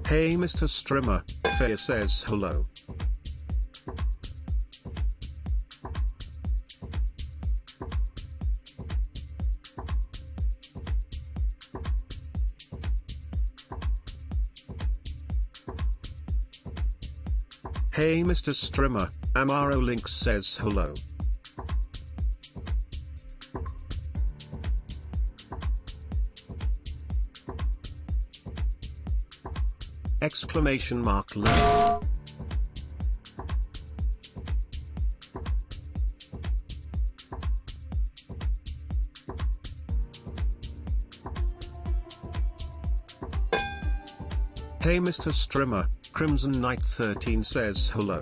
Hey Mr. Streamer, Faye says hello. Hey Mr. Streamer, Amaro Lynx says hello. Exclamation mark love. Hey Mr. Streamer, Crimson Knight 13 says hello.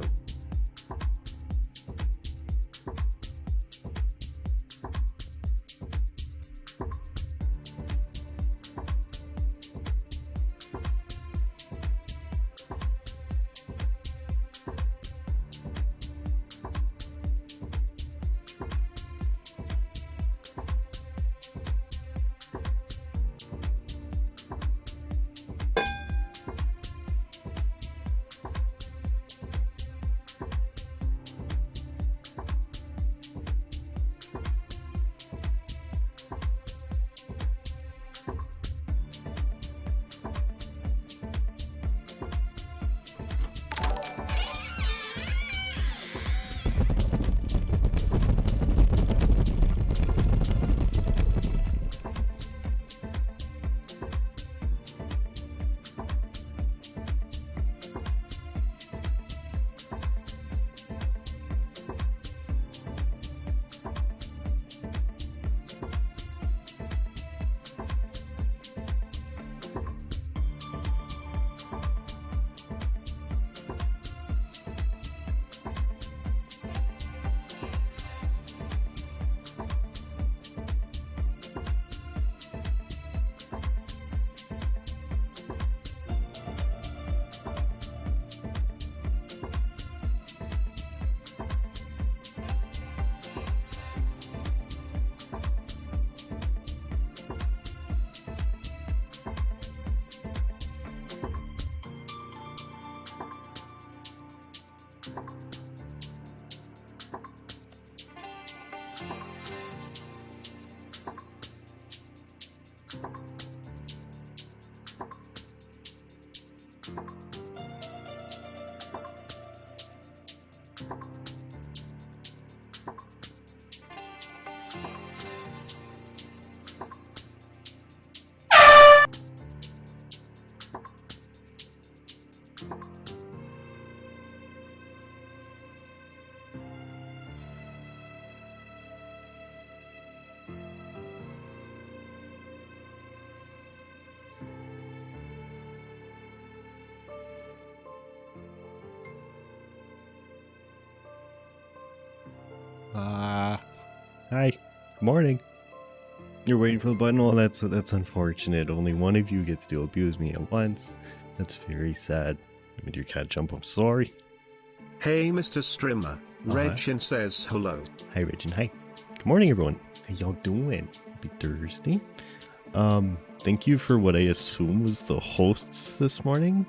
Hi. Good morning. You're waiting for the button? Oh, that's unfortunate. Only one of you gets to abuse me at once. That's very sad. Did your cat jump? I'm sorry. Hey Mr. Streamer, Regin says hello. Hi Regin, hi. Good morning everyone. How y'all doing? Happy Thursday. Thank you for what I assume was the hosts this morning.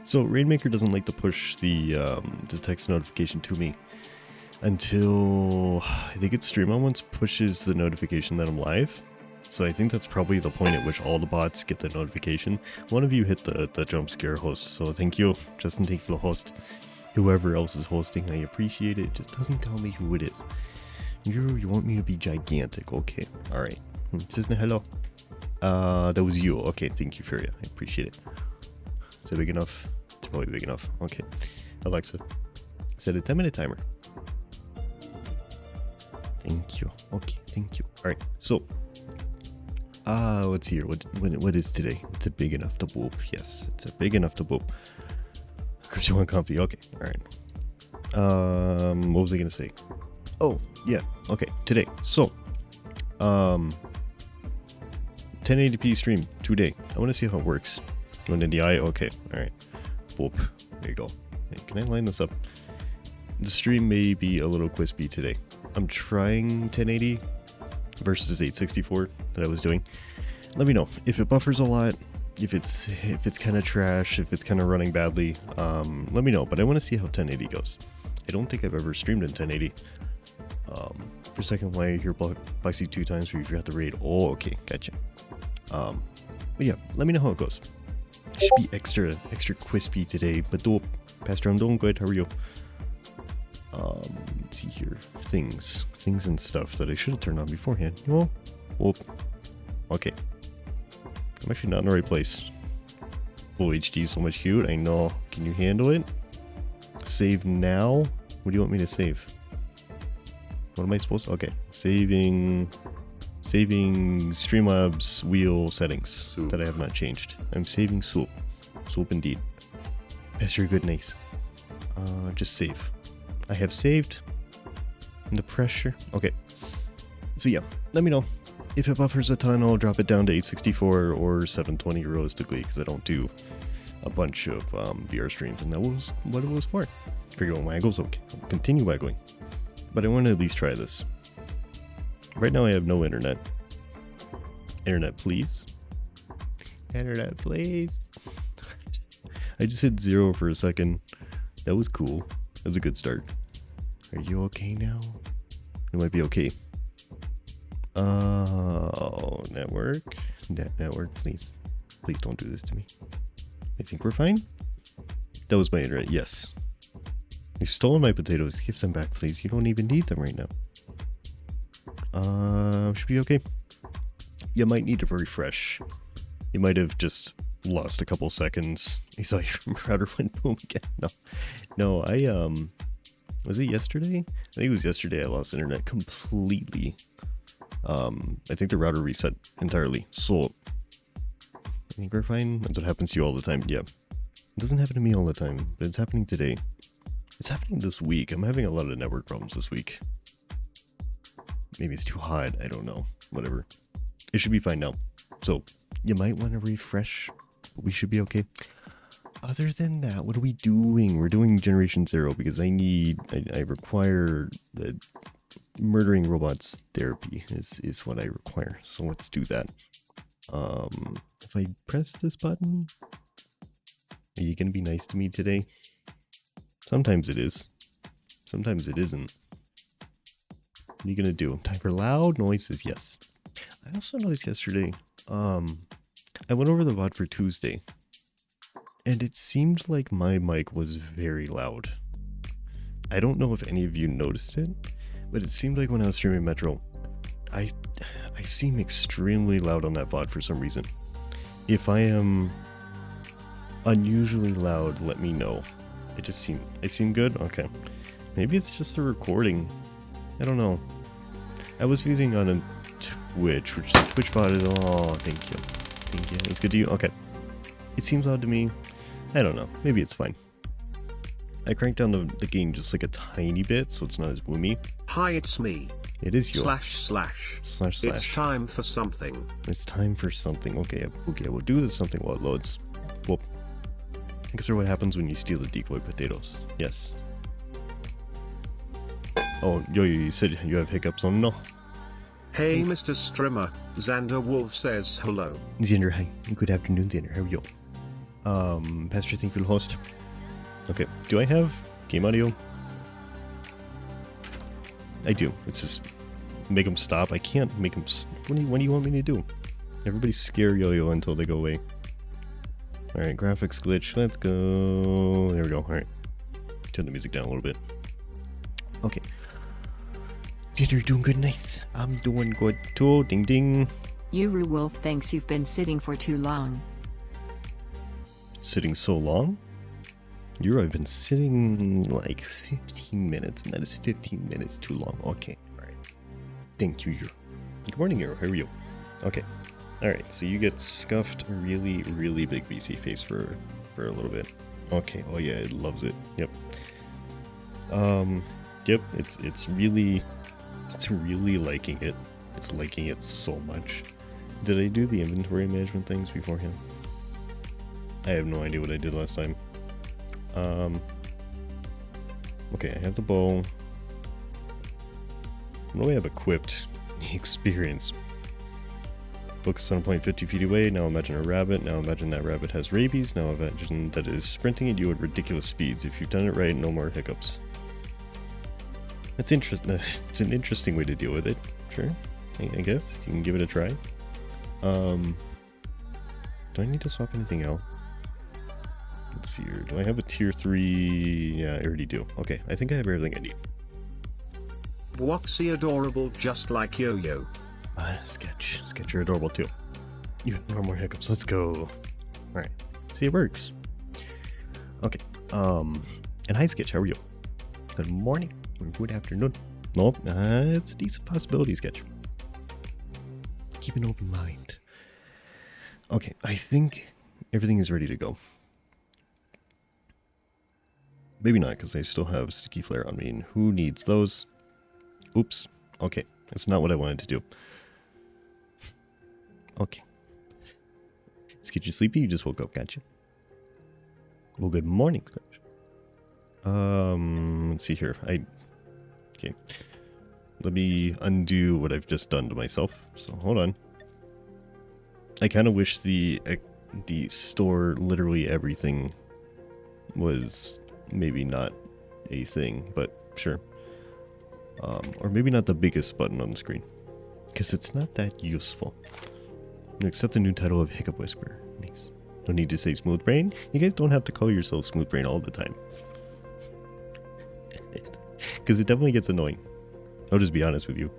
So Rainmaker doesn't like to push the text notification to me until I think it's stream on once pushes the notification that I'm live. So I think that's probably the point at which all the bots get the notification. One of you hit the jump scare host, so thank you. Justin, thank you for the host. Whoever else is hosting, I appreciate it. It just doesn't tell me who it is. You want me to be gigantic? Okay, alright. It says hello. That was you. Okay, thank you, Furia. I appreciate it. Is it big enough? It's probably big enough. Okay. Alexa, set a 10-minute timer. Thank you. Okay, thank you. Alright, so let's see here. What is today? It's a big enough to boop. Yes, it's a big enough to boop. Crypto and comfy. Okay, alright. What was I gonna say? Oh, yeah, okay, today. So 1080p stream today. I want to see how it works. Going in the eye. Okay, alright. Boop. There you go. Hey, can I line this up? The stream may be a little crispy today. I'm trying 1080 versus 864 that I was doing. Let me know if it buffers a lot. If it's kind of trash, if it's kind of running badly, let me know. But I want to see how 1080 goes. I don't think I've ever streamed in 1080. For a second, why are you here, Boxy 2 times where you forgot the raid? Oh, okay, gotcha. But yeah, let me know how it goes. Should be extra crispy today, but dope. Pastor, I'm doing good. How are you? Let's see here. Things and stuff that I should have turned on beforehand. Well, okay. I'm actually not in the right place. Full HD is so much cute. I know. Can you handle it? Save now? What do you want me to save? What am I supposed to? Okay. Saving Streamlabs wheel settings that I have not changed. I'm saving soup. Soup indeed. Pastor, good, nice. Just save. I have saved. The pressure. Okay. So yeah, let me know. If it buffers a ton, I'll drop it down to 864 or 720 realistically, because I don't do a bunch of VR streams, and that was what it was for. Figure out waggles, okay. I'll continue waggling. But I want to at least try this. Right now I have no internet. Internet, please. Internet, please. I just hit 0 for a second. That was cool. That was a good start. Are you okay now? It might be okay. Network. Network, please. Please don't do this to me. I think we're fine. That was my internet, yes. You've stolen my potatoes. Give them back, please. You don't even need them right now. Should be okay. You might need to refresh. You might have just lost a couple seconds. You thought your router went boom again. No, was it yesterday? I think it was yesterday I lost internet completely. I think the router reset entirely. So, I think we're fine. That's what happens to you all the time. Yeah. It doesn't happen to me all the time, but it's happening today. It's happening this week. I'm having a lot of network problems this week. Maybe it's too hot. I don't know. Whatever. It should be fine now. So, you might want to refresh, but we should be okay. Other than that, what are we doing? We're doing Generation 0 because I require the murdering robots therapy is what I require. So let's do that. If I press this button, are you going to be nice to me today? Sometimes it is. Sometimes it isn't. What are you going to do? Time for loud noises? Yes. I also noticed yesterday, I went over the VOD for Tuesday, and it seemed like my mic was very loud. I don't know if any of you noticed it, but it seemed like when I was streaming Metro, I seem extremely loud on that VOD for some reason. If I am unusually loud, let me know. I seem good? Okay. Maybe it's just the recording. I don't know. I was using on a Twitch, which the Twitch Vod is. Oh, thank you. Thank you. It's good to you. Okay. It seems loud to me. I don't know. Maybe it's fine. I cranked down the gain just like a tiny bit, so it's not as boomy. Hi, it's me. It is you. // It's time for something. It's time for something. Okay, we'll do this something while it loads. Well, think through what happens when you steal the decoy potatoes. Yes. Oh, yo, you said you have hiccups on no. Hey, Mr. Streamer, Xander Wolf says hello. Xander, hi. Good afternoon, Xander. How are you? Pastor, thank you for the host. Okay, do I have game audio? I do. It's just make them stop. I can't make them. What do you want me to do? Everybody scare yo-yo until they go away. All right, graphics glitch. Let's go. There we go. All right, turn the music down a little bit. Okay. Xander, you're doing good. Nice. I'm doing good too. Ding ding. Yuru Wolf thinks you've been sitting for too long. Sitting so long? I've been sitting like 15 minutes, and that is 15 minutes too long. Okay, alright. Thank you, Yuru. Good morning, Yuru. How are you? Okay. Alright, so you get scuffed a really, really big BC face for a little bit. Okay, oh yeah, it loves it. Yep. Yep, it's really liking it. It's liking it so much. Did I do the inventory management things beforehand? I have no idea what I did last time. Okay, I have the bow. What do I have equipped? Experience. Focus on a point 50 feet away. Now imagine a rabbit. Now imagine that rabbit has rabies. Now imagine that it is sprinting at you at ridiculous speeds. If you've done it right, no more hiccups. That's interesting. It's an interesting way to deal with it. Sure, I guess you can give it a try. Do I need to swap anything out? Let's see here. Do I have a tier 3? Yeah, I already do. Okay, I think I have everything I need. Woxy adorable just like Yo-Yo. Sketch, you're adorable too. You have no more hiccups. Let's go. Alright. See, it works. Okay. And hi, Sketch. How are you? Good morning. Or good afternoon. Nope. It's a decent possibility, Sketch. Keep an open mind. Okay. I think everything is ready to go. Maybe not, because I still have Sticky Flare on me. And who needs those? Oops. Okay. That's not what I wanted to do. Okay. Sketch, you sleepy? You just woke up, gotcha. Well, good morning, Sketch. Let's see here. Okay. Let me undo what I've just done to myself. So, hold on. I kind of wish the store literally everything was maybe not a thing, but sure. Or maybe not the biggest button on the screen, because it's not that useful. You accept the new title of Hiccup Whisperer. Nice. No need to say Smooth Brain. You guys don't have to call yourself Smooth Brain all the time, because it definitely gets annoying. I'll just be honest with you.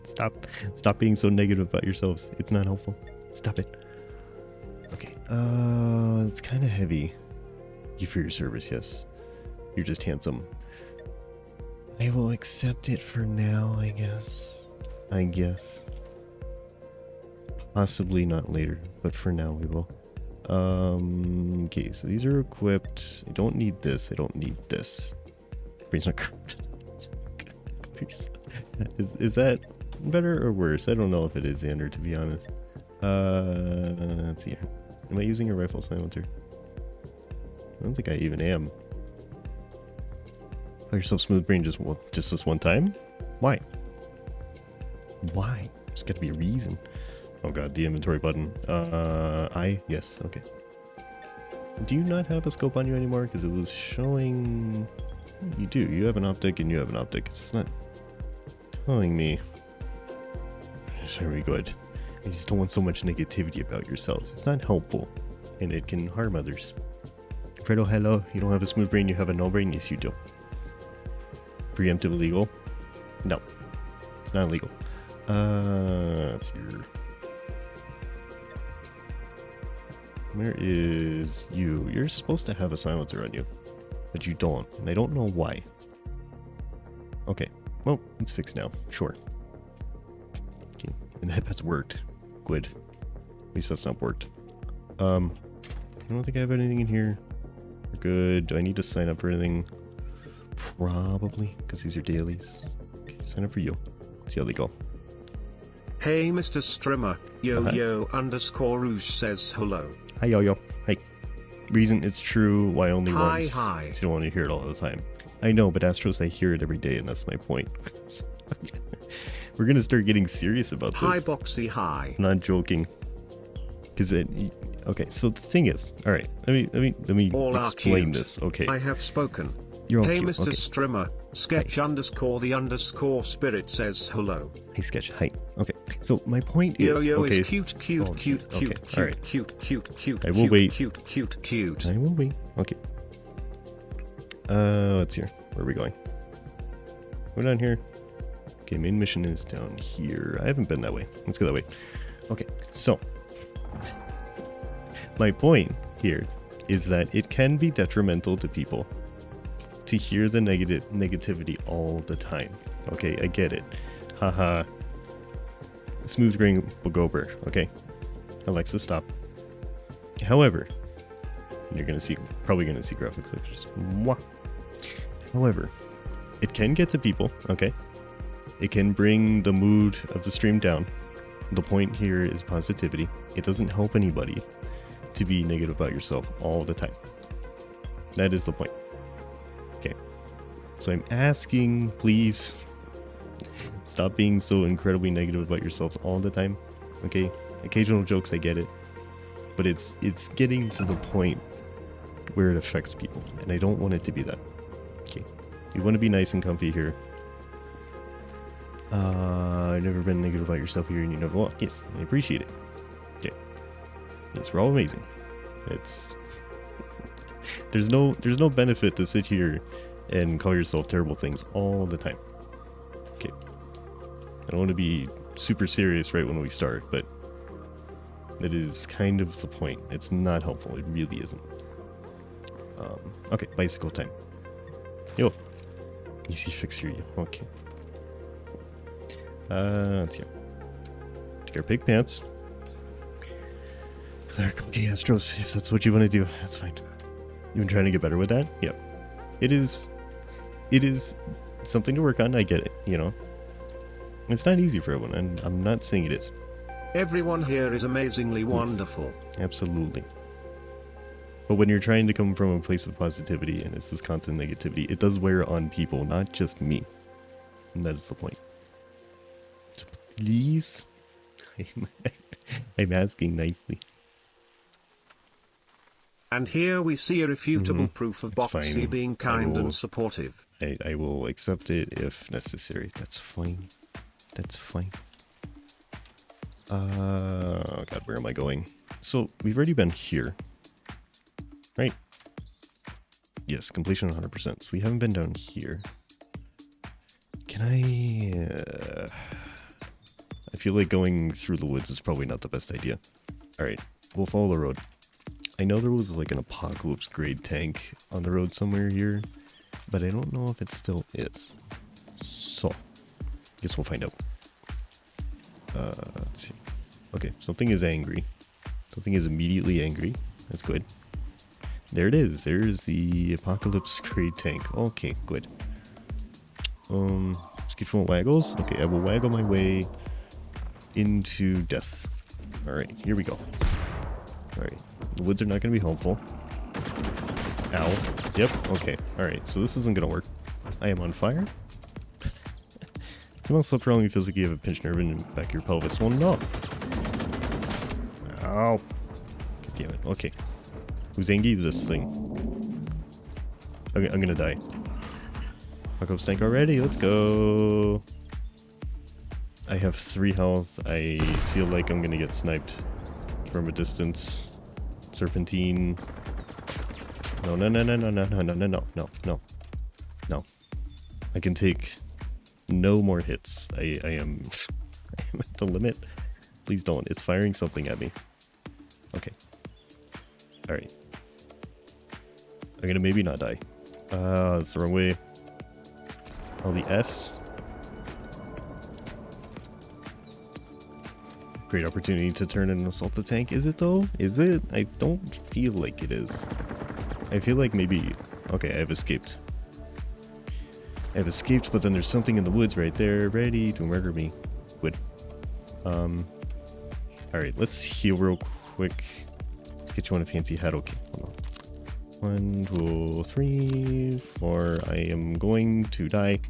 Stop being so negative about yourselves. It's not helpful. Stop it. Okay. It's kind of heavy. Thank you for your service. Yes, you're just handsome. I will accept it for now, I guess. Possibly not later, but for now we will. Okay, so these are equipped. I don't need this. I don't need this. Brain's not corrupted. Is that better or worse? I don't know if it is, Xander, to be honest. Let's see here. Am I using a rifle silencer? I don't think I even am. Call yourself Smooth Brain just this one time? Why? There's got to be a reason. Oh god, the inventory button. Yes, okay. Do you not have a scope on you anymore? Because it was showing... You do. You have an optic and you have an optic. It's not telling me. Very good. I just don't want so much negativity about yourselves. It's not helpful, and it can harm others. Fredo, hello. You don't have a smooth brain, you have a no brain? Yes, you do. Preemptive illegal? No. It's not illegal. That's your... Where is you? You're supposed to have a silencer on you, but you don't, and I don't know why. Okay, well, it's fixed now. Sure. Okay, and that's worked. Good. At least that's not worked. I don't think I have anything in here. We're good. Do I need to sign up for anything? Probably, because these are dailies. Okay, sign up for you. See how they go. Hey, Mr. Strimmer. Yo-yo _ Rouge says hello. Hi, yo-yo. Hi. Reason it's true, why only once? Hi. So you don't want to hear it all the time. I know, but Astros, I hear it every day, and that's my point. We're going to start getting serious about this. Hi, Boxy, hi. I'm not joking. Because it... Okay, so the thing is... Alright, let me All explain this, okay? I have spoken. You're all hey, cute. Mr. Okay. Strimmer. Sketch _ the _ spirit says hello. Hey, Sketch. Hi. Okay. So my point is, Yo-yo okay. is cute. All right. Cute. I will wait. Cute. I will wait. Okay. Let's see here. Where are we going? We're down here. Okay, main mission is down here. I haven't been that way. Let's go that way. Okay. So my point here is that it can be detrimental to people to hear the negativity all the time. Okay, I get it. Haha. Smooth Brain will go over. Okay. Alexa, stop. However, you're probably gonna see graphics pictures. Mwah. However, it can get to people, okay? It can bring the mood of the stream down. The point here is positivity. It doesn't help anybody to be negative about yourself all the time. That is the point. Okay. So I'm asking, please, stop being so incredibly negative about yourselves all the time. Okay? occasional jokes, I get it. But it's getting to the point where it affects people, and I don't want it to be that. Okay, you want to be nice and comfy here. I've never been negative about yourself here, and you never walk. Yes, I appreciate it. Okay. Yes, we're all amazing. It's there's no benefit to sit here and call yourself terrible things all the time. Okay. I don't want to be super serious right when we start, but that is kind of the point. It's not helpful. It really isn't. Okay, bicycle time. Yo. Easy fix here, you. Okay. Let's see. Take our pig pants. Okay, Astros, if that's what you want to do, that's fine. You've been trying to get better with that? Yep. It is something to work on, I get it, you know. It's not easy for everyone, and I'm not saying it is. Everyone here is amazingly wonderful. Absolutely. But when you're trying to come from a place of positivity and it's this constant negativity, it does wear on people, not just me. And that is the point. So please, I'm asking nicely. And here we see a refutable proof of It's Boxy fine. being kind and supportive. I will accept it if necessary. That's fine. That's fine. Oh god, where am I going? So, we've already been here. Right? Yes, completion 100%. So we haven't been down here. Can I feel like going through the woods is probably not the best idea. Alright, we'll follow the road. I know there was like an apocalypse grade tank on the road somewhere here, but I don't know if it still is. So, guess we'll find out. Let's see. Okay, something is angry. Something is immediately angry. That's good. There it is. There's the apocalypse grade tank. Okay, good. Skitful waggles. Okay, I will waggle my way into death. Alright, here we go. Alright, the woods are not going to be helpful. Ow. Yep, okay. Alright, so this isn't going to work. I am on fire. Somehow slept wrong. It feels like you have a pinched nerve in the back of your pelvis. Well, no. Ow. God damn it. Okay. Who's angry? This thing. Okay, I'm gonna die. I'll go stank already. Let's go. I have 3 health. I feel like I'm gonna get sniped from a distance. Serpentine. No, no, no, no, no, no, no, no, no, no, no, no. No. I can take no more hits. I am at the limit. Please don't. It's firing something at me. Okay. Alright. I'm gonna maybe not die. That's the wrong way. Oh, the S. Great opportunity to turn and assault the tank. Is it though? Is it? I don't feel like it is. I feel like maybe... Okay, I've escaped. I've escaped, but then there's something in the woods right there, ready to murder me. Good. Alright, let's heal real quick. Let's get you on a fancy hat. Okay, hold on. 1, 2, 3, 4. I am going to die.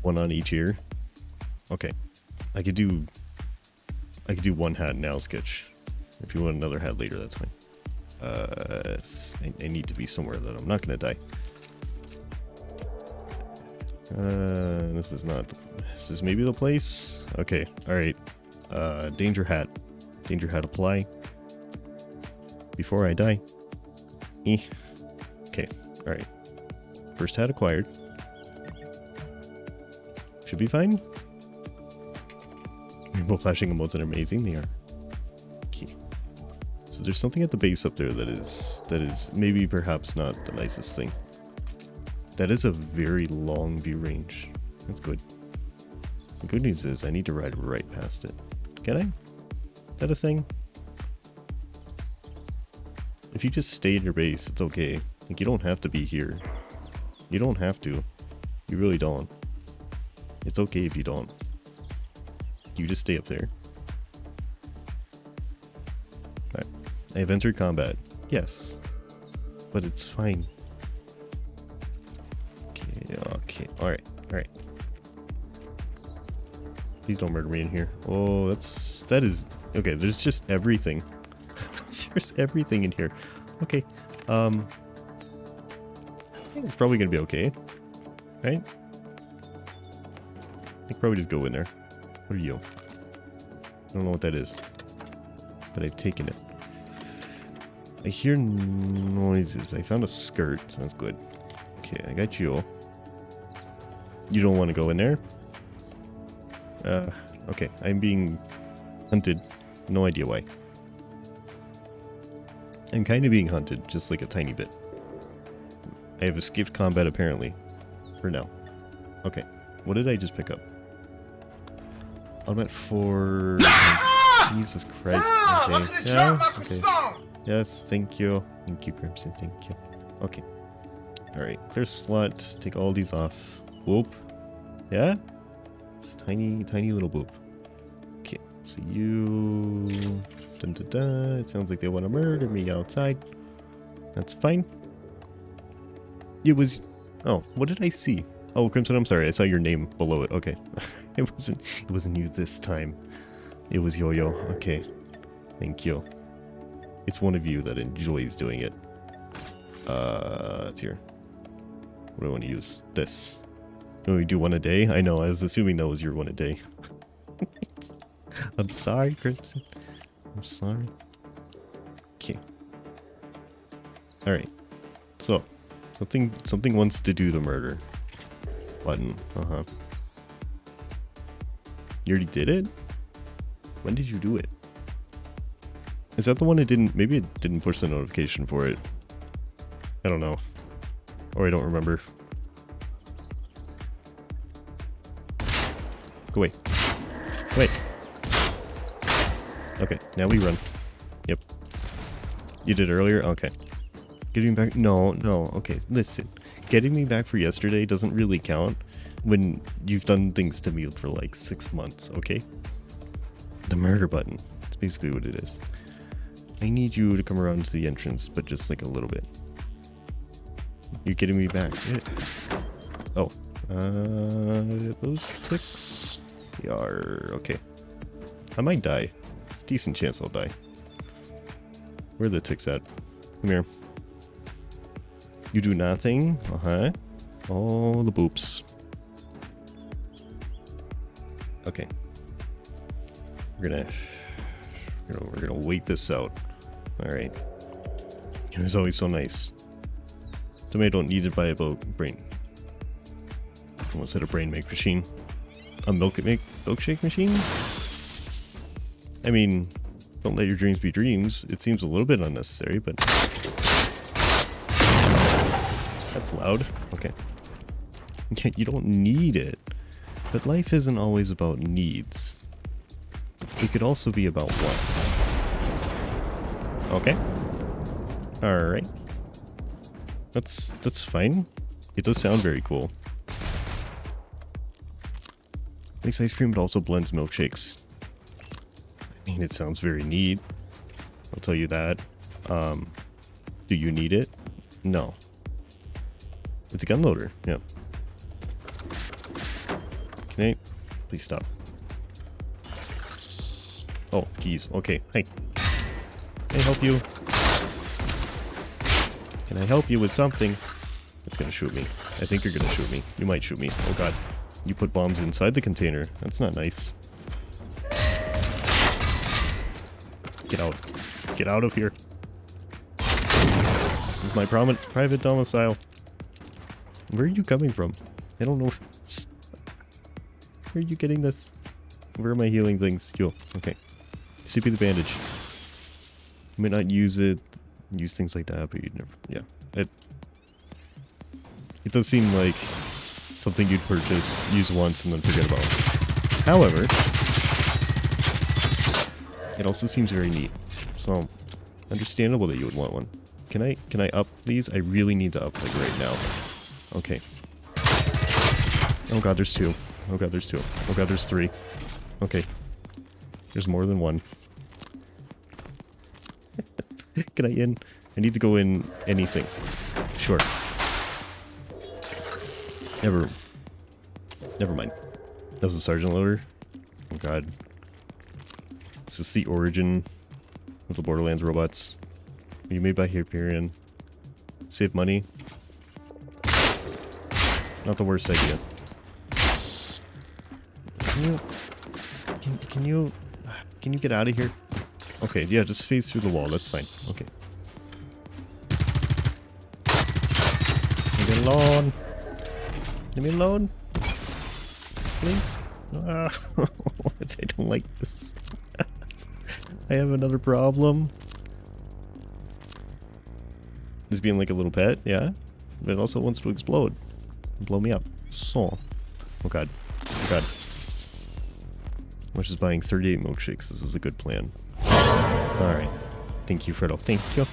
One on each ear. Okay. I could do 1 hat now, Sketch. If you want another hat later, that's fine. I need to be somewhere that I'm not gonna die. This is maybe the place. Okay, alright. Danger hat. Danger hat apply. Before I die. Okay, alright. First hat acquired. Should be fine. Rainbow flashing emotes are amazing. They are. Okay. So there's something at the base up there that is maybe perhaps not the nicest thing. That is a very long view range. That's good. The good news is I need to ride right past it. Can I? Is that a thing? If you just stay in your base, it's okay. Like, you don't have to be here. You don't have to. You really don't. It's okay if you don't. You just stay up there. Alright. I have entered combat. Yes. But it's fine. Okay, alright, alright. Please don't murder me in here. Oh, that is okay. There's just everything. There's everything in here. Okay. I think it's probably gonna be okay, right? I think probably just go in there. What are you? I don't know what that is, but I've taken it. I hear noises. I found a skirt. Sounds good. Okay, I got you. You don't want to go in there? Okay. I'm being hunted. No idea why. I'm kind of being hunted, just like a tiny bit. I have escaped combat apparently. For now. Okay. What did I just pick up? Element for... Jesus Christ. Okay. Yeah, okay. Yes, thank you. Thank you, Crimson. Thank you. Okay. Alright. Clear slot. Take all these off. Whoop. Yeah? It's tiny, tiny little boop. Okay. So you... Dun, dun, dun. It sounds like they want to murder me outside. That's fine. It was... Oh, what did I see? Oh, Crimson, I'm sorry. I saw your name below it. Okay. It wasn't you this time. It was Yo-Yo. Okay. Thank you. It's one of you that enjoys doing it. It's here. What do I want to use? This. Oh, we do one a day? I know, I was assuming that was your one a day. I'm sorry, Crimson. I'm sorry. Okay. Alright. So, something wants to do the murder. Button. Uh-huh. You already did it? When did you do it? Is that the one it didn't... Maybe it didn't push the notification for it. I don't know. Or I don't remember. Go away. Wait. Okay, now we run. Yep. You did earlier? Okay. Getting back... No. Okay, listen. Getting me back for yesterday doesn't really count when you've done things to me for like 6 months, okay? The murder button. That's basically what it is. I need you to come around to the entrance, but just like a little bit. You're getting me back. Oh. Those ticks? They are... Okay. I might die. It's a decent chance I'll die. Where are the ticks at? Come here. You do nothing? Uh-huh. All the boops. Okay. We're gonna wait this out. Alright. It was always so nice. Tomato needed by a brain. Almost said a brain make machine. A milkshake machine? I mean, don't let your dreams be dreams. It seems a little bit unnecessary, but... That's loud. Okay. You don't need it. But life isn't always about needs. It could also be about wants. Okay. Alright. That's fine. It does sound very cool. Makes ice cream, but also blends milkshakes. I mean, it sounds very neat. I'll tell you that. Do you need it? No. It's a gun loader. Yeah. Can I... Please stop. Oh, keys. Okay. Hey. Can I help you? Can I help you with something? It's gonna shoot me. I think you're gonna shoot me. You might shoot me. Oh god. You put bombs inside the container. That's not nice. Get out. Get out of here. This is my private domicile. Where are you coming from? I don't know. Where are you getting this? Where are my healing things? Yo, okay. CP the bandage. You might not use it, use things like that, but you'd never, yeah. It does seem like something you'd purchase, use once, and then forget about. However, it also seems very neat. So, understandable that you would want one. Can I up, please? I really need to up, like, right now. Okay. Oh god, there's two. Oh god, there's two. Oh god, there's three. Okay. There's more than one. Can I in? I need to go in anything. Sure. Never mind. That was a sergeant loader. Oh god. Is this the origin of the Borderlands robots? Are you made by Hyperion? Save money? Not the worst idea. Can you get out of here? Okay, yeah, just phase through the wall, that's fine. Okay. Leave me alone. Leave me alone. Please. I don't like this. I have another problem. This being like a little pet, yeah. But it also wants to explode. Blow me up. So. Oh god. Oh god. I'm just buying 38 milkshakes. This is a good plan. Alright. Thank you, Fredo. Thank you.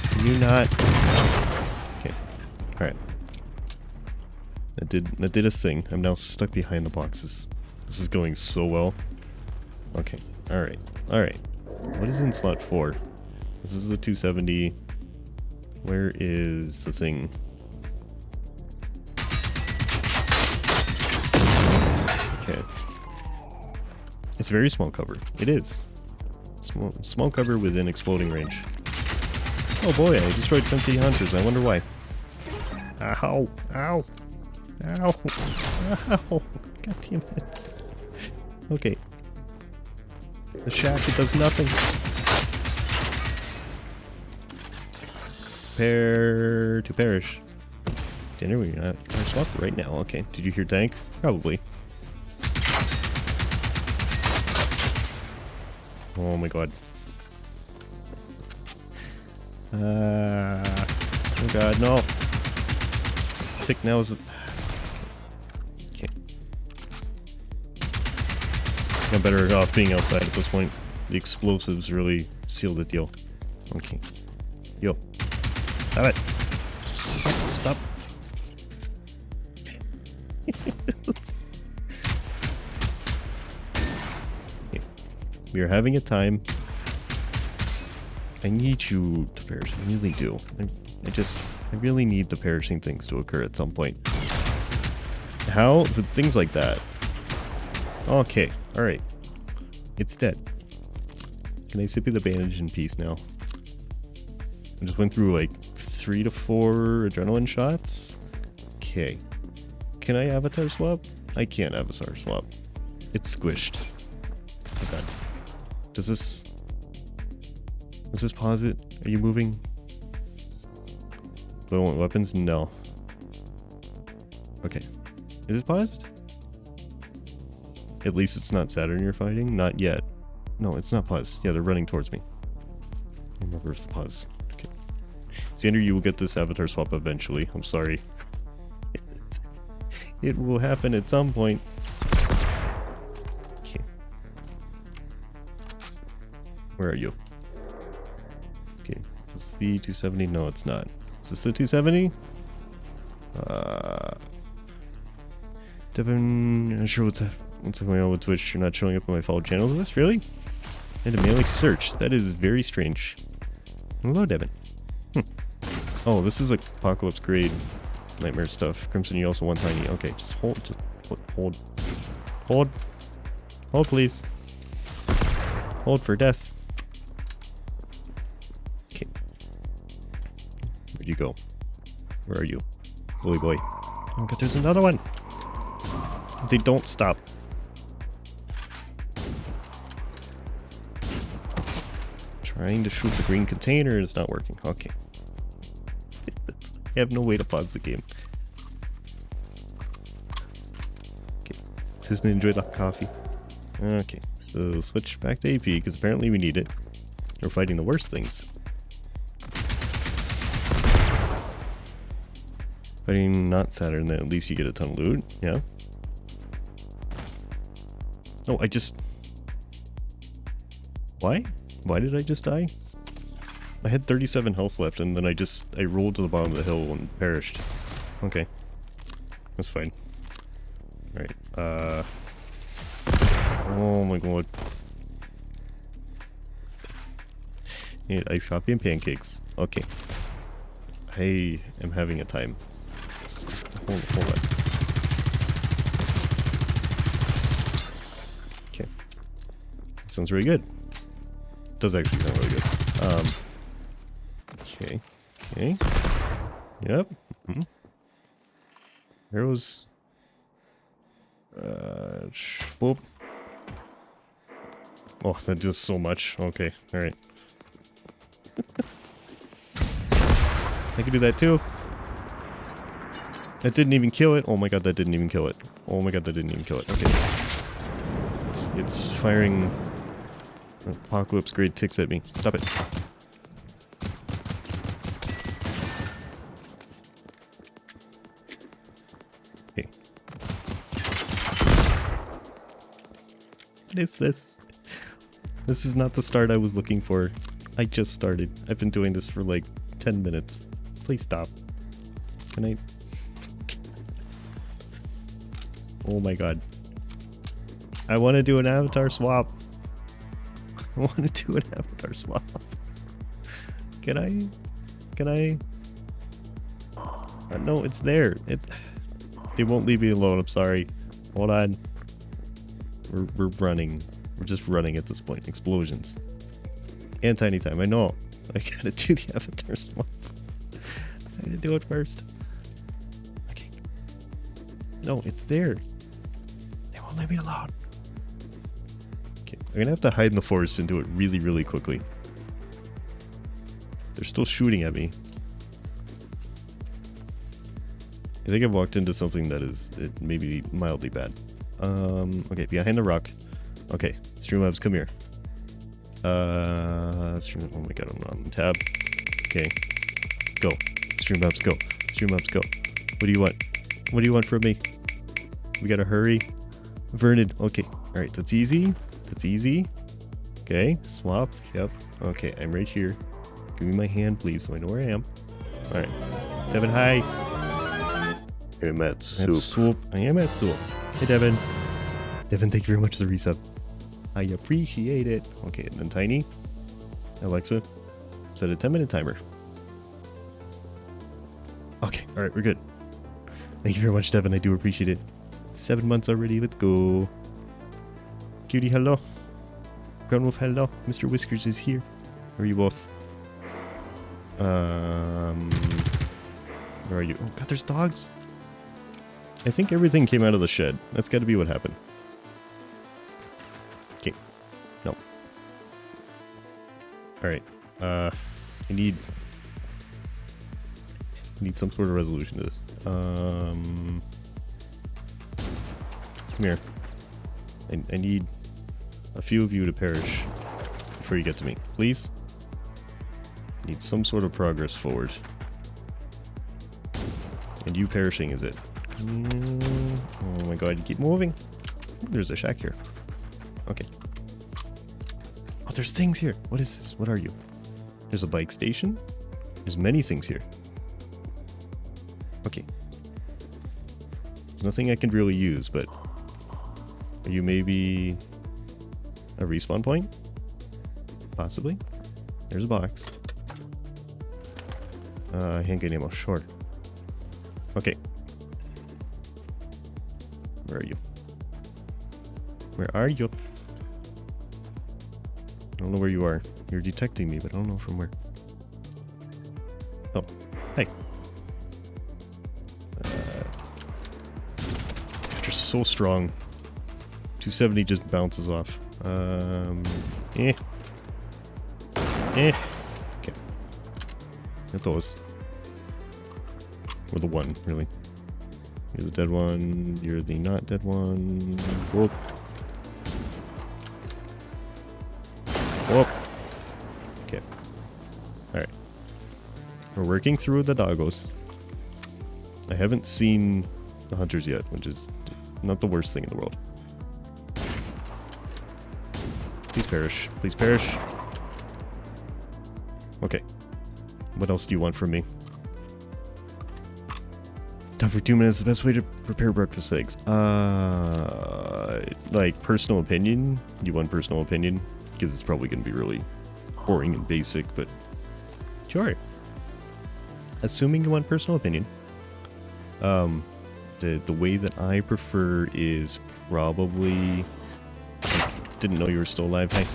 Can you not? Okay. Alright. That did a thing. I'm now stuck behind the boxes. This is going so well. Okay. Alright. Alright. What is in slot 4? This is the 270. Where is the thing? Okay. It's very small cover. It is. Small cover within exploding range. Oh boy, I destroyed 20 hunters. I wonder why. Ow. Ow. Ow. Ow. God damn it. Okay. The shack, it does nothing. Prepare to perish. Dinner, we're not gonna swap right now. Okay. Did you hear tank? Probably. Oh my god. Oh god, no. Tick now is. Okay. I'm better off being outside at this point. The explosives really seal the deal. Okay. Yo. Stop it. Stop. Okay. We are having a time. I need you to perish. I really do. I really need the perishing things to occur at some point. How? Things like that. Okay. Alright. It's dead. Can I sippy the bandage in peace now? I just went through like 3 to 4 adrenaline shots. Okay. Can I avatar swap? I can't avatar swap. It's squished. Oh god. Does this pause it? Are you moving? Do I want weapons? No. Okay. Is it paused? At least it's not Saturn you're fighting? Not yet. No, it's not paused. Yeah, they're running towards me. I remember if the pause. Okay. Xander, you will get this avatar swap eventually. I'm sorry. It will happen at some point. Okay. Where are you? Okay. Is this the 270? No, it's not. Is this the 270? Devin, I'm not sure what's going on with Twitch. You're not showing up on my followed channels. Is this really? And a melee search. That is very strange. Hello, Devin. Oh, this is like Apocalypse grade nightmare stuff. Crimson, you also want tiny. Okay, just hold. Hold, please. Hold for death. Okay. Where'd you go? Where are you? Bully boy. Oh god, there's another one! They don't stop. Trying to shoot the green container and it's not working. Okay. I have no way to pause the game. Okay. Doesn't enjoy the coffee. Okay. So switch back to AP because apparently we need it. We're fighting the worst things. Fighting not Saturn, then at least you get a ton of loot. Yeah. Oh, I just... Why? Why did I just die? I had 37 health left and then I rolled to the bottom of the hill and perished. Okay. That's fine. Alright, oh my god. Need iced coffee and pancakes. Okay. I am having a time. Let's just hold on. sounds really good. Does actually sound really good. Okay. Okay. Yep. Arrows. Whoop. Oh, that does so much. Okay, alright. I can do that too. That didn't even kill it. Oh my god, that didn't even kill it. Oh my god, that didn't even kill it. Okay. It's firing apocalypse grade ticks at me. Stop it. Okay. What is this? This is not the start I was looking for. I just started. I've been doing this for like 10 minutes. Please stop. Can I... Oh my god. I want to do an avatar swap. I want to do an avatar swap. Can I? No, it's there. They won't leave me alone. I'm sorry. Hold on. We're running. We're just running at this point. Explosions. And tiny time. I know. I gotta do the avatar swap. I gotta do it first. Okay. No, it's there. They won't leave me alone. Okay, I'm gonna have to hide in the forest and do it really, really quickly. They're still shooting at me. I think I've walked into something that is maybe mildly bad. Okay, behind the rock. Okay, Streamlabs, come here. Oh my god, I'm on tab. Okay, go. Streamlabs, go. Streamlabs, go. What do you want? What do you want from me? We gotta hurry. Vernon, okay. Alright, that's easy. That's easy. Okay, swap. Yep. Okay, I'm right here. Give me my hand, please, so I know where I am. Alright. Devin, hi. I'm at Soup. Swoop. I am at Swoop. Hey, Devin. Devin, thank you very much for the resub. I appreciate it. Okay, and then Tiny. Alexa, set a 10-minute timer. Okay, alright, we're good. Thank you very much, Devin. I do appreciate it. 7 months already. Let's go. Cutie, hello. Groundwolf, hello. Mr. Whiskers is here. Where are you both? Where are you? Oh god, there's dogs. I think everything came out of the shed. That's got to be what happened. Okay. No. Alright. I need some sort of resolution to this. Come here. I need a few of you to perish before you get to me. Please? Need some sort of progress forward. And you perishing is it. Oh my god, you keep moving. There's a shack here. Okay. Oh, there's things here. What is this? What are you? There's a bike station. There's many things here. Okay. There's nothing I can really use, but... Are you maybe... a respawn point? Possibly. There's a box. Handgun ammo, sure. Okay. Where are you? Where are you? I don't know where you are. You're detecting me, but I don't know from where. Oh, hey. God, you're so strong. 270 just bounces off. Okay. Get those. Or the one, really. You're the dead one. You're the not dead one. Whoop. Whoop. Okay. Alright. We're working through the doggos. I haven't seen the hunters yet, which is not the worst thing in the world. Please perish. Please perish. Okay. What else do you want from me? Time for 2 minutes. The best way to prepare breakfast eggs. Like personal opinion. You want personal opinion? Because it's probably going to be really boring and basic, but sure. Assuming you want personal opinion. The way that I prefer is probably Didn't know you were still alive. Hey.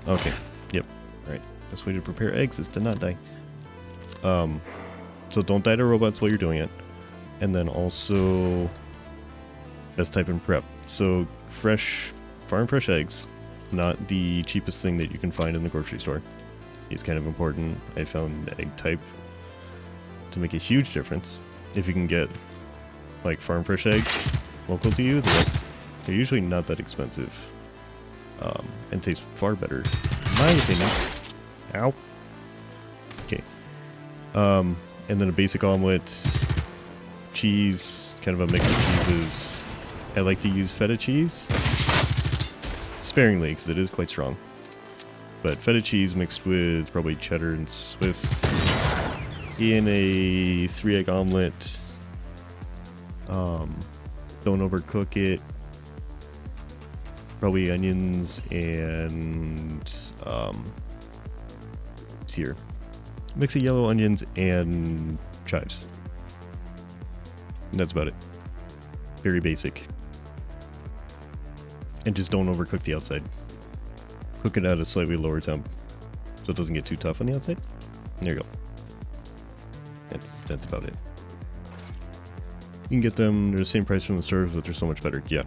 Okay. Yep. Alright. Best way to prepare eggs is to not die. So don't die to robots while you're doing it. And then also, best type in prep. So farm fresh eggs, not the cheapest thing that you can find in the grocery store. It's kind of important. I found egg type to make a huge difference. If you can get like farm fresh eggs local to you, they're usually not that expensive, and taste far better, in my opinion. Ow. Okay. And then a basic omelet, cheese, kind of a mix of cheeses. I like to use feta cheese sparingly because it is quite strong. But feta cheese mixed with probably cheddar and Swiss in a 3-egg omelet. Don't overcook it. Probably onions and here. Mix of yellow onions and chives. And that's about it. Very basic. And just don't overcook the outside. Cook it at a slightly lower temp so it doesn't get too tough on the outside. There you go. That's about it. You can get them, they're the same price from the stores, but they're so much better. Yeah.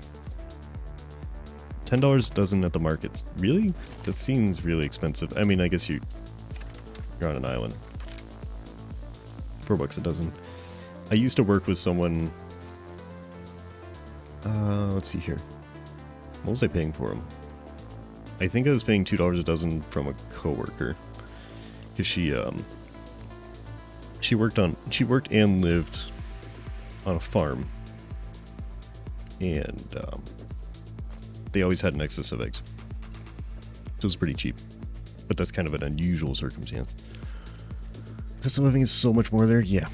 $10 a dozen at the markets. Really? That seems really expensive. I mean, I guess you're on an island. $4 a dozen. I used to work with someone. Let's see here. What was I paying for them? I think I was paying $2 a dozen from a coworker, because she worked and lived on a farm, and they always had an excess of eggs, so it was pretty cheap. But that's kind of an unusual circumstance. Because the living is so much more there. Yeah,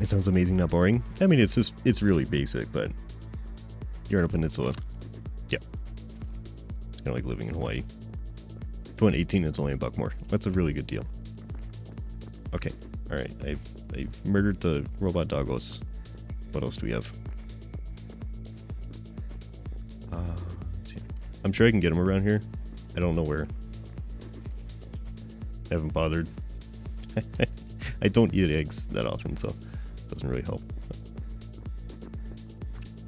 it sounds amazing, not boring. I mean, it's really basic, but you're on a peninsula. Yeah, it's kind of like living in Hawaii. If you want 18, it's only $1 more. That's a really good deal. Okay, all right. I've murdered the robot doggos. What else do we have? Let's see. I'm sure I can get them around here. I don't know where. I haven't bothered. I don't eat eggs that often, so it doesn't really help.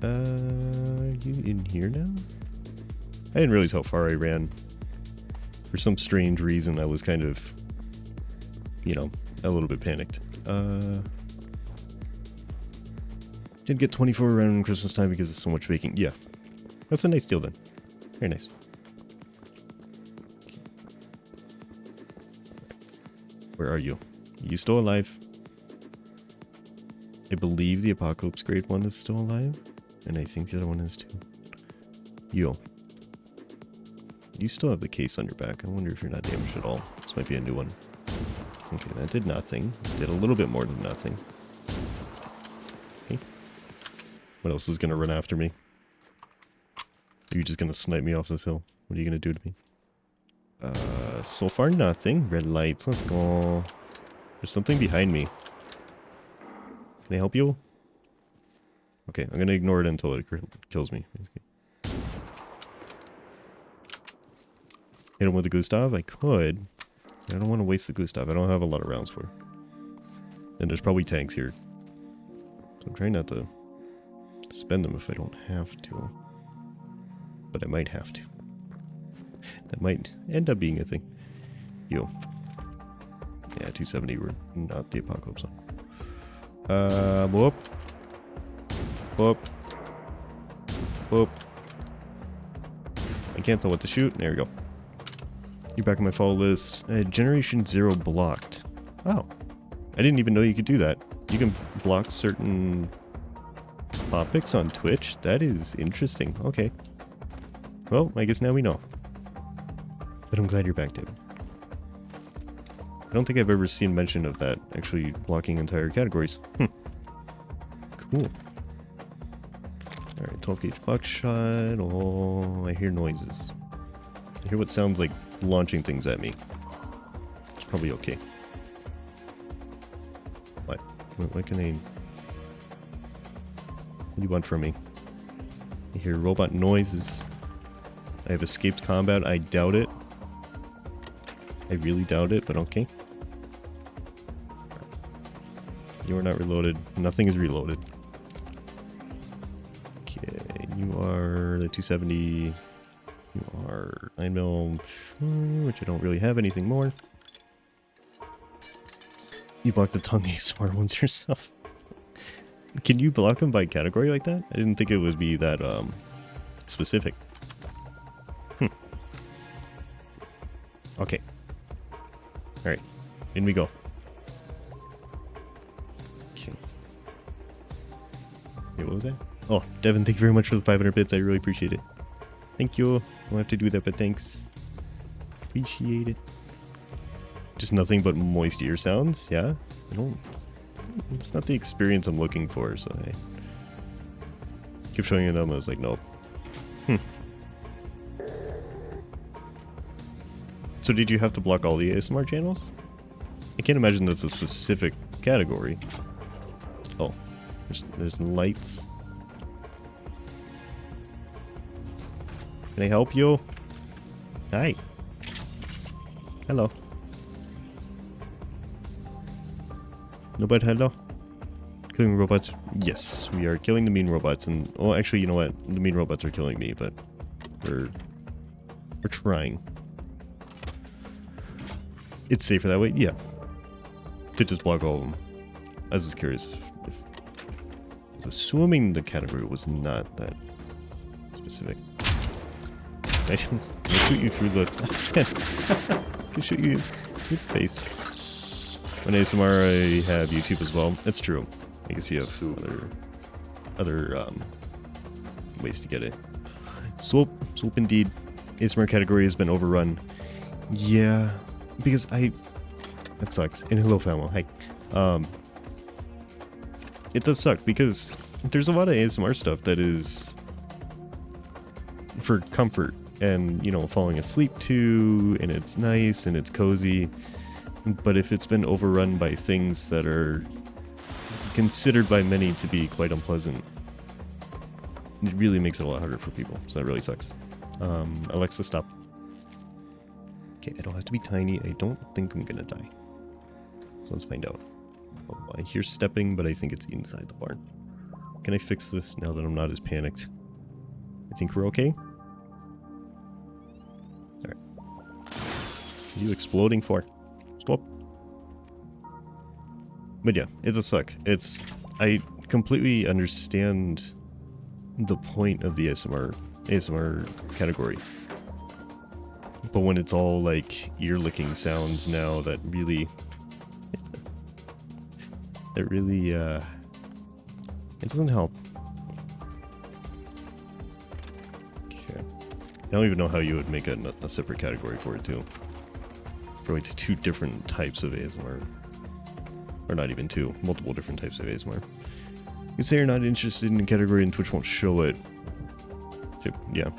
Are you in here now? I didn't realize how far I ran. For some strange reason, I was kind of, you know, a little bit panicked. Did get 24 around Christmas time because it's so much baking. Yeah, that's a nice deal then. Very nice. Where are you? Are you still alive? I believe the Apocalypse Grade 1 is still alive, and I think the other one is too. You still have the case on your back. I wonder if you're not damaged at all. This might be a new one. Okay, that did nothing. Did a little bit more than nothing. Okay. What else is going to run after me? Are you just going to snipe me off this hill? What are you going to do to me? So far nothing. Red lights, let's go. There's something behind me. Can I help you? Okay, I'm going to ignore it until it kills me. Hit him with the Gustav? I could. I don't want to waste the Gustav. I don't have a lot of rounds for. And there's probably tanks here. So I'm trying not to spend them if I don't have to. But I might have to. That might end up being a thing. Yo. Yeah, 270, we're not the Apocalypse on. Whoop. Whoop. Whoop. I can't tell what to shoot. There we go. You're back on my follow list. Generation 0 blocked. Oh. I didn't even know you could do that. You can block certain topics on Twitch? That is interesting. Okay. Well, I guess now we know. But I'm glad you're back, David. I don't think I've ever seen mention of that actually blocking entire categories. Cool. Alright, 12 gauge buckshot. Oh, I hear noises. I hear what sounds like launching things at me. It's probably okay. What can I... What do you want from me? I hear robot noises. I have escaped combat. I doubt it. I really doubt it, but okay. You are not reloaded. Nothing is reloaded. Okay, you are the 270. You are 9mm, which I don't really have anything more. You block the tongue ASMR ones yourself. Can you block them by category like that? I didn't think it would be that specific. Okay. Alright. In we go. Okay. Wait, what was that? Oh, Devin, thank you very much for the 500 bits. I really appreciate it. Thank you. I'll have to do that, but thanks. Appreciate it. Just nothing but moist ear sounds? Yeah? I don't... It's not the experience I'm looking for, so I keep showing you them. I was like, nope. So did you have to block all the ASMR channels? I can't imagine that's a specific category. Oh, there's lights. Can I help you? Hi. Hello. No, but hello. Killing robots. Yes, we are killing the mean robots, and oh, actually, you know what? The mean robots are killing me, but we're trying. It's safer that way, yeah. To just block all of them. I was just curious. I was assuming the category was not that specific. I should shoot you through the. I shoot you through the face. On ASMR, I have YouTube as well. That's true. I guess you have other ways to get it. Soap indeed. ASMR category has been overrun. Yeah, because that sucks. And hello, Famo. Hi. It does suck because there's a lot of ASMR stuff that is for comfort and, you know, falling asleep to, and it's nice and it's cozy. But if it's been overrun by things that are considered by many to be quite unpleasant, it really makes it a lot harder for people. So that really sucks. Alexa, stop. Okay, I don't have to be tiny. I don't think I'm gonna die. So let's find out. Oh, I hear stepping, but I think it's inside the barn. Can I fix this now that I'm not as panicked? I think we're okay. Alright. What are you exploding for? Stop. But yeah, it's a suck. I completely understand the point of the ASMR category. But when it's all like ear licking sounds now, that really it doesn't help. Okay. I don't even know how you would make a separate category for it too. For like 2 different types of ASMR. Or not even 2, multiple different types of ASMR. You say you're not interested in a category and Twitch won't show it. Yeah.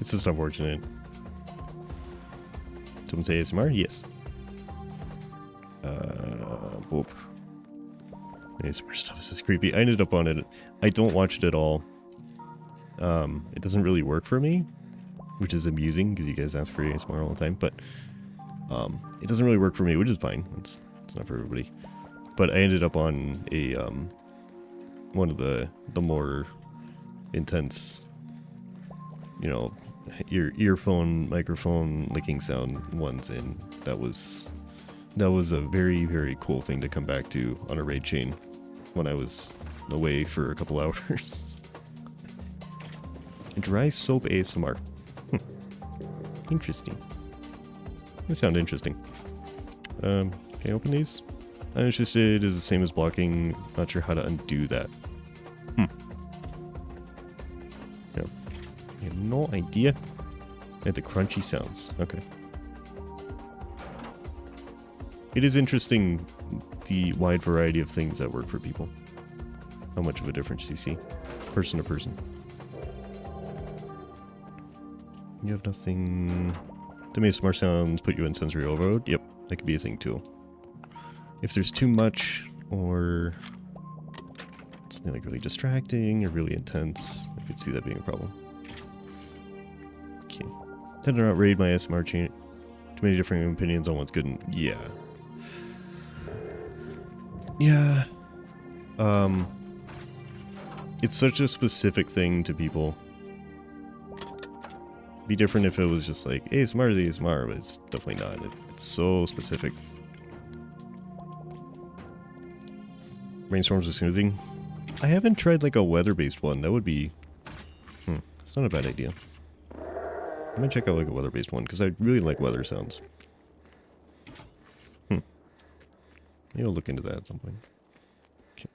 It's just unfortunate. Someone say ASMR? Yes. Whoop. ASMR stuff is just creepy. I ended up on it. I don't watch it at all. It doesn't really work for me, which is amusing because you guys ask for ASMR all the time, but it doesn't really work for me, which is fine. It's not for everybody. But I ended up on a one of the more intense, you know, your earphone microphone licking sound ones, and that was a very, very cool thing to come back to on a raid chain when I was away for a couple hours. Dry soap ASMR. Interesting. They sound interesting. Can I open these? Uninterested is the same as blocking. Not sure how to undo that. Yeah. I have no idea. And the crunchy sounds. Okay. It is interesting the wide variety of things that work for people. How much of a difference you see, person to person. You have nothing. To make ASMR sounds put you in sensory overload. Yep, that could be a thing too. If there's too much, or something like really distracting or really intense, I could see that being a problem. Okay. Tend to not raid my SMR chain. Too many different opinions on what's good and yeah. Yeah. It's such a specific thing to people. Be different if it was just like ASMR is ASMR, but it's definitely not. It's so specific. Rainstorms are smoothing. I haven't tried like a weather-based one. That would be... it's not a bad idea. I'm gonna check out like a weather-based one, because I really like weather sounds. Maybe I'll look into that at some point. Okay.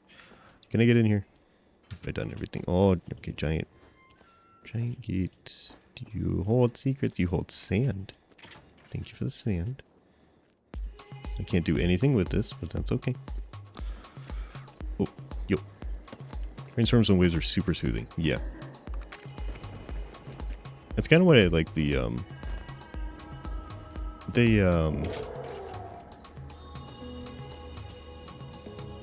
Can I get in here? Have I done everything? Oh, okay, giant. Giant gate. Do you hold secrets? You hold sand. Thank you for the sand. I can't do anything with this, but that's okay. Oh, yo. Rainstorms and waves are super soothing. Yeah. That's kind of what I like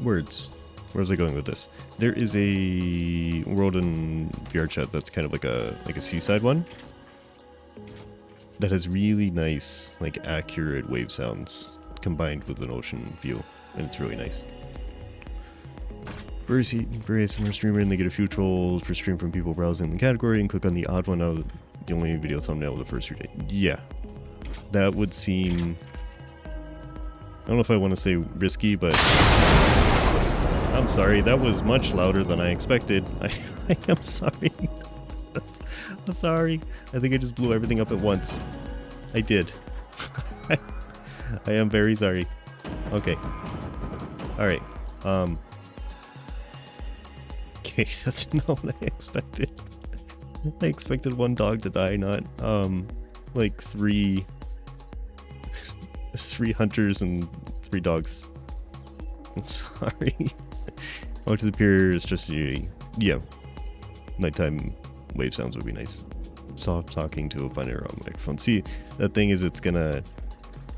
words. Where was I going with this? There is a world in VR chat that's kind of like a seaside one that has really nice, like accurate wave sounds combined with an ocean view, and it's really nice. For ASMR streamer, and they get a few trolls per stream from people browsing the category and click on the odd one out of the only video thumbnail of the first 3 days. Yeah, that would seem. I don't know if I want to say risky, but I'm sorry. That was much louder than I expected. I am sorry. I'm sorry. I think I just blew everything up at once. I did. I am very sorry. Okay. Alright. Okay, that's not what I expected. I expected one dog to die, not, like three hunters and 3 dogs. I'm sorry. Oh, to the pier is just unity. Yeah. Nighttime wave sounds would be nice. Soft talking to a binary on microphone. See, the thing is it's gonna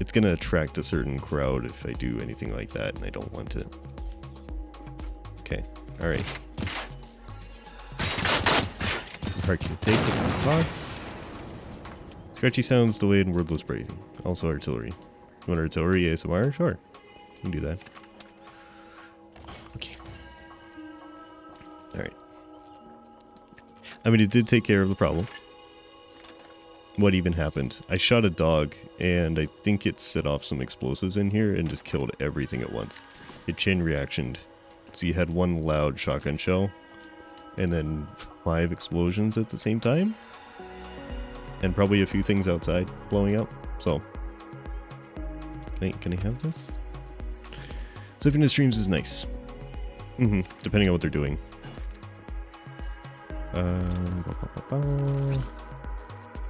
attract a certain crowd if I do anything like that, and I don't want to. Okay. Alright. Park can take this in the car. Scratchy sounds, delayed, and wordless breathing. Also artillery. You want artillery ASMR? Sure. You can do that. Okay. Alright. I mean, it did take care of the problem. What even happened? I shot a dog, and I think it set off some explosives in here and just killed everything at once. It chain reactioned. So you had one loud shotgun shell, and then 5 explosions at the same time, and probably a few things outside blowing up. So, can I have this? Zipping to streams is nice. Depending on what they're doing.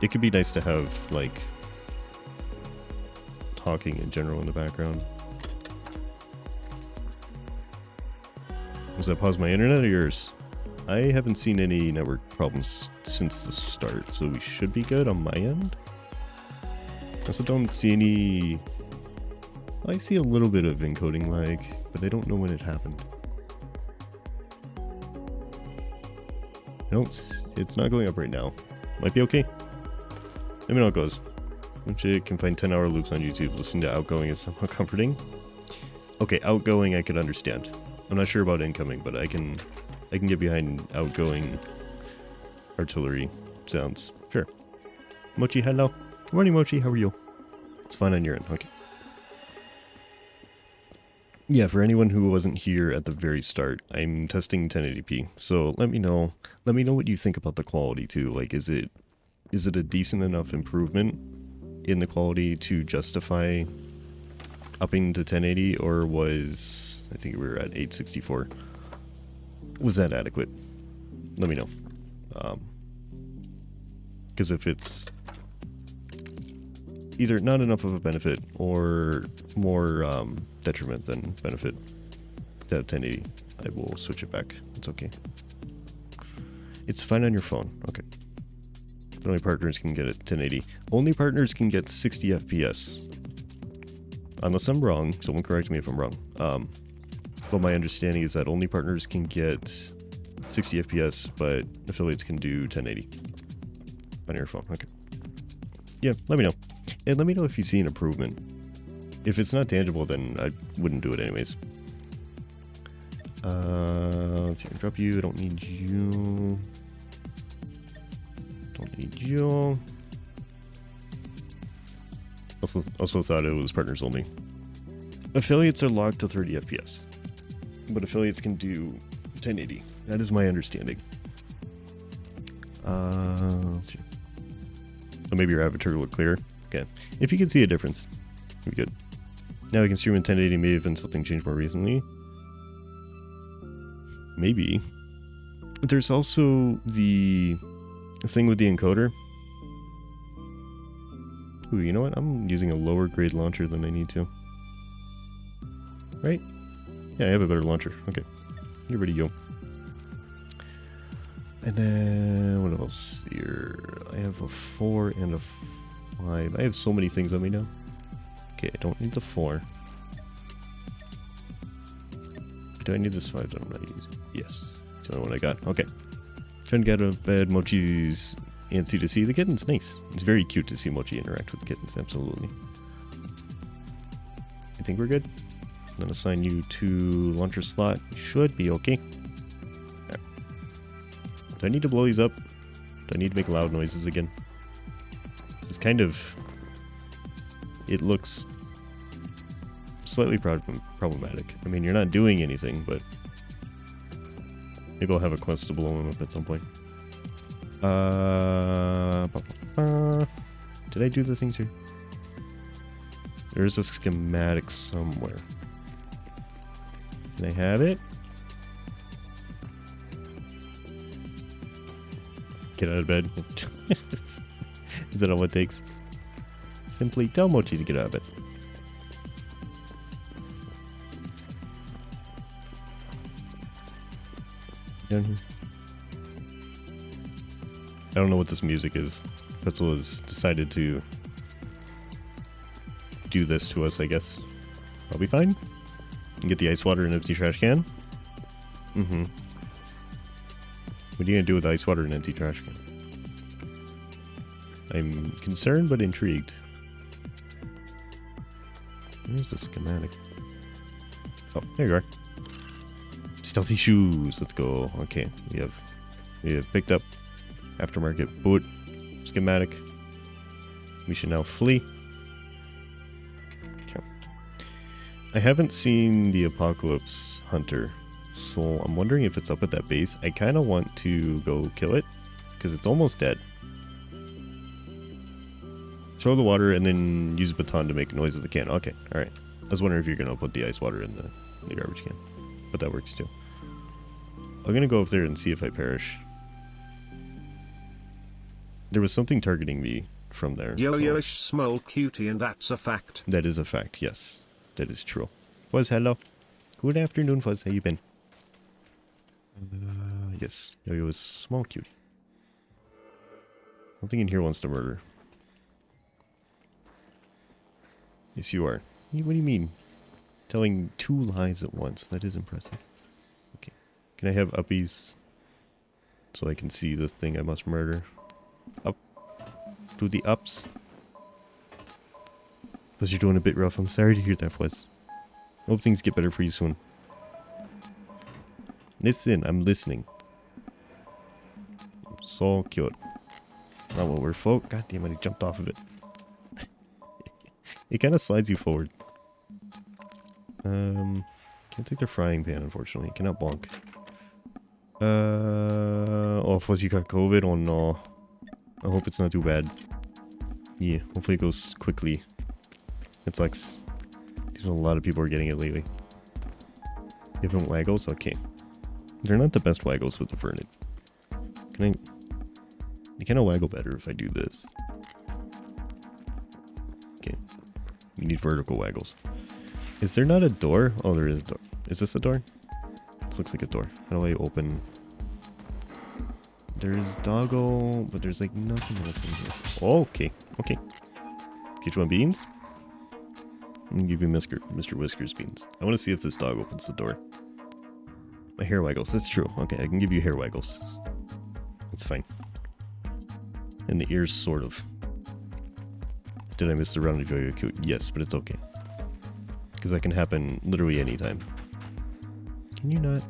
It could be nice to have, like, talking in general in the background. Was that pause my internet or yours? I haven't seen any network problems since the start, so we should be good on my end. I also don't see any... I see a little bit of encoding lag, but I don't know when it happened. It's not going up right now. Might be okay. Let me know how it goes. You can find 10-hour loops on YouTube. Listening to outgoing is somewhat comforting. Okay, outgoing I could understand. I'm not sure about incoming, but I can get behind outgoing artillery sounds. Sure. Mochi, hello. Good morning, Mochi. How are you? It's fine on your end. Okay. Yeah, for anyone who wasn't here at the very start, I'm testing 1080p. So let me know what you think about the quality too. Like, is it a decent enough improvement in the quality to justify upping to 1080, or was, I think we were at 864. Was that adequate? Let me know. Because if it's either not enough of a benefit or more detriment than benefit to 1080, I will switch it back. It's okay. It's fine on your phone. Okay. Only partners can get it 1080. Only partners can get 60 FPS. Unless I'm wrong. Someone correct me if I'm wrong. But my understanding is that only partners can get 60 FPS, but affiliates can do 1080 on your phone. Okay. Yeah, let me know. And let me know if you see an improvement. If it's not tangible, then I wouldn't do it anyways. Let's see, drop you. I don't need you. Don't need you. Also thought it was partners only. Affiliates are locked to 30 FPS, but affiliates can do 1080. That is my understanding. Let's see. So maybe your avatar will look clearer. Okay. If you can see a difference, it'd be good. Now we can stream in 1080. May have been something changed more recently. Maybe. But there's also the thing with the encoder. Ooh, you know what? I'm using a lower grade launcher than I need to. Right? Yeah, I have a better launcher. Okay. You're ready to go. And then, what else here? I have a 4 and a 5. I have so many things on me now. Okay, I don't need the 4. Do I need this 5 that I'm not using? Yes. That's the only one I got. Okay. Trying to get out of bed. Mochi's antsy to see the kittens. Nice. It's very cute to see Mochi interact with kittens. Absolutely. I think we're good. I'm going to assign you to launcher slot. Should be okay. Right. Do I need to blow these up? Do I need to make loud noises again? This is kind of... It looks slightly problematic. I mean, you're not doing anything, but... Maybe I'll have a quest to blow them up at some point. Did I do the things here? There's a schematic somewhere. Can I have it? Get out of bed. Is that all it takes? Simply tell Mochi to get out of bed. Down here. I don't know what this music is. Petzl has decided to do this to us, I guess. I'll be fine. And get the ice water in an empty trash can. Mm-hmm. What are you gonna do with the ice water in an empty trash can? I'm concerned but intrigued. Where's the schematic? Oh, there you are. Stealthy shoes. Let's go. Okay, we have picked up aftermarket boot schematic. We should now flee. Okay. I haven't seen the Apocalypse Hunter, so I'm wondering if it's up at that base. I kind of want to go kill it because it's almost dead. Throw the water and then use a baton to make noise with the can. Okay, alright. I was wondering if you're going to put the ice water in the garbage can. But that works too. I'm going to go up there and see if I perish. There was something targeting me from there. Yo-yo-ish small cutie, and that's a fact. That is a fact, yes. That is true. Fuzz, hello. Good afternoon, Fuzz. How you been? Yes. Yo-yo is small cutie. Something in here wants to murder. Yes, you are. What do you mean? Telling 2 lies at once. That is impressive. Okay. Can I have uppies? So I can see the thing I must murder. Up. Do the ups. Plus you're doing a bit rough. I'm sorry to hear that, Fuzz. Hope things get better for you soon. Listen, I'm listening. So cute. It's not what we're for. God damn it, he jumped off of it. It kind of slides you forward. Can't take the frying pan, unfortunately. Cannot bonk. Oh, Fuzz, you got COVID? Oh no. I hope it's not too bad. Yeah, hopefully it goes quickly. It's like... a lot of people are getting it lately. Give them waggles? Okay. They're not the best waggles with the Vernon. Can I... They kind of waggle better if I do this. Okay. You need vertical waggles. Is there not a door? Oh, there is a door. Is this a door? This looks like a door. How do I open? There's doggo, but there's like nothing else in here. Oh, okay. Okay. Get you one beans? I'm gonna give you Mr. Whiskers beans. I want to see if this dog opens the door. My hair waggles. That's true. Okay, I can give you hair waggles. That's fine. And the ears, sort of. Did I miss the round of Yo-Yo Cute? Yes, but it's okay. Because that can happen literally anytime. Can you not?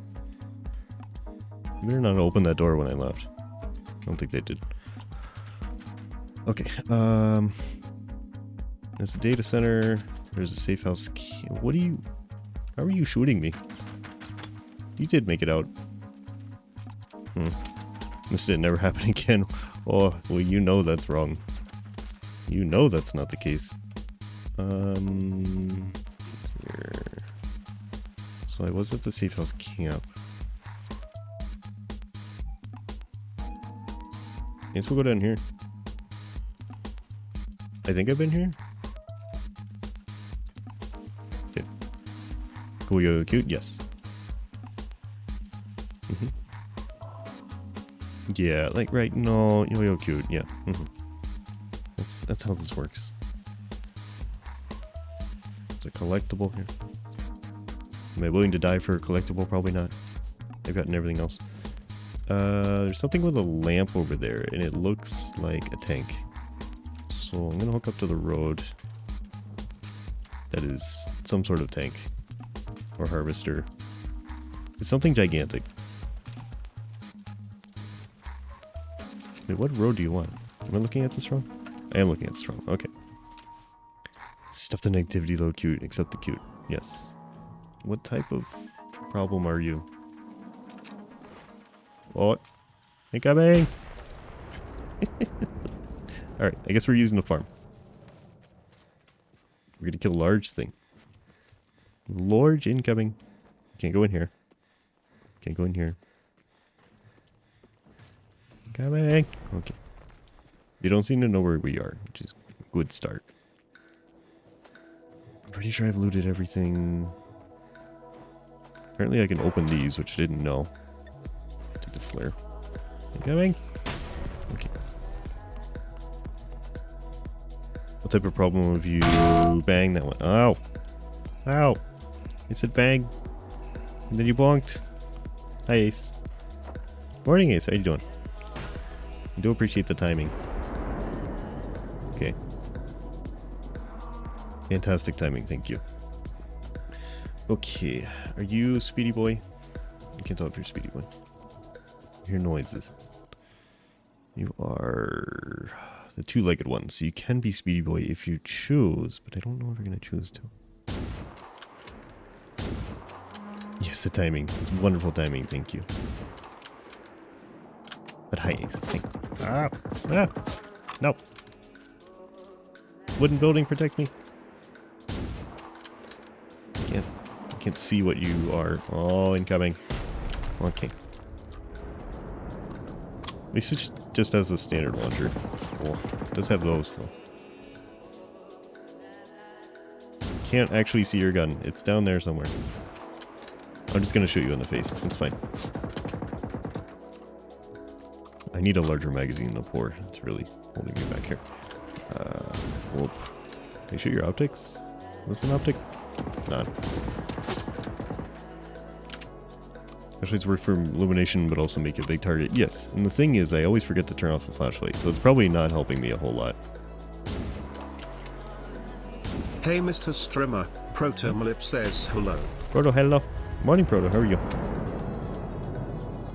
You better not open that door when I left. I don't think they did. Okay, there's a data center. There's a safe house. What are you... How are you shooting me? You did make it out. Missed it, never happen again. Oh, well, you know that's wrong. You know that's not the case. Here. So I was at the safe house camp. I guess we'll go down here. I think I've been here. Okay. Cool, Yo-Yo Cute? Yes. Yeah, like, right, no, Yo-Yo Cute, yeah. That's how this works. There's a collectible here. Am I willing to die for a collectible? Probably not. I've gotten everything else. There's something with a lamp over there, and it looks like a tank. So I'm gonna hook up to the road. That is some sort of tank. Or harvester. It's something gigantic. Wait, what road do you want? Am I looking at this wrong? I am looking at this wrong. Okay. Stuff the negativity though, cute. Accept the cute. Yes. What type of problem are you? What? Incoming! Alright, I guess we're using the farm. We're gonna kill a large thing. Large incoming. Can't go in here. Can't go in here. Incoming! Okay. You don't seem to know where we are, which is a good start. I'm pretty sure I've looted everything. Apparently I can open these, which I didn't know. Take the flare. Incoming! Okay. What type of problem have you... Bang that one. Ow! Ow! I said bang. And then you bonked. Hi, Ace. Morning, Ace. How you doing? I do appreciate the timing. Okay. Fantastic timing, thank you. Okay, are you Speedy Boy? I can't tell if you're Speedy Boy. I hear noises. You are the two-legged one, so you can be Speedy Boy if you choose, but I don't know if you're going to choose to. Yes, the timing. It's wonderful timing, thank you. But hi, Ace. Thank you. Ah! Ah! No! Wooden building, protect me. I can't see what you are. Oh, incoming. Okay. At least it just has the standard launcher. Cool. It does have those, though. Can't actually see your gun. It's down there somewhere. I'm just gonna shoot you in the face. It's fine. I need a larger magazine to pour. It's really holding me back here. Whoop. Can you shoot your optics? Was this an optic? None. Actually, it's worked for illumination, but also make a big target. Yes, and the thing is, I always forget to turn off the flashlight, so it's probably not helping me a whole lot. Hey Mr. Strimmer, Protomlip says hello. Proto, hello. Morning, Proto, how are you?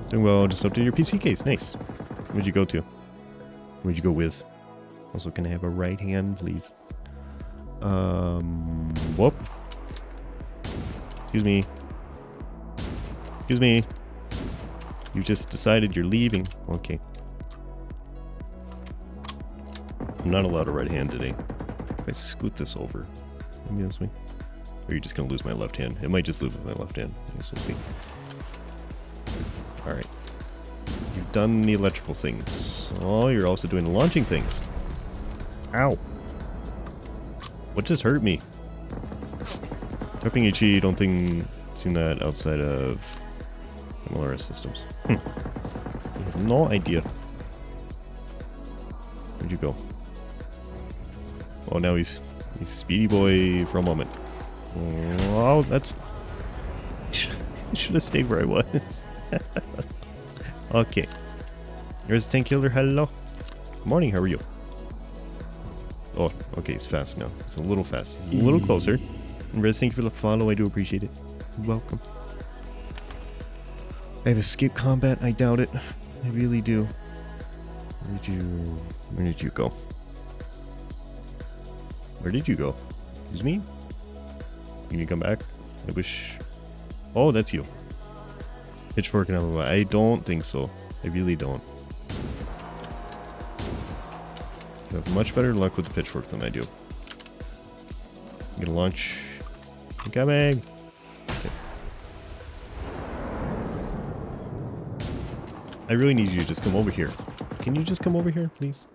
Doing well, just updated your PC case, nice. Where'd you go to? Where'd you go with? Also, can I have a right hand, please? Whoop. Excuse me. Excuse me. You just decided you're leaving. Okay. I'm not allowed a right hand today. If I scoot this over, maybe this way. Or are you just gonna lose my left hand? It might just lose my left hand. I guess we'll see. Alright. You've done the electrical things. Oh, you're also doing the launching things. Ow. What just hurt me? Typing HE, don't think seen that outside of MLRS systems. I have no idea. Where'd you go? Oh, now he's He's Speedy Boy for a moment. Oh, that's... I should have stayed where I was. Okay. There's Tank Killer. Hello. Good morning. How are you? Oh, okay. He's fast now. It's a little fast. He's a little closer. And Rez, thank you for the follow. I do appreciate it. You're welcome. I have escaped combat. I doubt it. I really do. Where did you go? Where did you go? Excuse me? Can you come back? I wish... Oh, that's you. Pitchfork and Alpha. I don't think so. I really don't. You have much better luck with the pitchfork than I do. I'm gonna launch. I'm coming! Okay. I really need you to just come over here. Can you just come over here, please?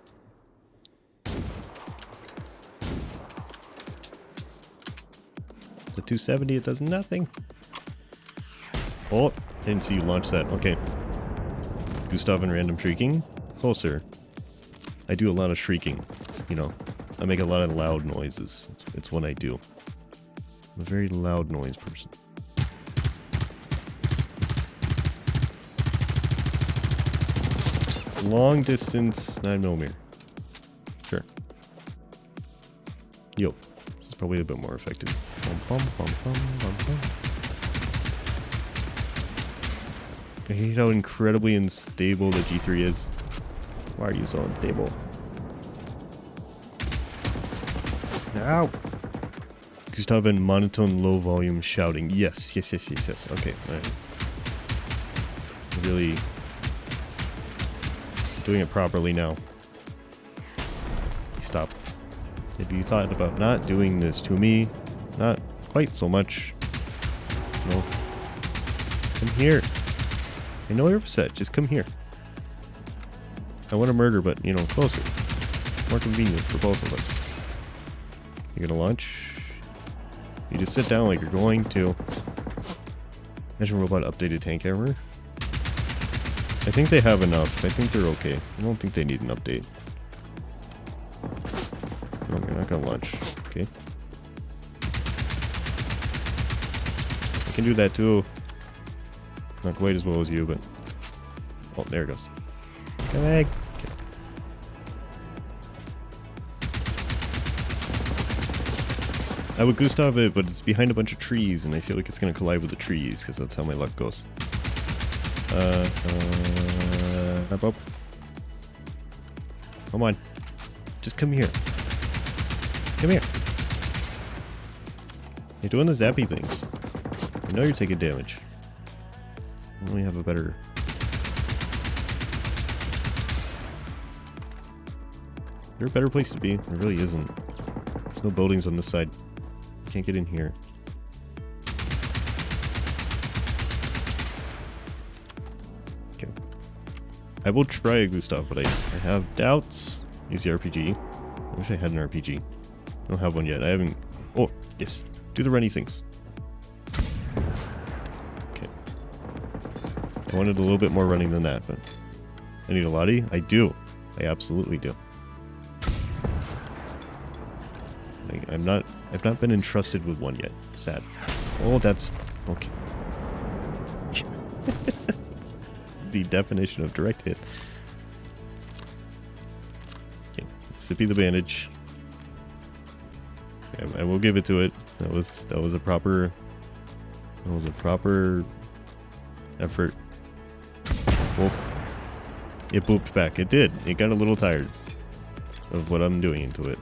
The 270, it does nothing. Oh, didn't see you launch that. Okay. Gustav and random shrieking. Closer. I do a lot of shrieking. You know, I make a lot of loud noises. It's what I do. I'm a very loud noise person. Long distance 9mm. Sure. Yo. This is probably a bit more effective. Bum, bum, bum, bum, bum, bum. I hate how incredibly unstable the G3 is. Why are you so unstable? Ow! Gustav and monotone low volume shouting. Yes, yes, yes, yes, yes. Okay, alright. Really doing it properly now. Stop. If you thought about not doing this to me, not quite so much. No. Come here. I know you're upset. Just come here. I want to murder, but, you know, closer. More convenient for both of us. You gonna launch? You just sit down like you're going to. Mission Robot updated tank armor. I think they have enough. I think they're okay. I don't think they need an update. No, you're not gonna launch. Okay. I can do that too. Not quite as well as you, but... Oh, there it goes. Come back. Okay. I would Gustav it, but it's behind a bunch of trees, and I feel like it's going to collide with the trees, because that's how my luck goes. Up. Come on. Just come here. Come here. You're doing the zappy things. I know you're taking damage. I only have a better... Is there a better place to be? There really isn't. There's no buildings on this side. Can't get in here. Okay. I will try a Gustav, but I have doubts. Use the RPG. I wish I had an RPG. I don't have one yet. I haven't... Oh, yes. Do the runny things. Okay. I wanted a little bit more running than that, but... I need a Lottie? I do. I absolutely do. I've not been entrusted with one yet. Sad. Oh, that's... Okay. The definition of direct hit. Okay. Sippy the bandage. Okay, I will give it to it. That was a proper... That was a proper... effort. Oh. It booped back. It did. It got a little tired of what I'm doing into it.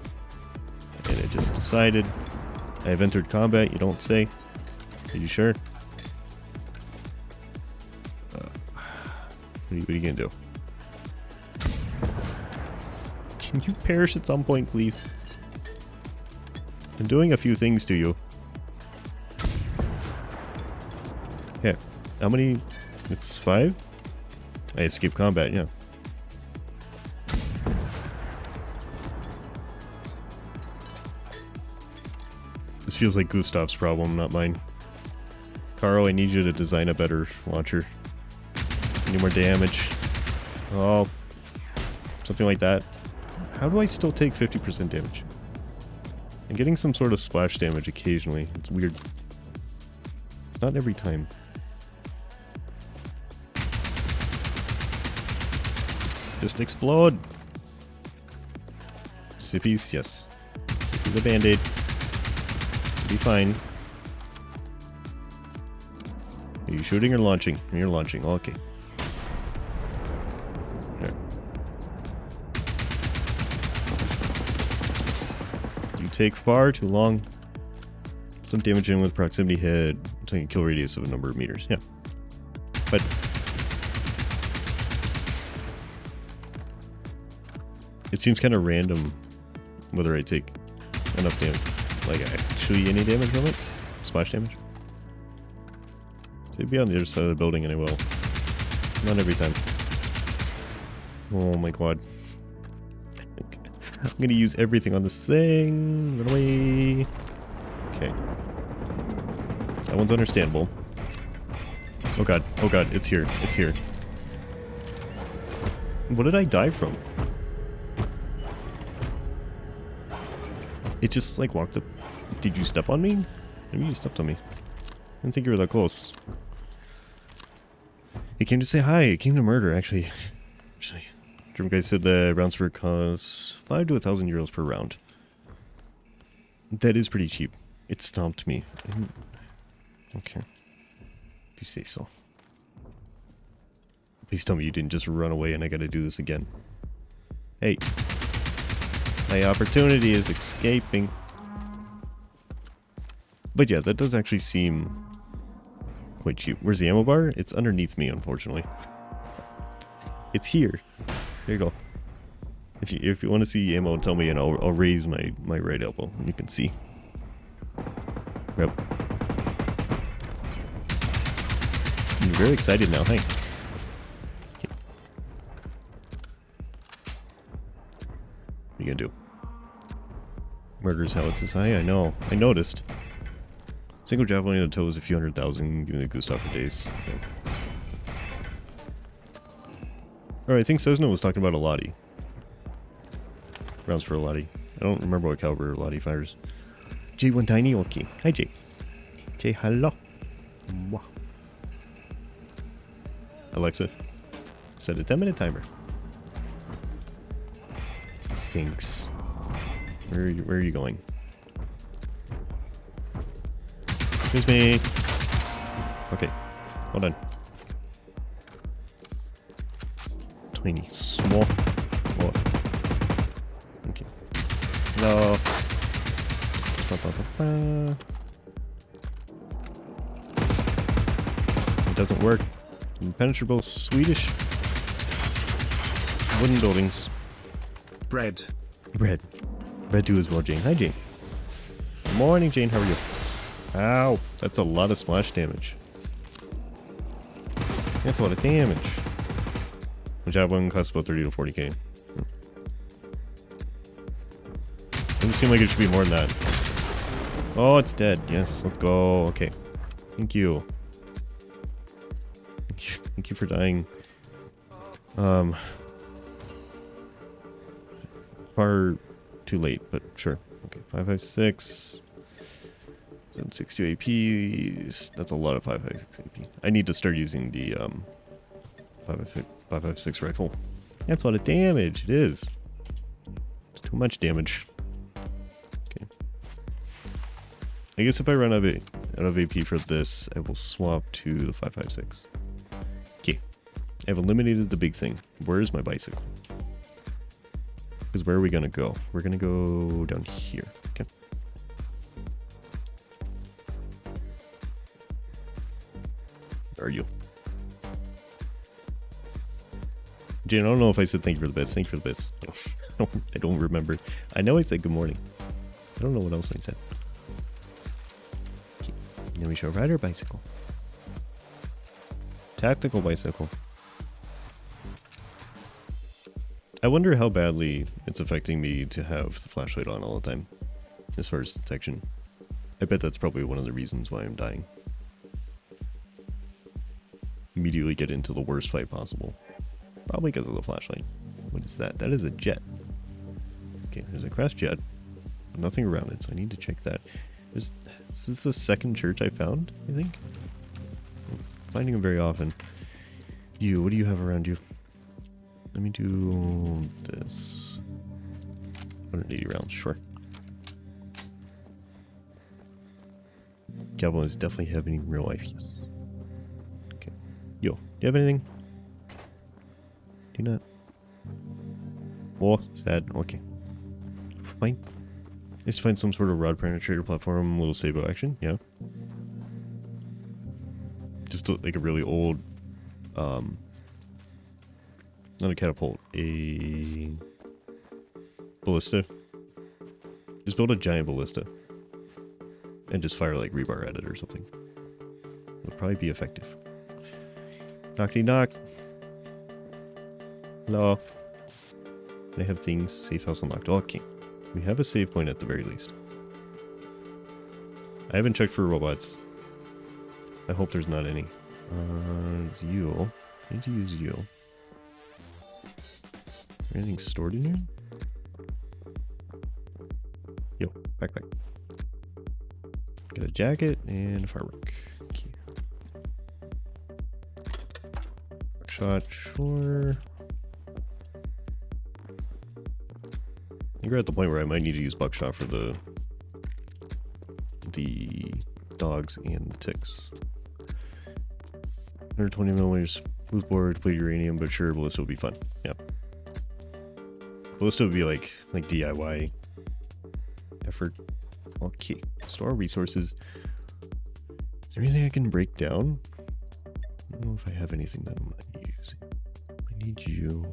And it just decided, I have entered combat, you don't say. Are you sure? What are you gonna do? Can you perish at some point, please? I'm doing a few things to you. Yeah. How many? It's 5? I escaped combat, yeah. This feels like Gustav's problem, not mine. Carl, I need you to design a better launcher. Any more damage? Oh. Something like that. How do I still take 50% damage? I'm getting some sort of splash damage occasionally. It's weird. It's not every time. Just explode! Sippies, yes. Sippy the band-aid. Be fine. Are you shooting or launching? You're launching. Okay. There. You take far too long. Some damage in with proximity hit. Taking a kill radius of a number of meters. Yeah. But it seems kind of random whether I take enough damage. Like, actually any damage from it? Splash damage? So it'd be on the other side of the building and I will. Not every time. Oh my god. I'm gonna use everything on this thing. Run away. Okay. That one's understandable. Oh god, it's here. It's here. What did I die from? It just like walked up. Did you step on me? Maybe you stepped on me. I didn't think you were that close. It came to say hi. It came to murder, actually. German guy said the rounds for cost 5 to 1,000 euros per round. That is pretty cheap. It stomped me. Okay. If you say so. Please tell me you didn't just run away and I gotta do this again. Hey. My opportunity is escaping. But yeah, that does actually seem quite cheap. Where's the ammo bar? It's underneath me, unfortunately. It's here. There you go. If you want to see ammo, tell me and I'll raise my right elbow and you can see. Yep. I'm very excited now, hey. Okay. What are you gonna do? Murders how it says hi? I know. I noticed. Single javelin in a toe is a few 100,000, giving a goose talk for days. Okay. Alright, I think Cessna was talking about a Lottie. Rounds for a Lottie. I don't remember what caliber a Lottie fires. J1 Tiny, okay. Hi Jay. Jay, hello. Wow. Alexa, set a 10-minute timer. Thanks. Where are you going? Excuse me. Okay, hold on. Tiny, small. Oh. Okay. Hello. It doesn't work. Impenetrable Swedish wooden buildings. Bread. Bread too as well, Jane. Hi, Jane. Good morning, Jane. How are you? Ow. That's a lot of splash damage. That's a lot of damage. The javelin costs about 30 to 40k. Doesn't seem like it should be more than that. Oh, it's dead. Yes, let's go. Okay. Thank you. Thank you for dying. Far too late, but sure. Okay, 556. 762 AP. That's a lot of 556 AP. I need to start using the 556 rifle. That's a lot of damage. It is. It's too much damage. Okay. I guess if I run out of AP for this, I will swap to the 556. Okay. I've eliminated the big thing. Where's my bicycle? Because where are we gonna go? We're gonna go down here. Okay. Where are you? Jane, I don't know if I said thank you for the bits. Thank you for the bits. I don't remember. I know I said good morning. I don't know what else I said. Okay. Then we shall ride our bicycle. Tactical bicycle. I wonder how badly it's affecting me to have the flashlight on all the time, as far as detection. I bet that's probably one of the reasons why I'm dying. Immediately get into the worst fight possible. Probably because of the flashlight. What is that? That is a jet. Okay, there's a crash jet. but nothing around it, so I need to check that. This is the second church I found, I think. I'm finding them very often. What do you have around you? Let me do this. 180 rounds, sure. Goblin is definitely happening in real life, yes. Okay. Yo, do you have anything? Do you not? Oh, sad. Okay. Fine. Let's find some sort of rod penetrator platform, little sabo action, yeah. Just like a really old, not a catapult, a ballista. Just build a giant ballista. And just fire like rebar at it or something. Would probably be effective. Knockety knock. Hello. Can I have things? Safe house unlocked. Okay. We have a save point at the very least. I haven't checked for robots. I hope there's not any. It's you. I need to use you. Anything stored in here? Yo, backpack. Got a jacket and a firework. Okay. Shot, sure. I think we're at the point where I might need to use buckshot for the dogs and the ticks. 120 millimeters smoothbore, depleted uranium, but sure, ballista would be fun. Yep. Ballista would be like DIY effort. Okay, store resources. Is there anything I can break down? I don't know if I have anything that I'm not using. I need you.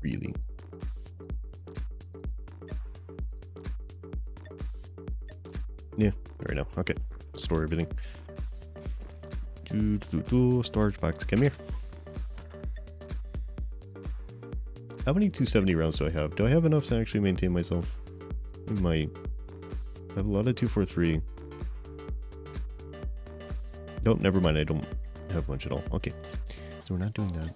Really? Yeah, right now. Okay, store everything. Storage box, come here. How many 270 rounds do I have? Do I have enough to actually maintain myself? I might. I have a lot of 243. Nope, never mind. I don't have much at all. Okay, so we're not doing that.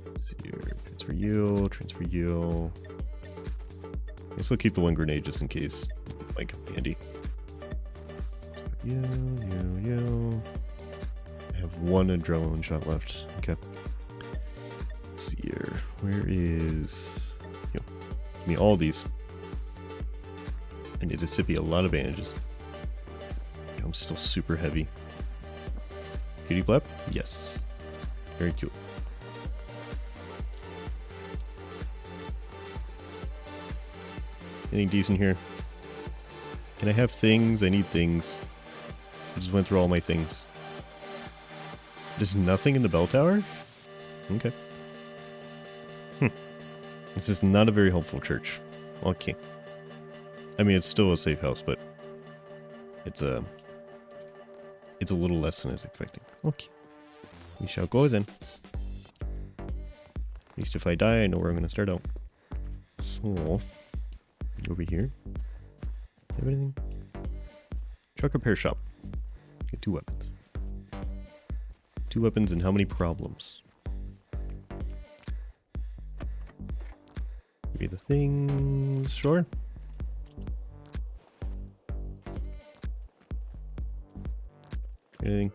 Let's see here. Transfer you. Transfer you. I guess I'll keep the one grenade just in case. It might come handy. You. I have one adrenaline shot left. Okay. Let's see here. Where is... Give me all these. I need to sippy a lot of bandages. I'm still super heavy. Cutie blep? Yes. Very cute. Anything decent here? Can I have things? I need things. I just went through all my things. There's nothing in the bell tower? Okay. This is not a very helpful church. Okay. I mean, it's still a safe house, but it's a little less than I was expecting. Okay. We shall go then. At least if I die, I know where I'm going to start out. So, over here. Have anything? Truck repair shop. Get 2 weapons. 2 weapons and how many problems? Maybe the things. Sure. Anything?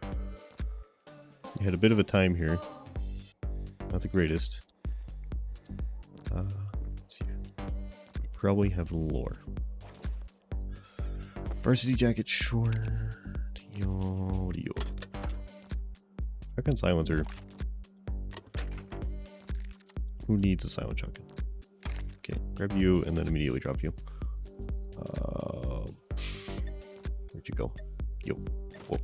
I had a bit of a time here. Not the greatest. Let's see. Probably have lore. Varsity jacket, sure. Yo. Shotgun silencer. Who needs a silent shotgun? Okay, grab you and then immediately drop you. Where'd you go? Yo. Whoa.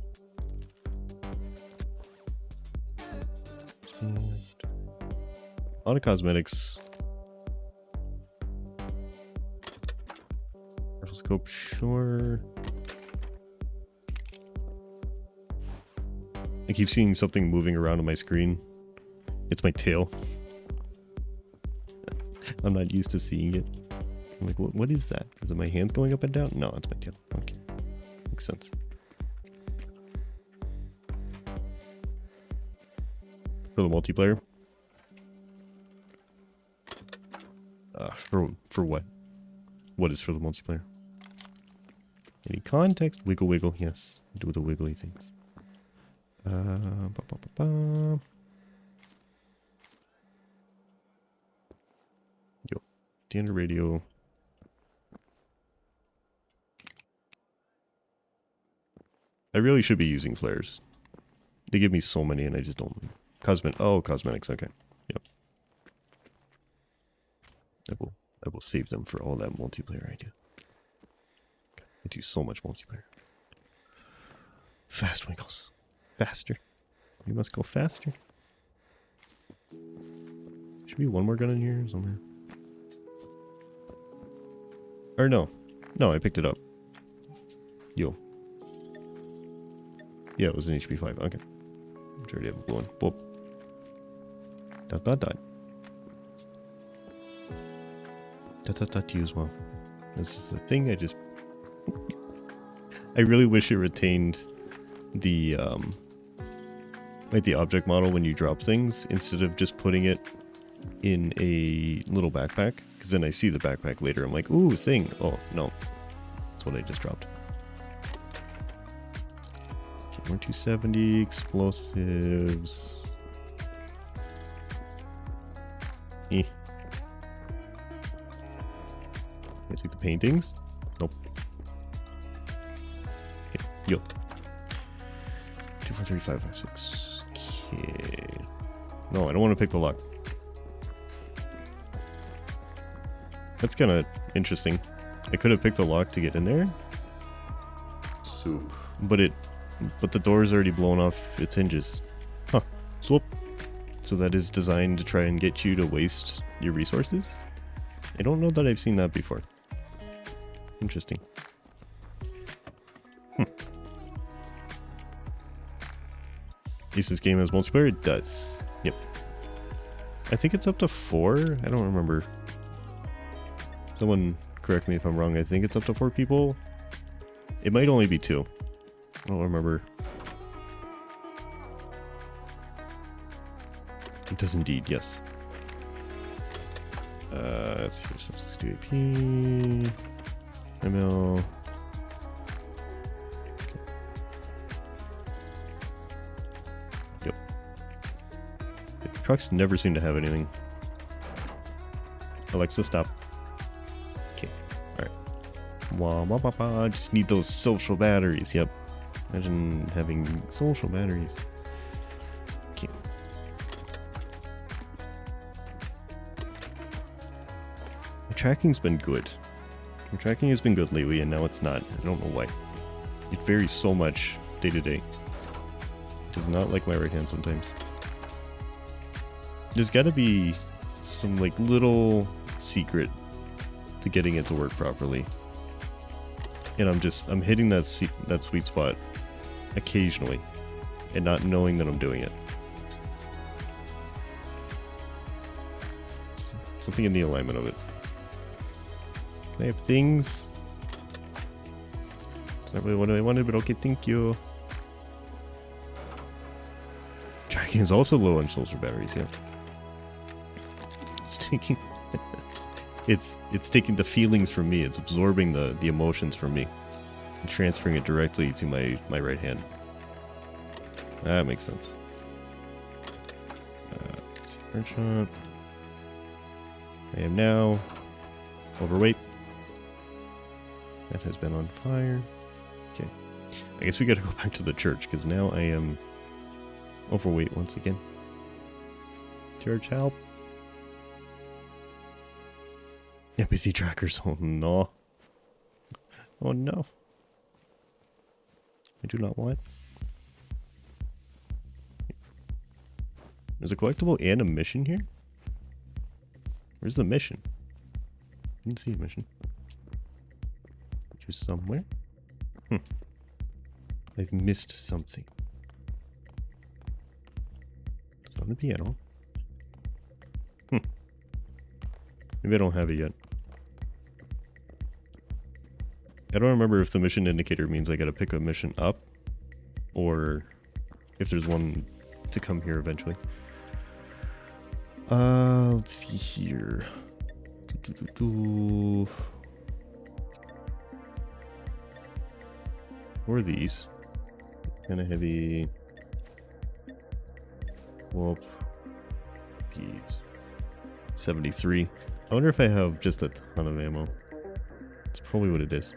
A lot of cosmetics. Rifle scope, sure. I keep seeing something moving around on my screen. It's my tail. I'm not used to seeing it. I'm like, what is that? Is it my hands going up and down? No, it's my tail. Okay. Makes sense. For the multiplayer. For what? What is for the multiplayer? Any context? Wiggle wiggle, yes. Do the wiggly things. Yo. Standard radio. I really should be using flares. They give me so many and I just don't. Cosmetics, okay. Yep. I will save them for all that multiplayer I do. Okay. I do so much multiplayer. Fast wiggles. Faster. We must go faster. Should be one more gun in here somewhere. Or no. No, I picked it up. Yo. Yeah, it was an HP 5. Okay. I'm sure I have a blue one. Whoop. Dot dot dot. Dot dot dot to you as well. This is the thing I just... I really wish it retained the, like the object model when you drop things, instead of just putting it in a little backpack. Because then I see the backpack later. I'm like, ooh, thing. Oh, no. That's what I just dropped. Okay, more 270, explosives. Eh. Can I take the paintings? Nope. Okay, yo. 2, 4, 3, 5, 5, 6. Okay. No, I don't want to pick the lock. That's kind of interesting. I could have picked the lock to get in there. Soup. But the door's already blown off its hinges. Huh. Swoop. So that is designed to try and get you to waste your resources? I don't know that I've seen that before. Interesting. At least this game has multiplayer? It does. Yep. I think it's up to 4? I don't remember. Someone correct me if I'm wrong. I think it's up to 4 people. It might only be 2. I don't remember. It does indeed, yes. Let's see, 762 AP. ML. Okay. Yep. The trucks never seem to have anything. Alexa, stop. Okay, alright. Wah, wah, wah, wah. I just need those social batteries, yep. Imagine having social batteries. Okay. My tracking's been good. My tracking has been good lately, and now it's not. I don't know why. It varies so much day to day. It does not like my right hand sometimes. There's gotta be some like little secret to getting it to work properly. And I'm hitting that sweet spot occasionally and not knowing that I'm doing it. Something in the alignment of it. Can I have things? It's not really what I wanted, but okay, thank you. Tracking is also low on social batteries, yeah. It's taking it's taking the feelings from me. It's absorbing the emotions from me and transferring it directly to my right hand. That makes sense. Shot. I am now overweight. That has been on fire. Okay. I guess we gotta go back to the church, because now I am overweight once again. Church, help. Empathy trackers. Oh no. Oh no. I do not want. There's a collectible and a mission here? Where's the mission? I didn't see a mission. Just somewhere? I've missed something. It's on the piano. Maybe I don't have it yet. I don't remember if the mission indicator means I gotta pick a mission up, or if there's one to come here eventually. Let's see here. Or these. Kind of heavy. Whoop. Peas. 73. I wonder if I have just a ton of ammo. That's probably what it is.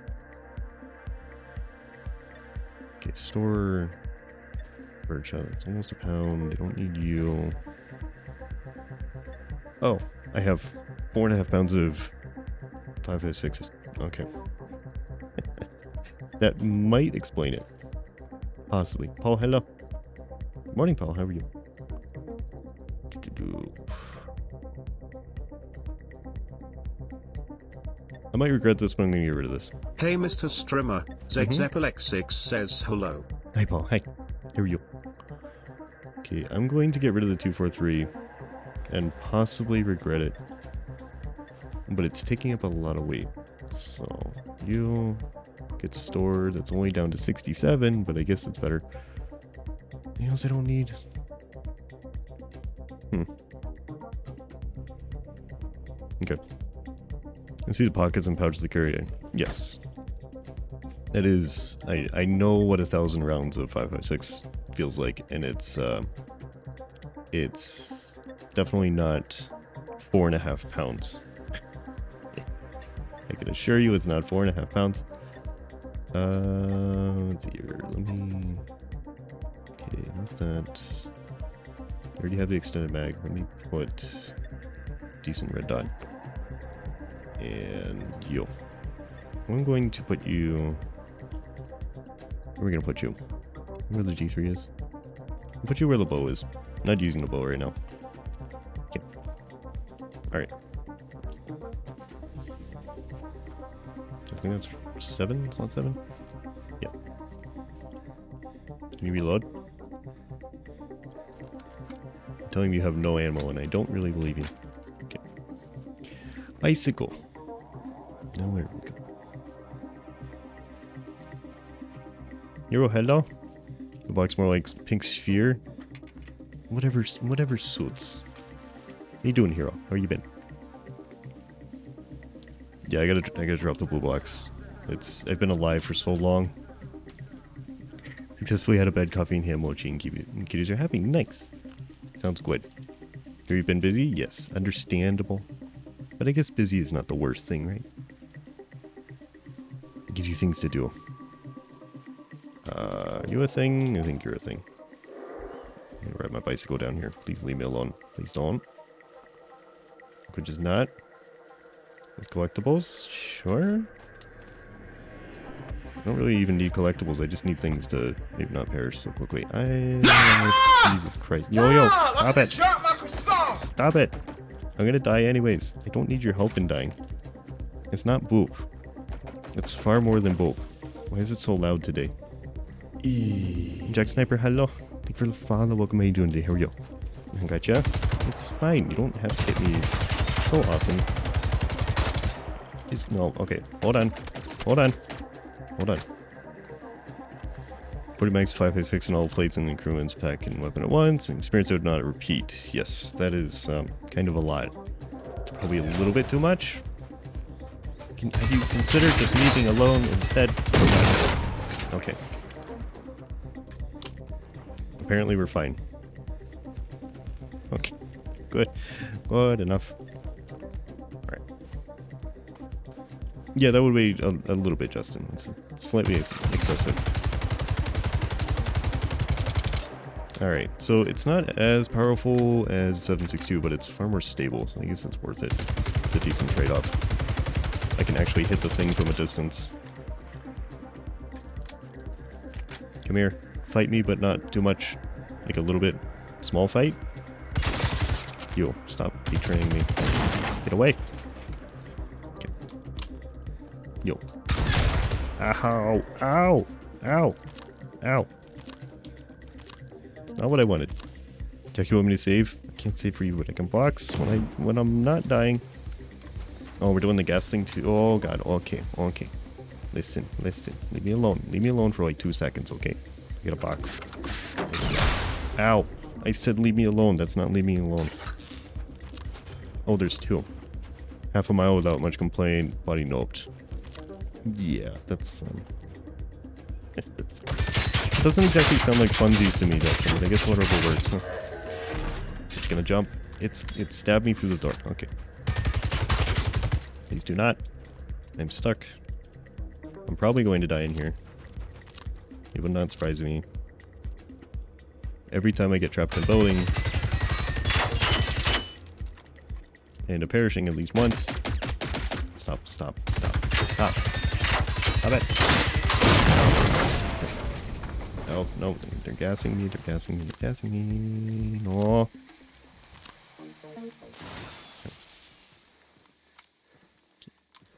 Okay, store. Birdshot. It's almost a pound. I don't need you. Oh, I have 4.5 pounds of 5.56. Okay. That might explain it. Possibly. Paul, hello. Good morning, Paul. How are you? I might regret this, but I'm going to get rid of this. Hey Mr. Strimmer, Zegzepalex6 says hello. Hi, Paul. Hi. How are you? Okay, I'm going to get rid of the 243 and possibly regret it. But it's taking up a lot of weight. So, you get stored. It's only down to 67, but I guess it's better. Anything else I don't need? Okay. You see the pockets and pouches to carry. Yes. That is, I know what 1,000 rounds of 5.56 feels like, and it's definitely not 4.5 pounds. I can assure you it's not 4.5 pounds. Let's see here. Let me. Okay, what's that? I already have the extended mag. Let me put decent red dot. And yo. I'm going to put you. Where are we gonna put you? Where the G3 is? I'll put you where the bow is. I'm not using the bow right now. Okay. Alright. I think that's 7? It's not 7? Yeah. Can you reload? I'm telling you have no ammo and I don't really believe you. Okay. Bicycle. Now where do we go? Hero, hello? The box more like pink sphere. Whatever suits. How you doing, Hero? How you been? Yeah, I gotta drop the blue box. I've been alive for so long. Successfully had a bad coffee and ham mochi and kitties are happy. Nice. Sounds good. Have you been busy? Yes. Understandable. But I guess busy is not the worst thing, right? It gives you things to do. Are you a thing? I think you're a thing. I'm gonna ride my bicycle down here. Please leave me alone. Please don't. Could just not. These collectibles? Sure. I don't really even need collectibles. I just need things to maybe not perish so quickly. Jesus Christ. Yo, stop it. Stop it. I'm gonna die anyways. I don't need your help in dying. It's not boop. It's far more than boop. Why is it so loud today? Jack Sniper, hello. Thank you for the follow. Welcome. How you doing today? How are you? I gotcha. It's fine. You don't have to hit me so often. Please, no. Okay. Hold on. Hold on. Hold on. 40 max, 5.56 and all plates and the crewman's pack and weapon at once. And experience would not repeat. Yes, that is kind of a lot. It's probably a little bit too much. Have you considered just leaving alone instead? Okay. Apparently we're fine. Okay. Good. Good enough. Alright. Yeah, that would be a little bit, Justin. It's slightly excessive. Alright, so it's not as powerful as 7.62, but it's far more stable, so I guess it's worth it. It's a decent trade-off. I can actually hit the thing from a distance. Come here. Fight me, but not too much. Like a little bit. Small fight. Yo, stop betraying me. Get away. Okay. Yo. Ow. Ow. Ow. Ow. It's not what I wanted. Jack, you want me to save? I can't save for you, but I can box when I'm not dying. Oh, we're doing the gas thing too. Oh god. Okay. Okay. Listen. Leave me alone. Leave me alone for like 2 seconds, okay? Get a box. Ow. I said leave me alone. That's not leave me alone. Oh, there's 2. Half a mile without much complaint, body noped. Yeah, that's it doesn't exactly sound like funsies to me, Dustin, but I guess whatever works. Huh? It's gonna jump. It stabbed me through the door. Okay. Please do not. I'm stuck. I'm probably going to die in here. It would not surprise me. Every time I get trapped in a building, I end up perishing at least once. Stop, stop, stop, stop. Stop it. Oh, no, they're gassing me, they're gassing me, they're gassing me. No.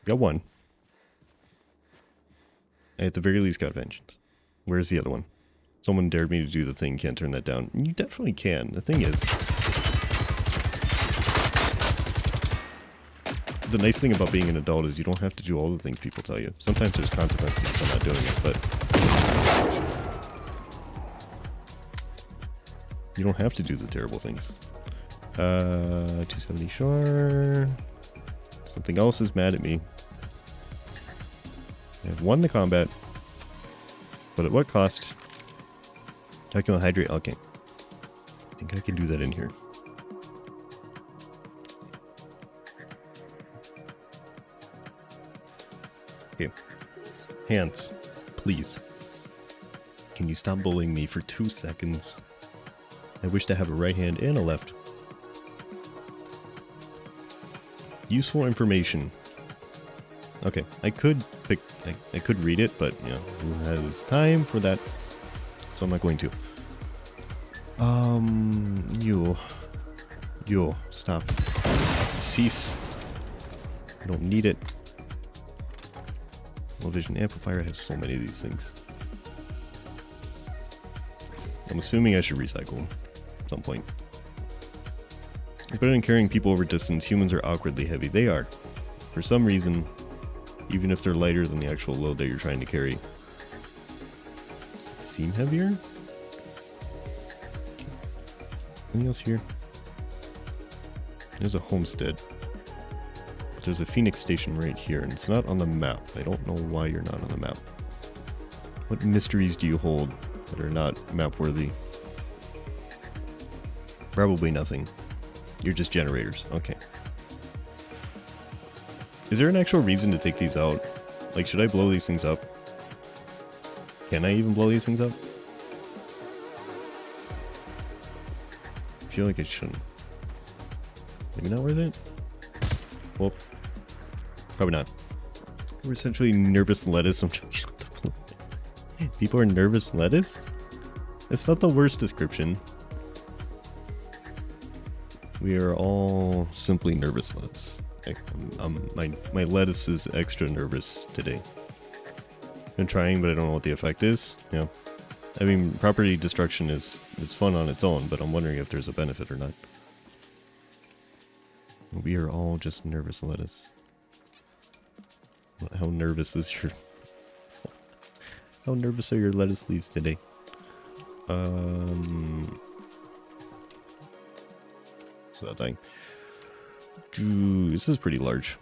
Got one. I at the very least got vengeance. Where's the other one? Someone dared me to do the thing, can't turn that down. You definitely can. The thing is, the nice thing about being an adult is you don't have to do all the things people tell you. Sometimes there's consequences to not doing it, but you don't have to do the terrible things. 270 sure. Something else is mad at me. I have won the combat, but at what cost? Tactical hydrate. Okay, I think I can do that in here. Okay, hands, please. Can you stop bullying me for 2 seconds? I wish to have a right hand and a left. Useful information. Okay, I could pick, I could read it, but you know, who has time for that? So I'm not going to. You, stop. Cease. I don't need it. Low vision amplifier, I have so many of these things. I'm assuming I should recycle at some point. It's better than carrying people over distance. Humans are awkwardly heavy. They are. For some reason, even if they're lighter than the actual load that you're trying to carry. Seem heavier? Anything else here? There's a homestead. But there's a Phoenix station right here, and it's not on the map. I don't know why you're not on the map. What mysteries do you hold that are not map worthy? Probably nothing. You're just generators. Okay. Is there an actual reason to take these out? Like, should I blow these things up? Can I even blow these things up? I feel like I shouldn't. Maybe not worth it? Well, probably not. We're essentially nervous lettuce. People are nervous lettuce? It's not the worst description. We are all simply nervous lettuce. My lettuce is extra nervous today. Been trying, but I don't know what the effect is. Yeah. I mean, property destruction is fun on its own, but I'm wondering if there's a benefit or not. We are all just nervous lettuce. How nervous is your... How nervous are your lettuce leaves today? So that thing. This is pretty large.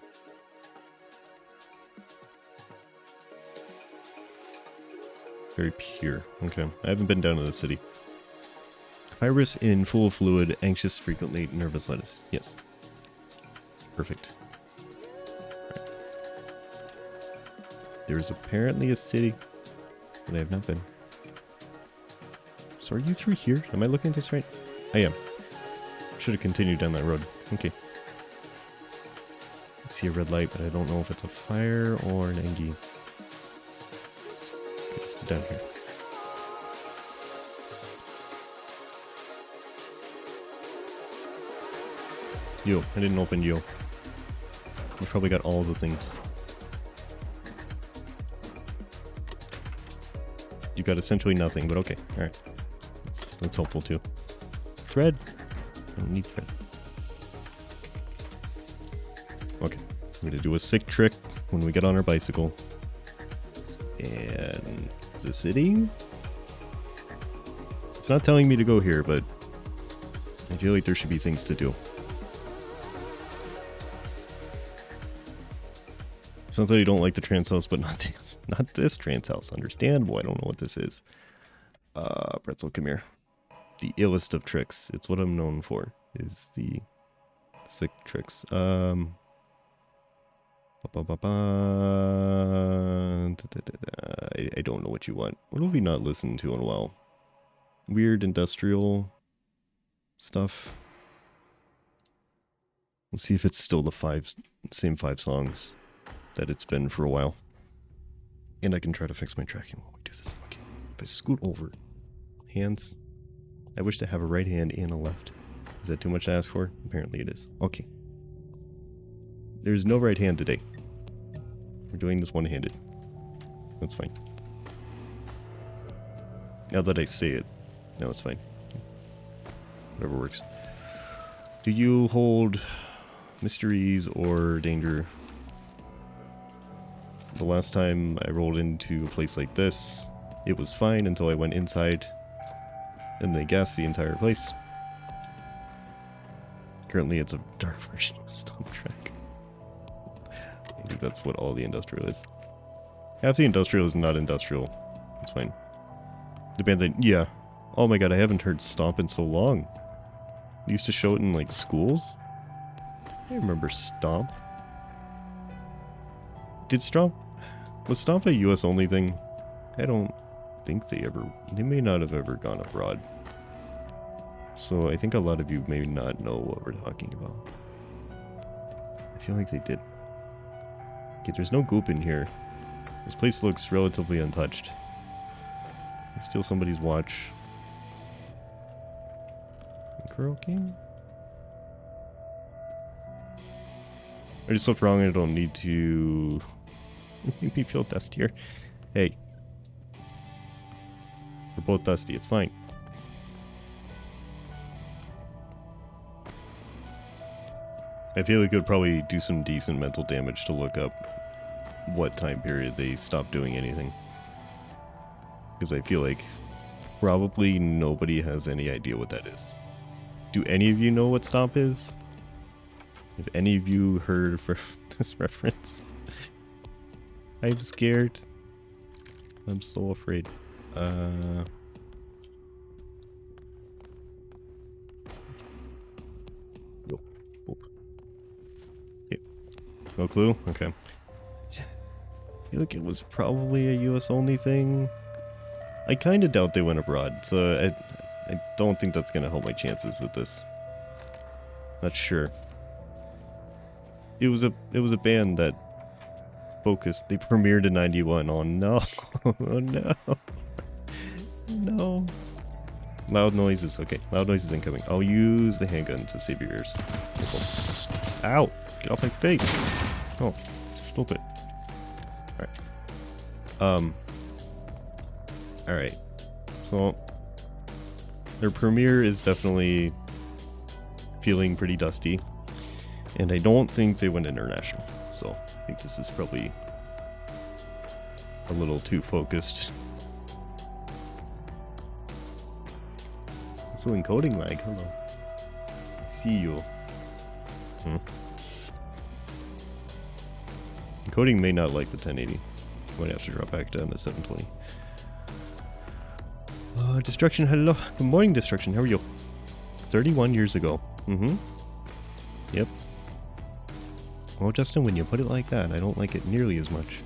Very pure. Okay. I haven't been down to the city. Iris in full fluid, anxious, frequently nervous lettuce. Yes. Perfect. Right. There's apparently a city, but I have not been. So are you through here? Am I looking at this right? I am. Should have continued down that road. Okay. I see a red light, but I don't know if it's a fire or an Engie. Okay, it's down here. Yo, I didn't open yo. We probably got all the things. You got essentially nothing, but okay. Alright. That's helpful too. Thread. I don't need thread. Okay. I'm gonna do a sick trick when we get on our bicycle. And the city? It's not telling me to go here, but I feel like there should be things to do. It's not that I don't like the trance house, but not this trance house. Understandable. I don't know what this is. Pretzel, come here. The illest of tricks. It's what I'm known for. Is the sick tricks. I don't know what you want. What have we not listened to in a while? Weird industrial stuff. Let's see if it's still the same five songs that it's been for a while. And I can try to fix my tracking while we do this. Okay. If I scoot over. Hands. I wish to have a right hand and a left. Is that too much to ask for? Apparently it is. Okay. There's no right hand today. We're doing this one-handed. That's fine. Now that I say it, no, it's fine. Whatever works. Do you hold mysteries or danger? The last time I rolled into a place like this, it was fine until I went inside and they gassed the entire place. Currently it's a dark version of Stomp Track. I think that's what all the industrial is. Half the industrial is not industrial. It's fine. The band that, yeah. Oh my god, I haven't heard Stomp in so long. They used to show it in like schools. I remember Stomp. Did Stomp? Was Stomp a US only thing? I don't think they may not have ever gone abroad. So I think a lot of you may not know what we're talking about. I feel like they did. Okay, there's no goop in here. This place looks relatively untouched. Steal somebody's watch. King? I just looked wrong and I don't need to make me feel dustier. Hey. We're both dusty, it's fine. I feel like it would probably do some decent mental damage to look up what time period they stopped doing anything. Because I feel like probably nobody has any idea what that is. Do any of you know what Stomp is? Have any of you heard this reference? I'm scared. I'm so afraid. Nope. Okay. No clue? Okay. I feel like it was probably a US only thing. I kind of doubt they went abroad, so I don't think that's going to help my chances with this. Not sure. It was a band that focused. They premiered in '91. Oh no. Oh no. No. Loud noises. Okay, loud noises incoming. I'll use the handgun to save your ears. Ow! Get off my face! Oh, stop it. Alright. Alright. So, their premiere is definitely feeling pretty dusty. And I don't think they went international. So, I think this is probably a little too focused. So encoding lag, hello. See you. Encoding may not like the 1080. Might have to drop back down to 720. Destruction, hello. Good morning, Destruction. How are you? 31 years ago. Yep. Well, Justin, when you put it like that, I don't like it nearly as much.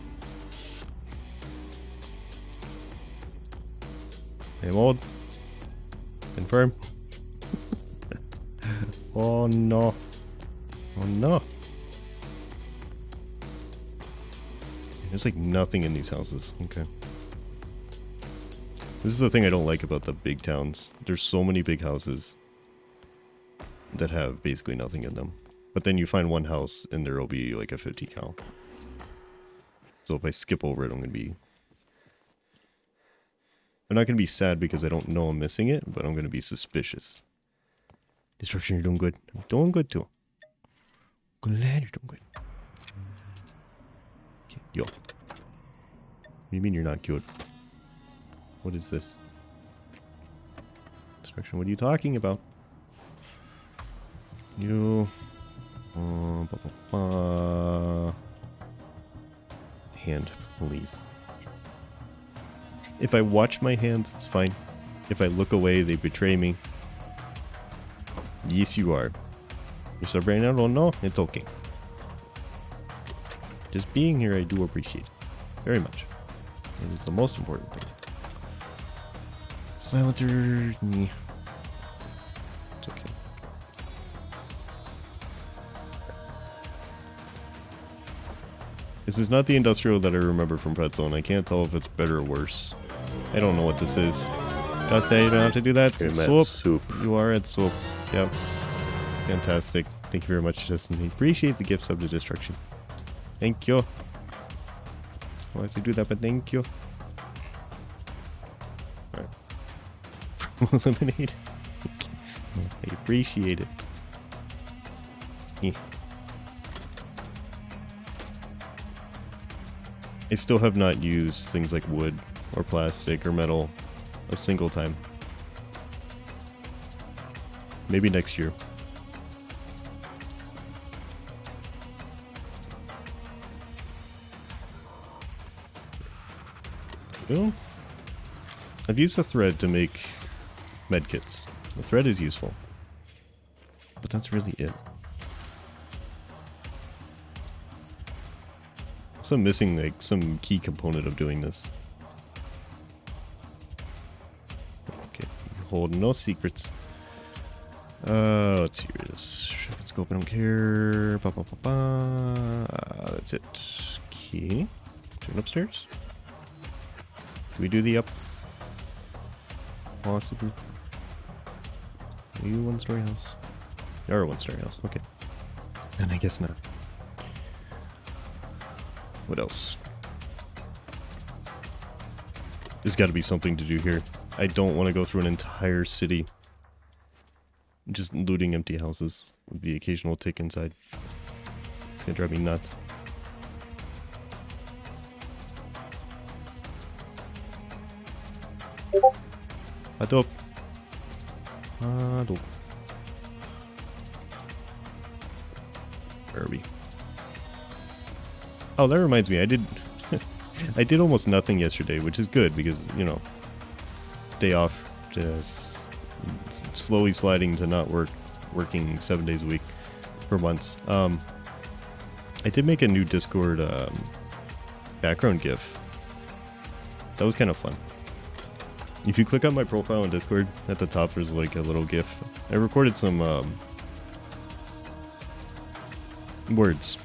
I'm old. Confirm. Oh no. Oh no. There's like nothing in these houses. Okay. This is the thing I don't like about the big towns. There's so many big houses that have basically nothing in them. But then you find one house and there will be like a 50 cal. So if I skip over it, I'm not going to be sad because I don't know I'm missing it, but I'm going to be suspicious. Destruction, you're doing good. I'm doing good too. Glad you're doing good. Okay, yo. What do you mean you're not good? What is this? Destruction, what are you talking about? You... hand, please. If I watch my hands, it's fine. If I look away, they betray me. Yes, you are. You're subbing, I don't know. It's okay. Just being here, I do appreciate it. Very much. It is the most important thing. Silencer. It's okay. This is not the industrial that I remember from Pretzel, and I can't tell if it's better or worse. I don't know what this is. Costa, you don't have to do that. I'm It's at swoop. soup. You are at swoop. Yep. Fantastic. Thank you very much, Justin. I appreciate the gift sub to destruction. Thank you. I have to do that, but thank you. Alright. Eliminate. I appreciate it. Yeah. I still have not used things like wood or plastic or metal a single time. Maybe next year. Well, I've used the thread to make medkits. The thread is useful. But that's really it. So I'm missing like some key component of doing this. Okay, hold no secrets. Let's see where it is. Let's go, I don't care. Ba, ba, ba, ba. That's it. Okay. Turn upstairs. Do we do the up? Possibly. Are you one-story house? You're a one-story house. Okay. Then I guess not. What else? There's got to be something to do here. I don't want to go through an entire city just looting empty houses with the occasional tick inside. It's gonna drive me nuts. Adop. Adop. Where are we? Oh, that reminds me, I did I did almost nothing yesterday, which is good because, you know, day off, just slowly sliding to not working 7 days a week for months. I did make a new Discord background GIF. That was kind of fun. If you click on my profile on Discord, at the top there's like a little GIF. I recorded some words.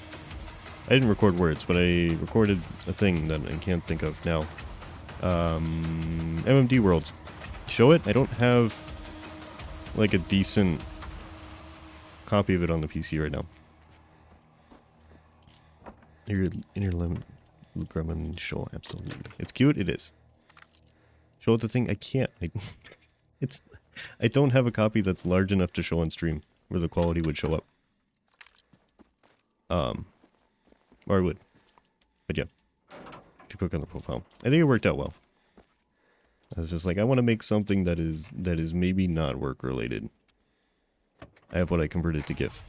I didn't record words, but I recorded a thing that I can't think of now. MMD Worlds. Show it? I don't have like a decent copy of it on the PC right now. Inner limit Gremlin show, absolutely. It's cute, it is. Show it the thing, I can't. I don't have a copy that's large enough to show on stream where the quality would show up. Or I would. But yeah. If you click on the profile. I think it worked out well. I was just like, I want to make something that is maybe not work related. I have what I converted to GIF.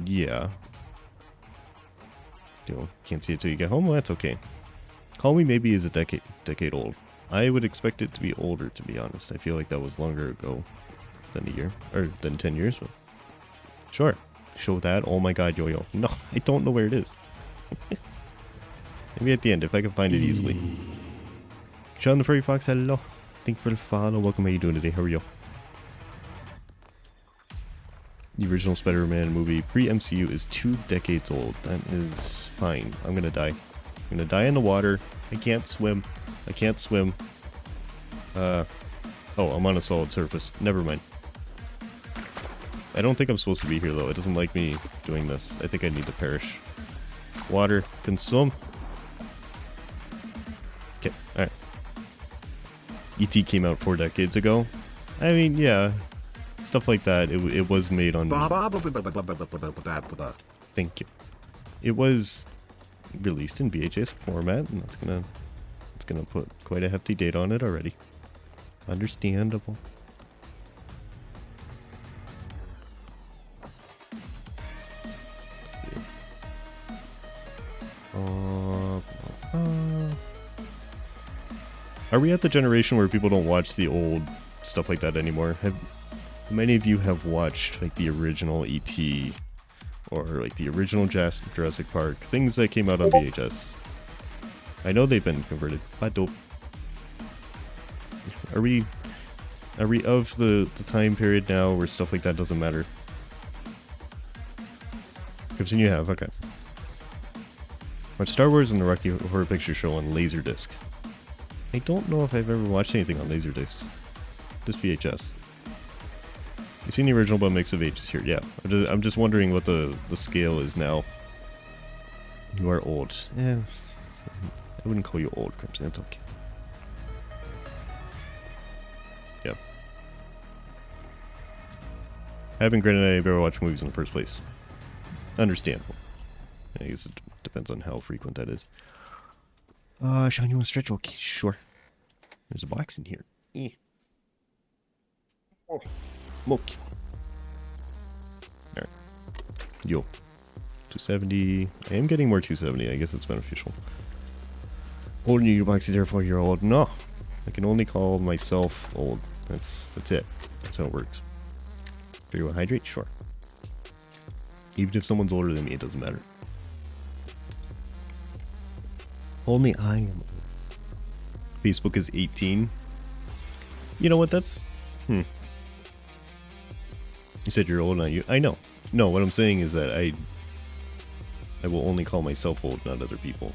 Yeah. Still can't see it till you get home. Well, that's okay. Call Me Maybe is a decade old. I would expect it to be older, to be honest. I feel like that was longer ago than a year, or than 10 years. But sure. Show that. Oh my god, Yo-Yo. No, I don't know where it is. Maybe at the end, if I can find it easily. Sean the Furry Fox, hello. Thank you for the follow. Welcome. How you doing today? How are you? The original Spider-Man movie pre-MCU is 2 decades old. That is fine. I'm gonna die. I'm gonna die in the water. I can't swim. I can't swim. Oh, I'm on a solid surface. Never mind. I don't think I'm supposed to be here though. It doesn't like me doing this. I think I need to perish. Water. Consume. Okay, alright. E.T. came out 4 decades ago. I mean, yeah. Stuff like that. It was made on... Thank you. It was released in VHS format, and it's gonna put quite a hefty date on it already. Understandable. Are we at the generation where people don't watch the old stuff like that anymore? Have many of you have watched like the original E.T. or like the original Jurassic Park, things that came out on VHS? I know they've been converted. But dope. Are we of the time period now where stuff like that doesn't matter? Gibson, you have, okay. Watch Star Wars and the Rocky Horror Picture Show on Laserdisc. I don't know if I've ever watched anything on Laserdiscs. Just VHS. You seen the original but mix of ages here? Yeah. I'm just wondering what the scale is now. You are old. Yeah. I wouldn't call you old, Crimson. That's okay. Yeah. I haven't granted I've ever watched movies in the first place. Understandable. I guess it depends on how frequent that is. Sean, you want to stretch? Okay, sure. There's a box in here. Oh, okay. Alright. Yo. 270. I am getting more 270. I guess it's beneficial. Holding your box is there for you're old. No. I can only call myself old. That's it. That's how it works. Figure you want to hydrate? Sure. Even if someone's older than me, it doesn't matter. Only I am old. Facebook is 18. You know what? That's... You said you're old, not you. I know. No, what I'm saying is that I will only call myself old, not other people.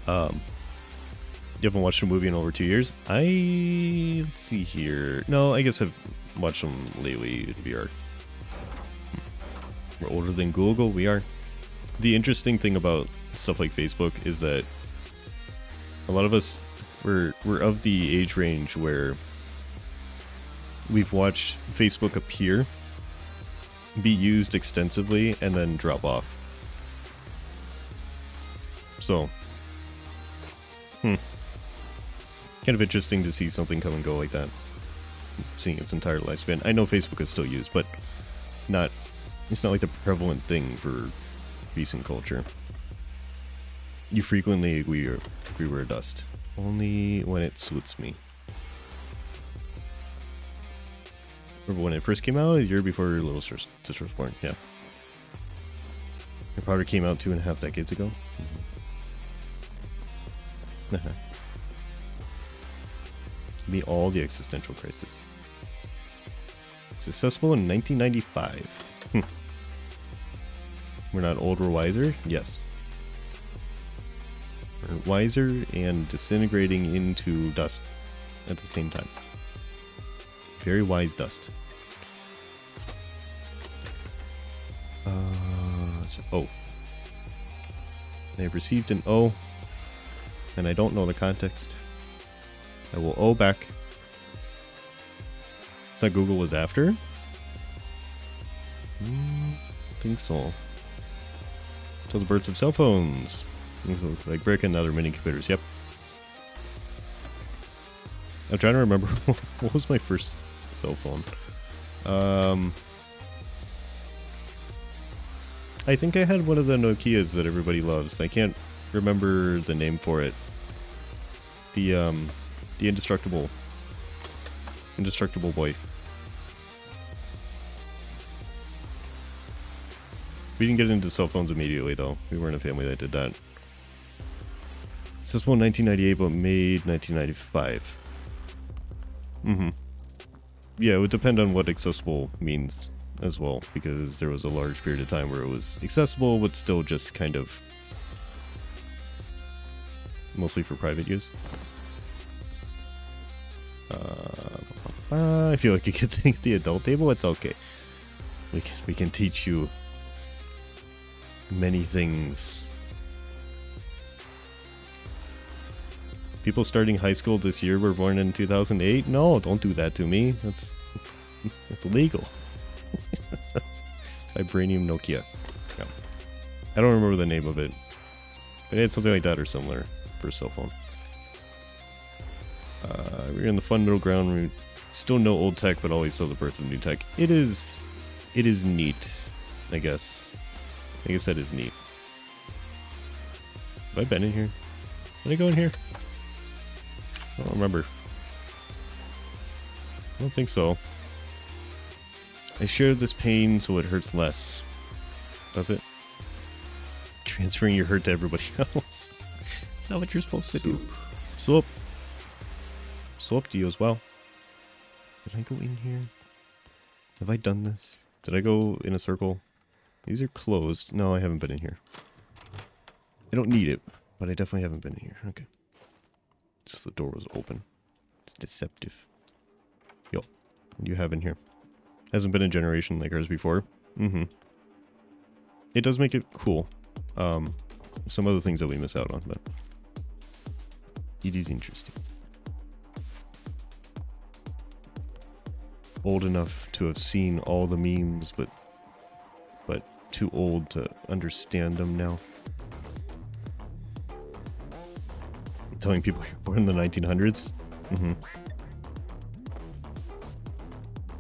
You haven't watched a movie in over 2 years? Let's see here. No, I guess I've watched them lately in VR. We're older than Google. We are. The interesting thing about stuff like Facebook is that a lot of us we're of the age range where we've watched Facebook appear, be used extensively, and then drop off. So, kind of interesting to see something come and go like that, seeing its entire lifespan. I know Facebook is still used, but it's not like the prevalent thing for recent culture. You frequently agree wear dust. Only when it suits me. Remember when it first came out? A year before your little sister was born. Yeah. Your powder came out 2.5 decades ago. Me all the existential crisis. Successful in 1995. We're not old, we're wiser? Yes. We're wiser and disintegrating into dust at the same time. Very wise dust. O. I have received an O, and I don't know the context. I will O back. Is that Google was after? I think so. Until the birth of cell phones. Things look like brick and other mini computers. Yep. I'm trying to remember what was my first cell phone. I think I had one of the Nokias that everybody loves. I can't remember the name for it. The indestructible boy. We didn't get into cell phones immediately though. We weren't a family that did that. Successful in 1998 but made 1995. Yeah, it would depend on what accessible means as well, because there was a large period of time where it was accessible but still just kind of mostly for private use. I feel like you get sitting at the adult table. It's okay. We can teach you many things. People starting high school this year were born in 2008. No, don't do that to me. That's illegal. That's Vibranium Nokia. Yeah. I don't remember the name of it, but it had something like that or similar for a cell phone. We're in the fun middle ground. We still know old tech, but always saw the birth of new tech. It is neat, I guess. I guess that is neat. Have I been in here? Did I go in here? I don't remember. I don't think so. I share this pain so it hurts less. Does it? Transferring your hurt to everybody else. Is that what you're supposed to do? Swoop. Swoop to you as well. Did I go in here? Have I done this? Did I go in a circle? These are closed. No, I haven't been in here. I don't need it, but I definitely haven't been in here. Okay. Just the door was open. It's deceptive. Yo, what do you have in here? Hasn't been a generation like ours before. Mm-hmm. It does make it cool. Some other things that we miss out on, but it is interesting. Old enough to have seen all the memes, but too old to understand them now. Telling people you're born in the 1900s? Mm-hmm.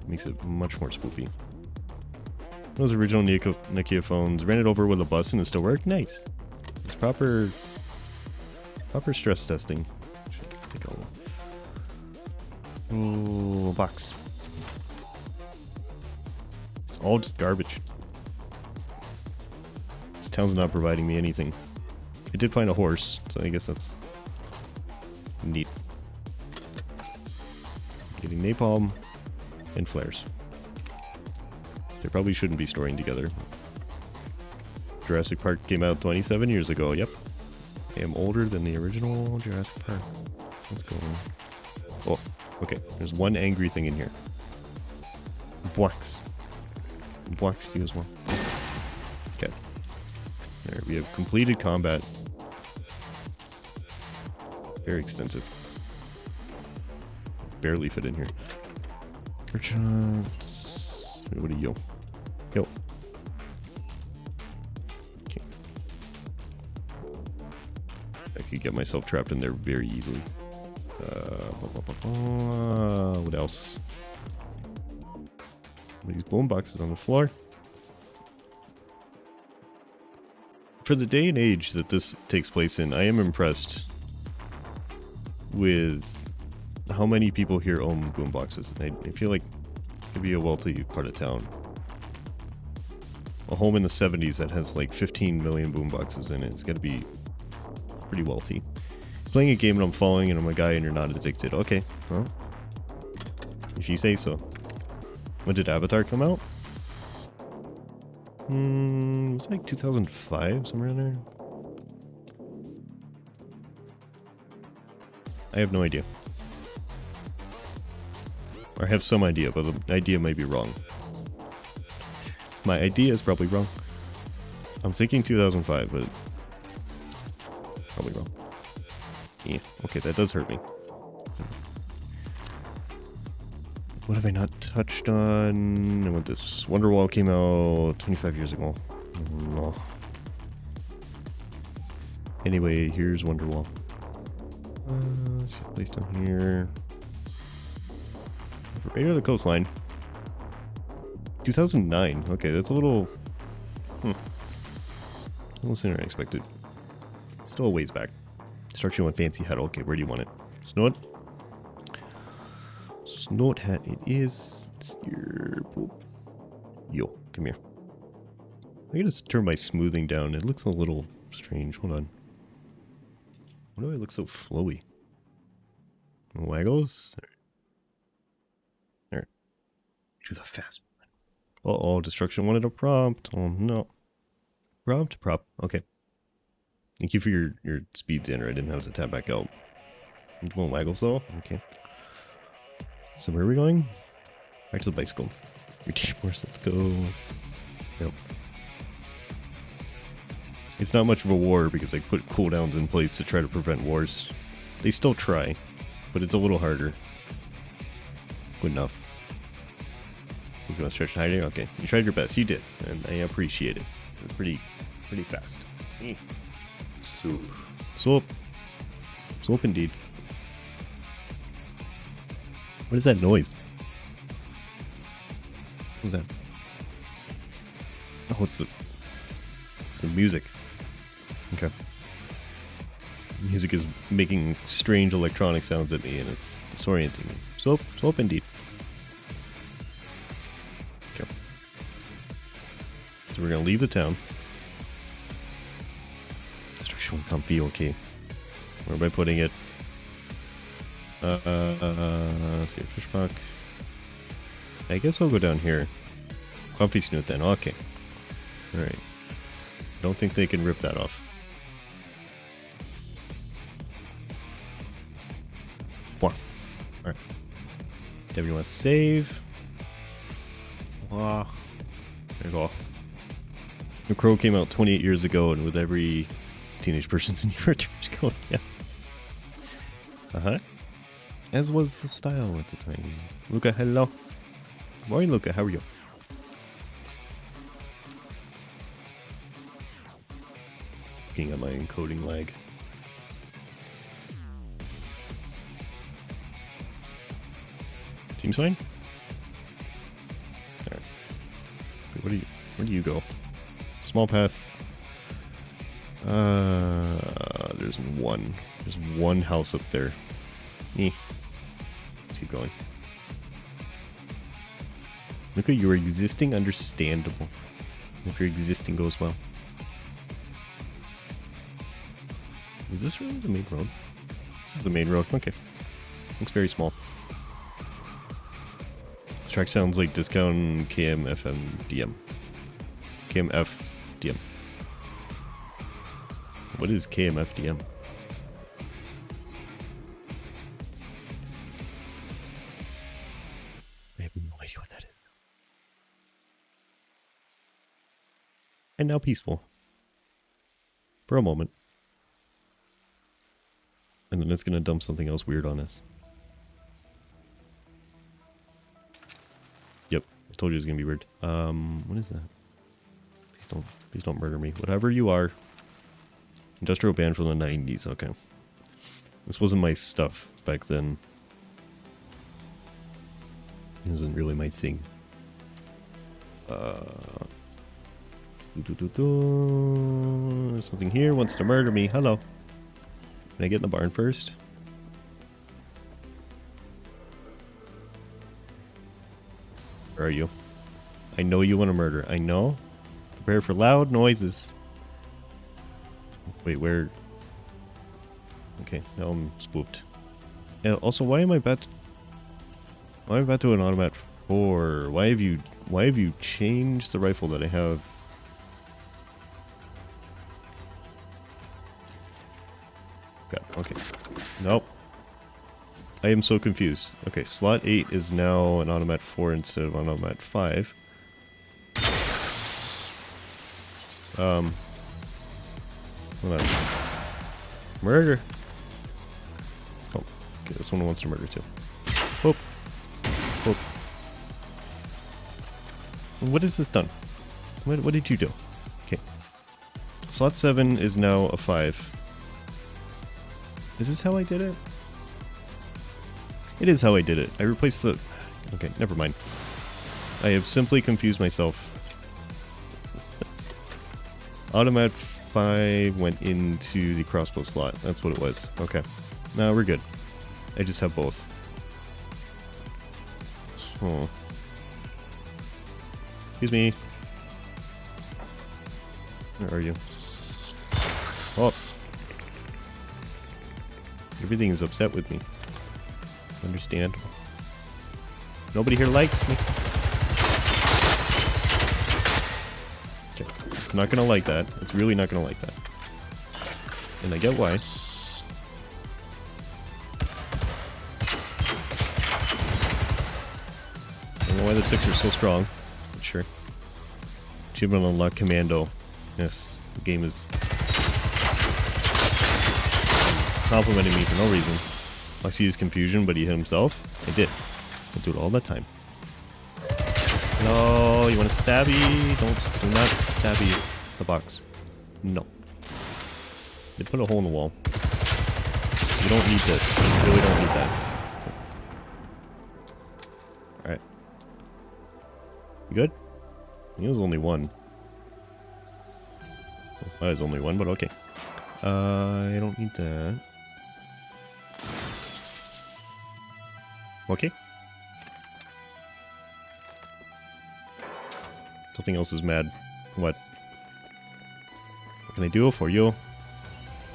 Makes it much more spoopy. Those original Nokia phones. Ran it over with a bus and it still worked? Nice. It's proper stress testing. Take a little box. It's all just garbage. This town's not providing me anything. I did find a horse, so I guess that's neat. Getting napalm and flares. They probably shouldn't be storing together. Jurassic Park came out 27 years ago. Yep. I am older than the original Jurassic Park. Let's go. Oh, okay. There's one angry thing in here. Blacks. Blacks to you as well. Okay. There, we have completed combat. Very extensive. Barely fit in here. Perchance. What are you? Yo. Okay. I could get myself trapped in there very easily. What else? These boom boxes on the floor. For the day and age that this takes place in, I am impressed with how many people here own boom boxes. I feel like it's gonna be a wealthy part of town. A home in the 70s that has like 15 million boom boxes in it. It's gonna be pretty wealthy. Playing a game and I'm falling and I'm a guy and you're not addicted. Okay, well, if you say so. When did Avatar come out? It was like 2005, somewhere in there. I have no idea. Or I have some idea, but the idea might be wrong. My idea is probably wrong. I'm thinking 2005, but probably wrong. Yeah, okay, that does hurt me. What have I not touched on? And when this Wonderwall came out 25 years ago. No. Anyway, here's Wonderwall. Let's see a place down here. Right near the coastline. 2009. Okay, that's a little... A little sooner than I expected. Still a ways back. Instruction with fancy hat. Okay, where do you want it? Snort? Snort hat it is. It's here. Yo, come here. I gotta turn my smoothing down. It looks a little strange. Hold on. Why do I look so flowy? Waggles? There. Do the fast one. Uh-oh, destruction wanted a prompt. Oh no. Prompt? Prop. Okay. Thank you for your speed dinner. I didn't have to tap back out. Won't waggles though? Okay. So where are we going? Back to the bicycle. Your horse, let's go. Yep. It's not much of a war because I put cooldowns in place to try to prevent wars. They still try, but it's a little harder. Good enough. You gonna stretch hiding? Okay, you tried your best. You did, and I appreciate it. It was pretty fast. Soup. Soap. Soap indeed. What is that noise? What was that? Oh, it's the It's the music. Okay. Music is making strange electronic sounds at me, and it's disorienting me. Soap indeed. Okay. So we're gonna leave the town. Destruction will not be okay. Where am I putting it? Let's see, fish mark. I guess I'll go down here. Comfy snoot then. Okay. Alright. Don't think they can rip that off. One. Alright. Debbie wants to save. Wow. There you go. The Crow came out 28 years ago, and with every teenage person's need for a church going, yes. Uh-huh. As was the style at the time. Luca, hello. Good morning, Luca. How are you? Looking at my encoding lag. Seems fine. Alright. Where do you go? Small path. There's one house up there. Let's keep going. Look at your existing, understandable. If your existing goes well. Is this really the main road? This is the main road. Okay. Looks very small. This track sounds like discount KMFMDM. KMFDM. What is KMFDM? I have no idea what that is. And now peaceful. For a moment. And then it's gonna dump something else weird on us. Yep, I told you it was gonna be weird. What is that? Please don't murder me. Whatever you are. Industrial band from the 90s, okay. This wasn't my stuff back then. It wasn't really my thing. There's something here, wants to murder me. Hello. Can I get in the barn first? Where are you? I know you want to murder. I know. Prepare for loud noises. Wait, where? Okay, now I'm spooked. And also, why am I about to an automat 4? Why have you changed the rifle that I have? God, okay. Nope. I am so confused. Okay, slot 8 is now an automat 4 instead of an automat 5. Hold on. Murder. Oh, okay, this one wants to murder too. Whoop. Whoop. What has this done? What did you do? Okay. Slot 7 is now a 5. Is this how I did it? It is how I did it. I replaced the... Okay, never mind. I have simply confused myself. Automat 5 went into the crossbow slot. That's what it was. Okay. Now we're good. I just have both. So... Excuse me. Where are you? Oh. Everything is upset with me. Understandable. Nobody here likes me. Okay. It's not gonna like that. It's really not gonna like that. And I get why. I don't know why the ticks are so strong. But sure. Achievement unlocked commando. Yes, the game is complimenting me for no reason. Lexi used confusion, but he hit himself. I did. I do it all the time. No, you want to stabby? Do not stabby the box. No. They put a hole in the wall. You don't need this. You really don't need that. Alright. You good? He was only one. Oh, there's only one, but okay. I don't need that. Okay. Something else is mad. What? What can I do for you?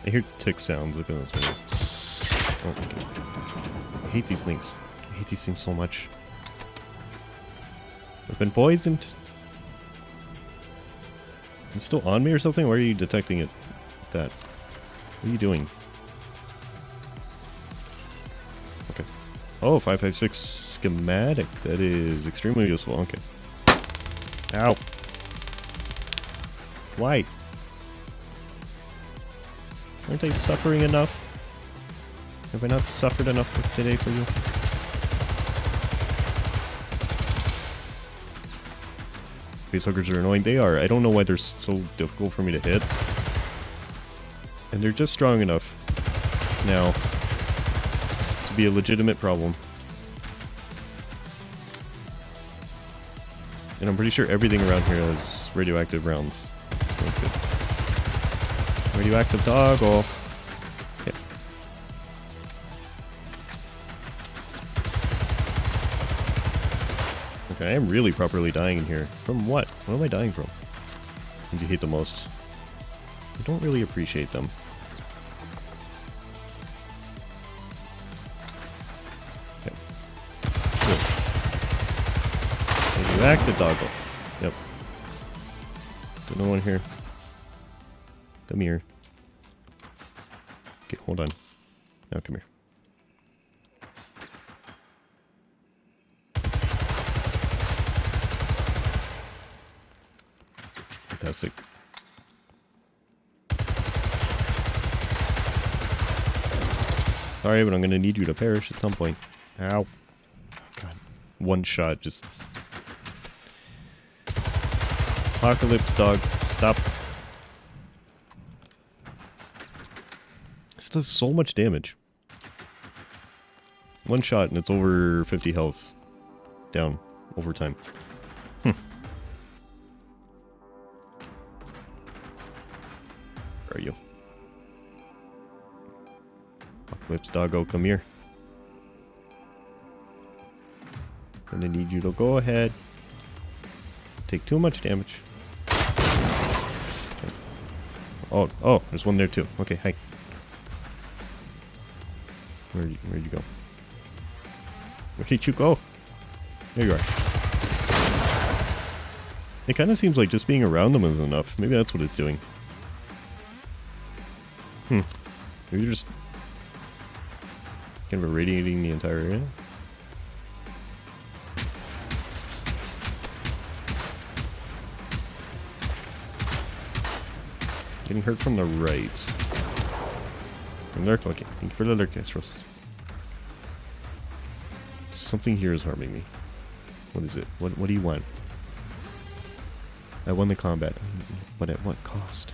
I hear tick sounds. Look at those things. Oh, okay. I hate these things. I hate these things so much. I've been poisoned. It's still on me or something? Why are you detecting it? That. What are you doing? Okay. Oh, 556 schematic. That is extremely useful. Okay. Ow. Why? Aren't I suffering enough? Have I not suffered enough today for you? Facehuggers are annoying. They are. I don't know why they're so difficult for me to hit. And they're just strong enough now to be a legitimate problem. And I'm pretty sure everything around here has radioactive rounds. So that's good. Radioactive doggo. Yeah. Okay, I am really properly dying in here. From what? What am I dying from? Things you hate the most. I don't really appreciate them. Okay. Good. Radioactive doggo. Yep. There's no one here. Come here. Okay, hold on. Now come here. Fantastic. Sorry, but I'm gonna need you to perish at some point. Ow. God. One shot, just... Apocalypse dog, stop. This does so much damage. One shot and it's over 50 health. Down. Over time. Where are you? Apocalypse doggo, come here. Gonna need you to go ahead. Take too much damage. Okay. Oh, there's one there too. Okay, hi. Where'd you go? Where did you go? There you are. It kind of seems like just being around them is enough. Maybe that's what it's doing. Maybe you're just kind of irradiating the entire area. Getting hurt from the right. From lurk, okay. Thank you for the lurk, Estros. Something here is harming me. What is it? What do you want? I won the combat, but at what cost?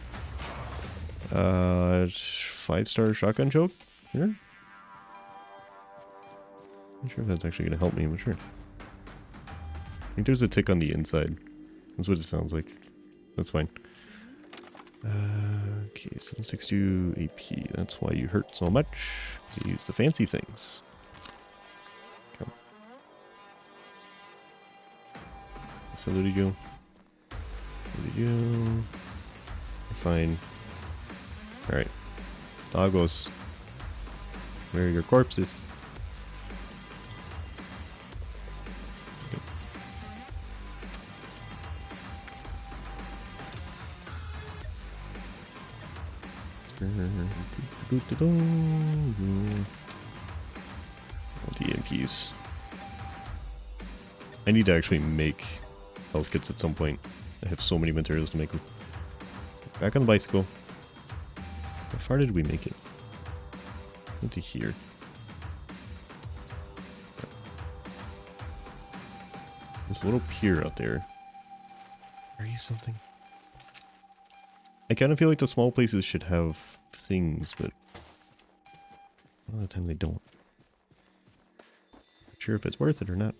5-star shotgun choke? Sure. Not sure if that's actually gonna help me, but sure. I think there's a tick on the inside. That's what it sounds like. That's fine. Okay, 762 AP. That's why you hurt so much. You use the fancy things. Come. Salute you. Salute you. You're fine. Alright. Doggos. Where are your corpses? DMPs. I need to actually make health kits at some point. I have so many materials to make them. Back on the bicycle. How far did we make it? Into here. This little pier out there. Are you something? I kind of feel like the small places should have things, but a lot of the time they don't. Not sure if it's worth it or not.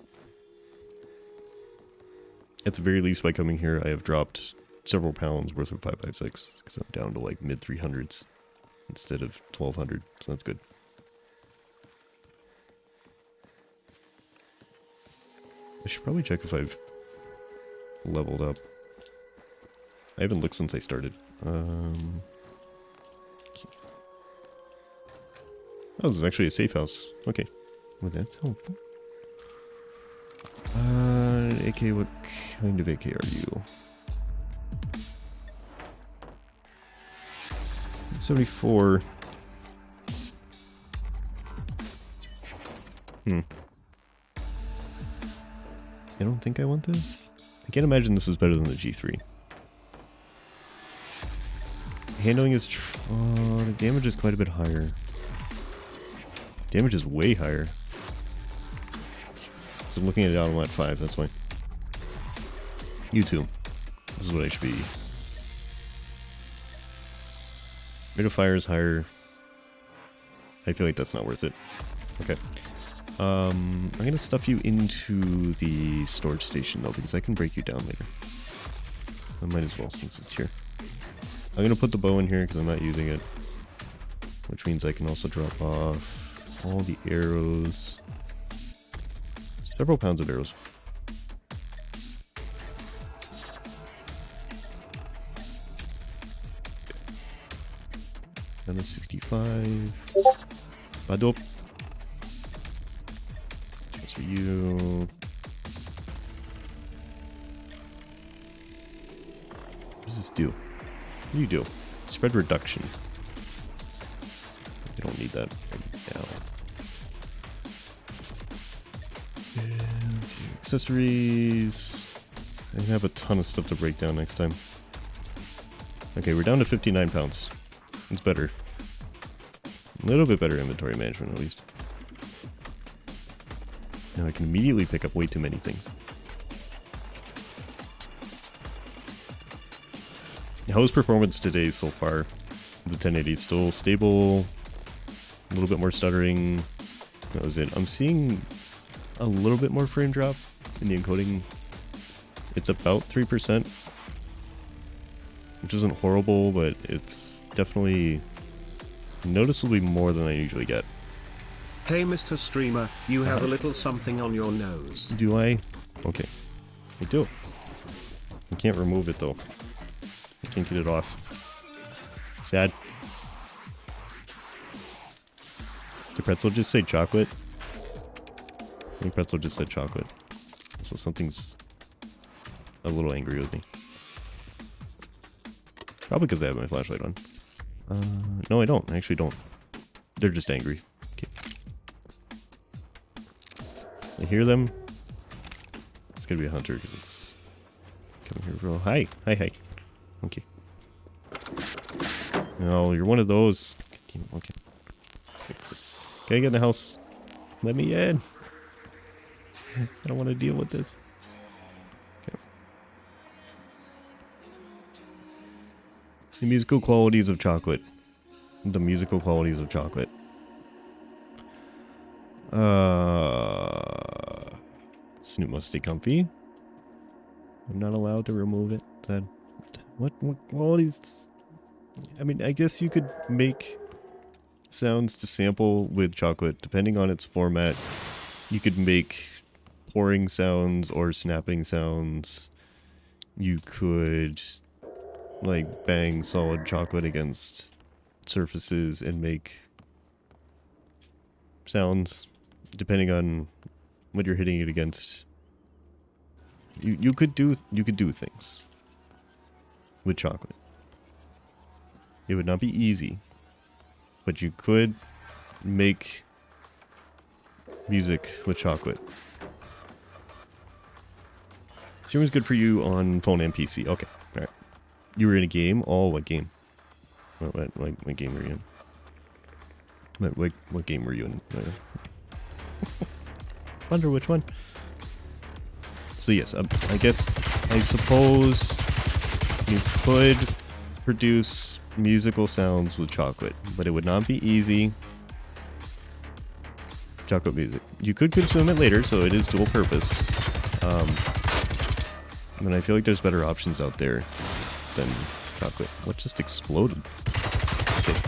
At the very least, by coming here, I have dropped several pounds worth of 556 because I'm down to like mid 300s instead of 1200, so that's good. I should probably check if I've leveled up. I haven't looked since I started. Oh, this is actually a safe house. Okay. Well, that's helpful. AK, what kind of AK are you? 74. I don't think I want this. I can't imagine this is better than the G3. Handling is... oh, the damage is quite a bit higher. Damage is way higher. So I'm looking at it out on lat 5, that's why. You too. This is what I should be. Rate of fire is higher. I feel like that's not worth it. Okay. I'm gonna stuff you into the storage station though, because I can break you down later. I might as well since it's here. I'm gonna put the bow in here because I'm not using it. Which means I can also drop off all the arrows. Several pounds of arrows. And the 65. Badop. That's for you. What does this do? What do you do? Spread reduction. I don't need that right now. And let's see. Accessories. I have a ton of stuff to break down next time. Okay, we're down to 59 pounds. It's better. A little bit better inventory management, at least. Now I can immediately pick up way too many things. How is performance today so far? The 1080 is still stable. A little bit more stuttering. That was it. I'm seeing a little bit more frame drop in the encoding. It's about 3%. Which isn't horrible, but it's definitely noticeably more than I usually get. Hey Mr. Streamer, you have a little something on your nose. Do I? Okay. I do. I can't remove it though. I can't get it off. Sad. Did Pretzel just say chocolate? I think Pretzel just said chocolate. So something's a little angry with me. Probably because I have my flashlight on. No, I don't. I actually don't. They're just angry. Okay. I hear them. It's gonna be a hunter because it's coming here, bro. Hi. Hi, hi. Okay. No, you're one of those. Okay. Can I get in the house? Let me in. I don't want to deal with this. Okay. The musical qualities of chocolate. The musical qualities of chocolate. Snoop must stay comfy. I'm not allowed to remove it. Then what qualities? I mean, I guess you could make sounds to sample with chocolate depending on its format. You could make pouring sounds or snapping sounds. You could like bang solid chocolate against surfaces and make sounds depending on what you're hitting it against. You could do things with chocolate. It would not be easy, but you could make music with chocolate. Streaming's good for you on phone and PC. Okay, all right. You were in a game. Oh, what game? What game were you in? What game were you in? Wonder which one. So yes, I suppose you could produce musical sounds with chocolate, but it would not be easy. Chocolate music. You could consume it later, so it is dual purpose. I mean, I feel like there's better options out there. than chocolate. What just exploded? Okay.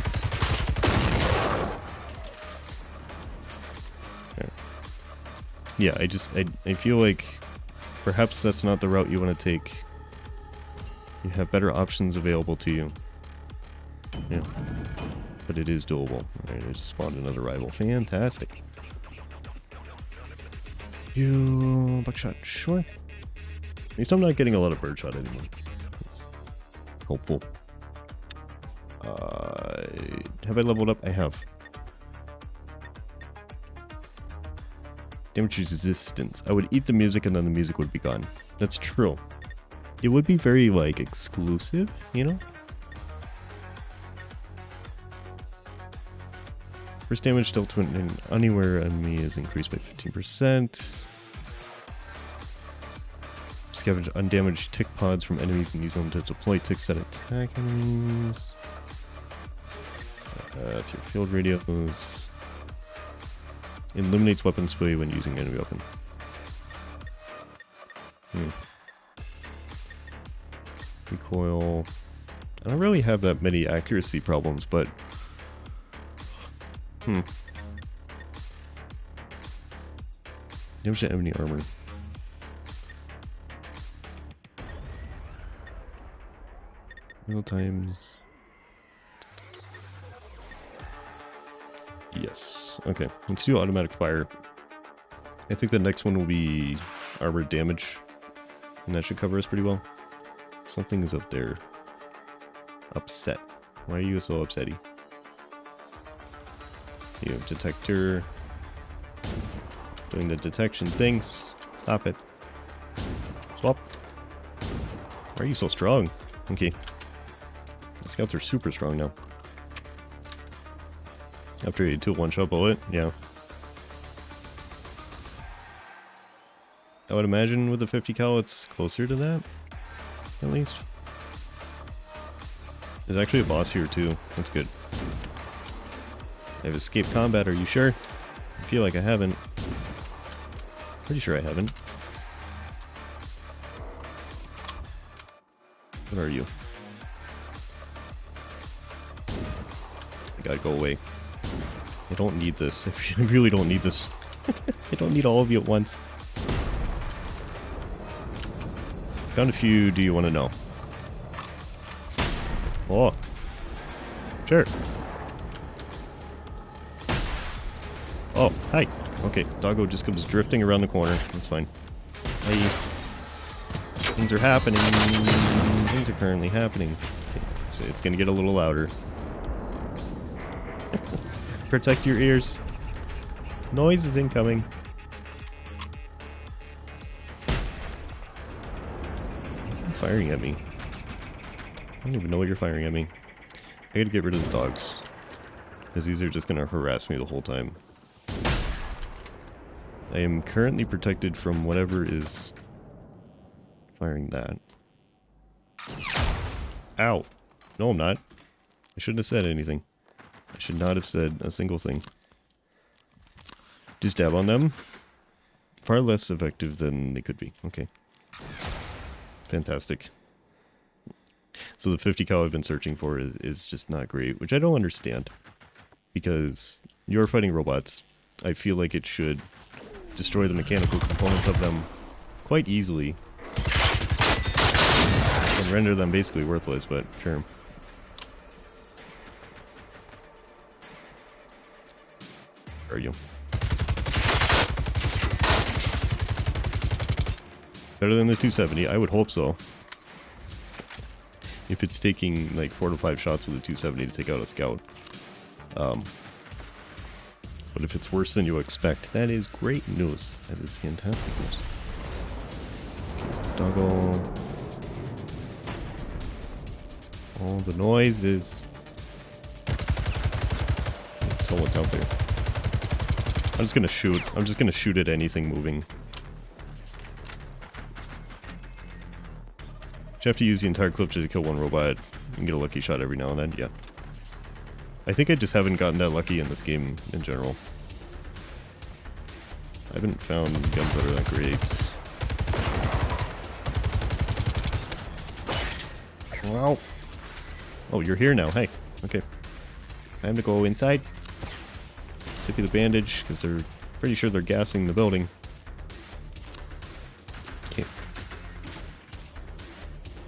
There. Yeah, I feel like perhaps that's not the route you want to take. You have better options available to you. Yeah. But it is doable. Alright, I just spawned another rival. Fantastic. You buckshot, sure. At least I'm not getting a lot of birdshot anymore. That's hopeful. Have I leveled up? I have. Damage resistance. I would eat the music and then the music would be gone. That's true. It would be very, like, exclusive, you know? First damage dealt to an anywhere enemy is increased by 15%. Scavenge undamaged tick pods from enemies and use them to deploy ticks that attack enemies. That's your field radios. Eliminates weapon spray when using enemy weapon. Recoil. I don't really have that many accuracy problems, but damage to enemy armor. Real times. Yes. Okay. Let's do automatic fire. I think the next one will be armored damage. And that should cover us pretty well. Something is up there. Upset. Why are you so upsetty? You have detector. Doing the detection things. Stop it. Stop. Why are you so strong? Okay. The scouts are super strong now. After you do one-shot bullet, yeah. I would imagine with the 50 cal it's closer to that, at least. There's actually a boss here too, that's good. I've escaped combat, are you sure? I feel like I haven't. Pretty sure I haven't. What are you? I gotta go away. I don't need this. I really don't need this. I don't need all of you at once. Found a few do you want to know? Oh. Sure. Oh, hi. Okay, doggo just comes drifting around the corner. That's fine. Hey. Things are happening. Things are currently happening. Okay, so it's gonna get a little louder. Protect your ears. Noise is incoming. You're firing at me. I don't even know what you're firing at me. I gotta get rid of the dogs. Because these are just gonna harass me the whole time. I am currently protected from whatever is firing that. Ow. No, I'm not. I shouldn't have said anything. I should not have said a single thing. Just dab on them. Far less effective than they could be. Okay. Fantastic. So the 50 cal I've been searching for is just not great, which I don't understand. Because you're fighting robots. I feel like it should destroy the mechanical components of them quite easily. And render them basically worthless, but sure. Where are you? Better than the 270? I would hope so. If it's taking like 4 to 5 shots with a 270 to take out a scout. But if it's worse than you expect, that is great news. That is fantastic news. Doggo. Oh, the noise is... Tell what's out there. I'm just gonna shoot. I'm just gonna shoot at anything moving. You have to use the entire clip to kill one robot and get a lucky shot every now and then, yeah. I think I just haven't gotten that lucky in this game in general. I haven't found guns that are that great. Wow. Oh, you're here now. Hey. Okay. Time to go inside. Sippy the bandage, because they're pretty sure they're gassing the building. Okay.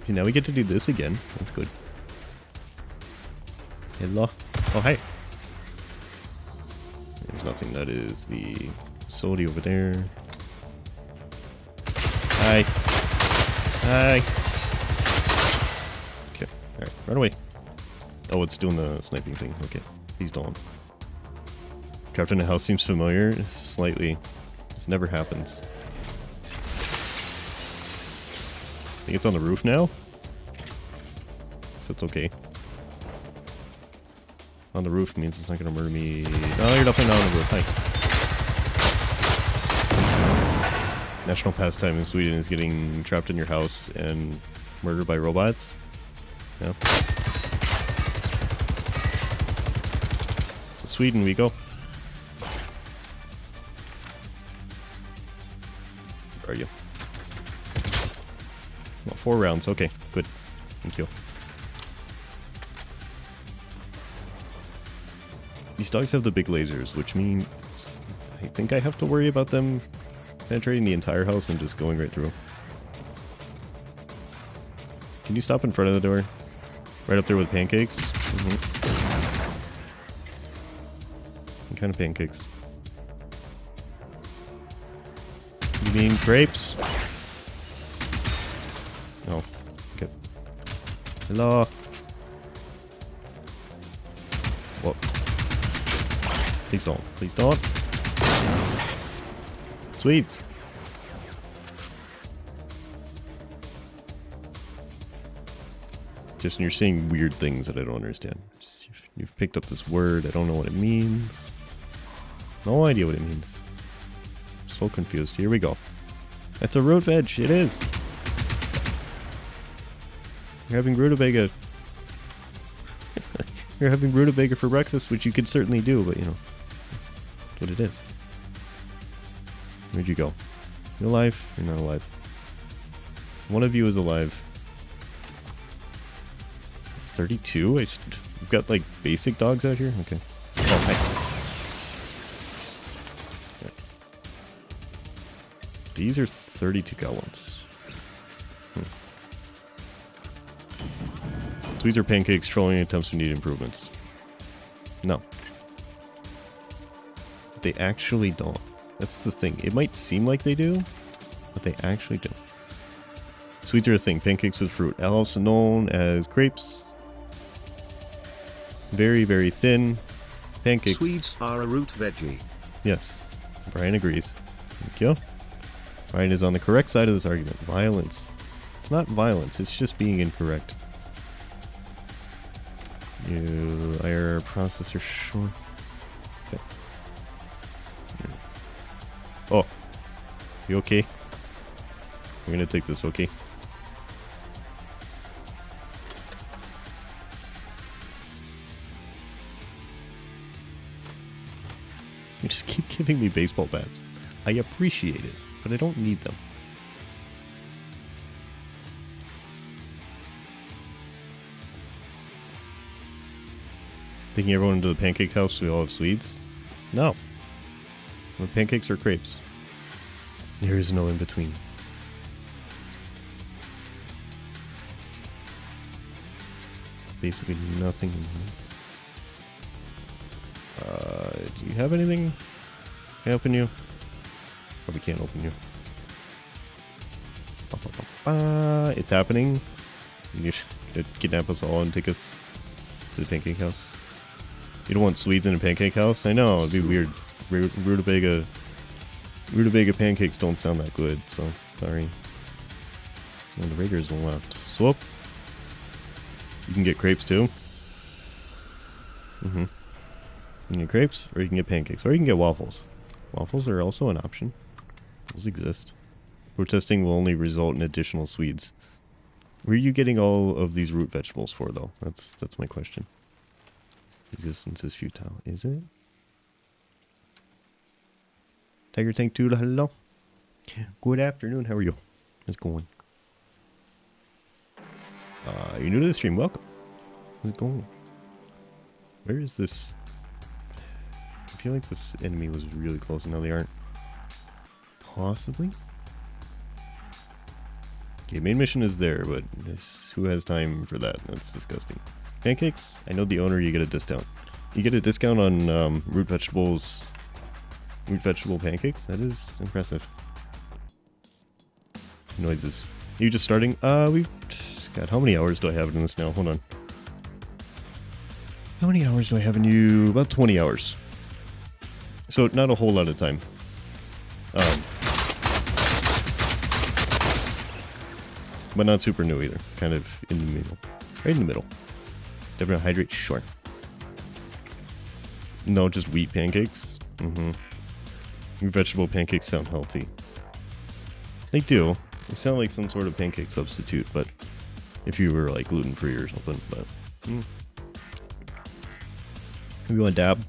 See, now we get to do this again. That's good. Hello. Oh, hey. There's nothing. That is the facility over there. Hi. Hi. Okay. Alright. Run away. Oh, it's doing the sniping thing. Okay. He's gone. Trapped in a house seems familiar. Slightly. This never happens. I think it's on the roof now. So it's okay. On the roof means it's not going to murder me. No, you're definitely not on the roof. Hi. National pastime in Sweden is getting trapped in your house and murdered by robots. Yeah. To Sweden we go. Where are you? Well, 4 rounds. Okay, good. Thank you. These dogs have the big lasers, which means I think I have to worry about them penetrating the entire house and just going right through. Can you stop in front of the door? Right up there with pancakes? Mm-hmm. What kind of pancakes? You mean grapes? Oh, okay. Hello? What? Please don't. Please don't. Sweets. Just you're saying weird things that I don't understand. You've picked up this word. I don't know what it means. No idea what it means. I'm so confused. Here we go. That's a root veg. It is. You're having rutabaga. You're having rutabaga for breakfast, which you could certainly do, but you know, that's what it is. Where'd you go? You're alive? You're not alive. One of you is alive. 32? We've got like basic dogs out here? Okay. Oh, hi. Yeah. These are 32 gallons. So these are pancakes trolling attempts to need improvements. No. They actually don't. That's the thing. It might seem like they do, but they actually don't. Sweets are a thing. Pancakes with fruit. Also known as crepes. Very, very thin. Pancakes. Swedes are a root veggie. Yes. Brian agrees. Thank you. Brian is on the correct side of this argument. Violence. It's not violence. It's just being incorrect. You are processor sure. Okay. Oh. You okay? I'm gonna take this, okay? You just keep giving me baseball bats. I appreciate it, but I don't need them. Taking everyone into the pancake house so we all have Swedes? No. The pancakes or crepes. There is no in between. Basically nothing in here. Do you have anything? Can I open you? Probably can't open you. It's happening. You should kidnap us all and take us to the pancake house. You don't want Swedes in a pancake house? I know, it'd be weird. Rutabaga pancakes don't sound that good, so sorry. And the Raiders left. Swoop. You can get crepes too. You can get crepes, or you can get pancakes, or you can get waffles. Waffles are also an option. Those exist. Protesting will only result in additional Swedes. Where are you getting all of these root vegetables for, though? That's my question. Resistance is futile, is it? Tiger Tank 2, hello. Good afternoon, how are you? How's it going? You're new to the stream. Welcome. How's it going? Where is this? I feel like this enemy was really close and now they aren't. Possibly? Okay, main mission is there, but who has time for that? That's disgusting. Pancakes? I know the owner, you get a discount. You get a discount on root vegetable pancakes? That is impressive. Noises. Are you just starting? God, how many hours do I have in this now? Hold on. How many hours do I have in you? About 20 hours. So, not a whole lot of time. But not super new either. Kind of in the middle. Right in the middle. Definitely hydrate? Sure. No, just wheat pancakes? Vegetable pancakes sound healthy. They do. They sound like some sort of pancake substitute, but if you were like gluten-free or something, but... Maybe you want to dab?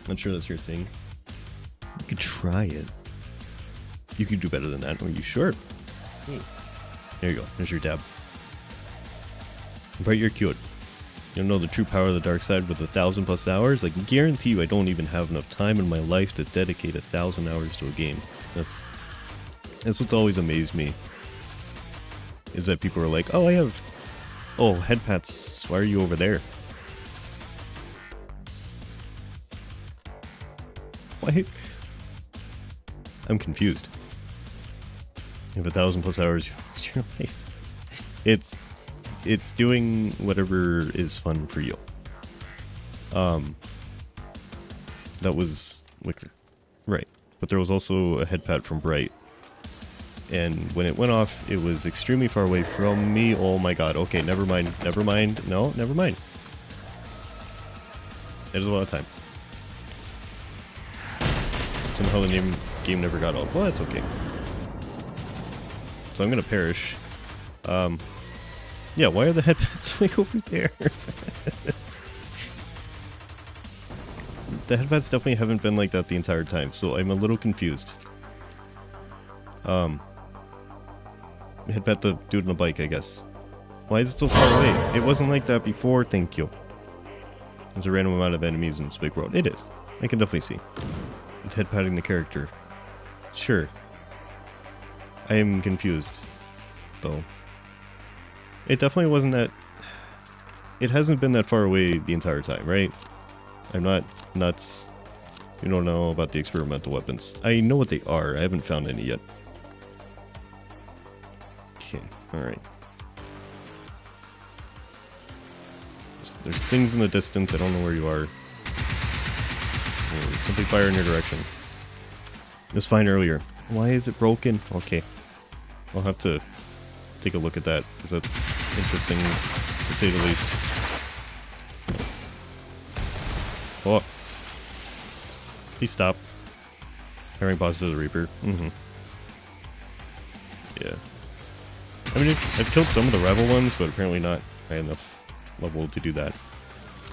Not sure that's your thing. You could try it. You could do better than that. Are you sure? There you go. There's your dab. But you're cute. You don't know the true power of the dark side with 1,000+ hours? Like, guarantee you I don't even have enough time in my life to dedicate 1,000 hours to a game. That's what's always amazed me. Is that people are like, oh, head pats, why are you over there? Why? I'm confused. You have 1,000+ hours, you your life. It's doing whatever is fun for you. That was Wicker. Right. But there was also a head pat from Bright. And when it went off, it was extremely far away from me. Oh my god. Okay, never mind. Never mind. No, never mind. There's a lot of time. Somehow the game never got off. Well, that's okay. So I'm gonna perish. Yeah, why are the headpats way over there? The headpats definitely haven't been like that the entire time, so I'm a little confused. Headpat the dude on the bike, I guess. Why is it so far away? It wasn't like that before, thank you. There's a random amount of enemies in this big world. It is. I can definitely see. It's headpatting the character. Sure. I am confused, though. It definitely wasn't that... It hasn't been that far away the entire time, right? I'm not nuts. You don't know about the experimental weapons. I know what they are. I haven't found any yet. Okay, alright. There's things in the distance. I don't know where you are. Simply fire in your direction. It was fine earlier. Why is it broken? Okay. I'll have to take a look at that, because that's interesting, to say the least. Oh. Please stop. Carrying bosses to the Reaper. Yeah. I mean, I've killed some of the Rebel ones, but apparently not high enough level to do that.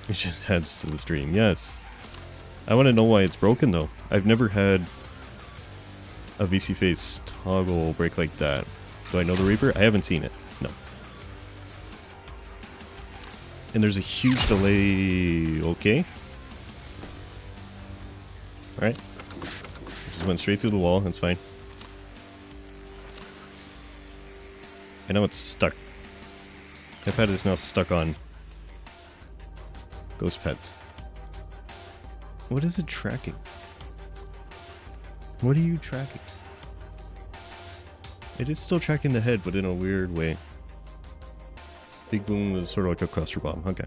It just adds to the stream. Yes. I want to know why it's broken, though. I've never had a VC face toggle break like that. Do I know the Reaper? I haven't seen it. No. And there's a huge delay. Okay. Alright. Just went straight through the wall. That's fine. I know it's stuck. My pet is now stuck on Ghost Pets. What is it tracking? What are you tracking? It is still tracking the head, but in a weird way. Big Boom was sort of like a cluster bomb. Okay.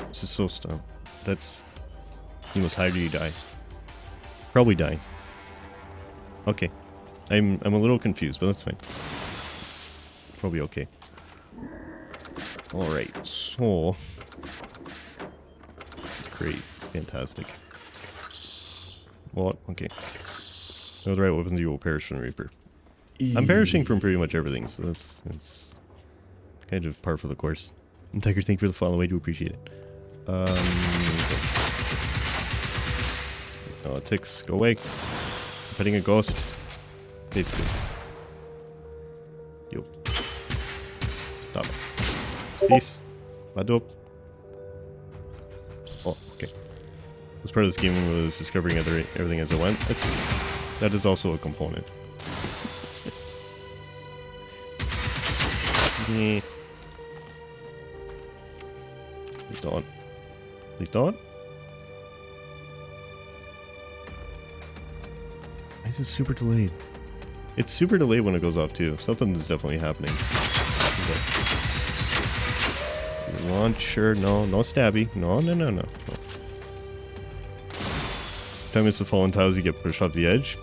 This is so dumb. That's... You must hide or you die. Probably die. Okay. I'm a little confused, but that's fine. It's probably okay. Alright, so... This is great. It's fantastic. What? Okay. With the right weapons, you will perish from the Reaper. I'm perishing from pretty much everything, so that's kind of par for the course. And Tiger, thank you for the follow. I do appreciate it. Oh, ticks, go away. I'm petting a ghost. Basically. Yo. Cease. Madop. Oh, okay. This part of this game was discovering everything as I went. That is also a component. Yeah. Please don't. Please don't. Why is this super delayed? It's super delayed when it goes off too. Something's definitely happening. Launcher, no stabby. No. Time is to fall in tiles, you get pushed off the edge.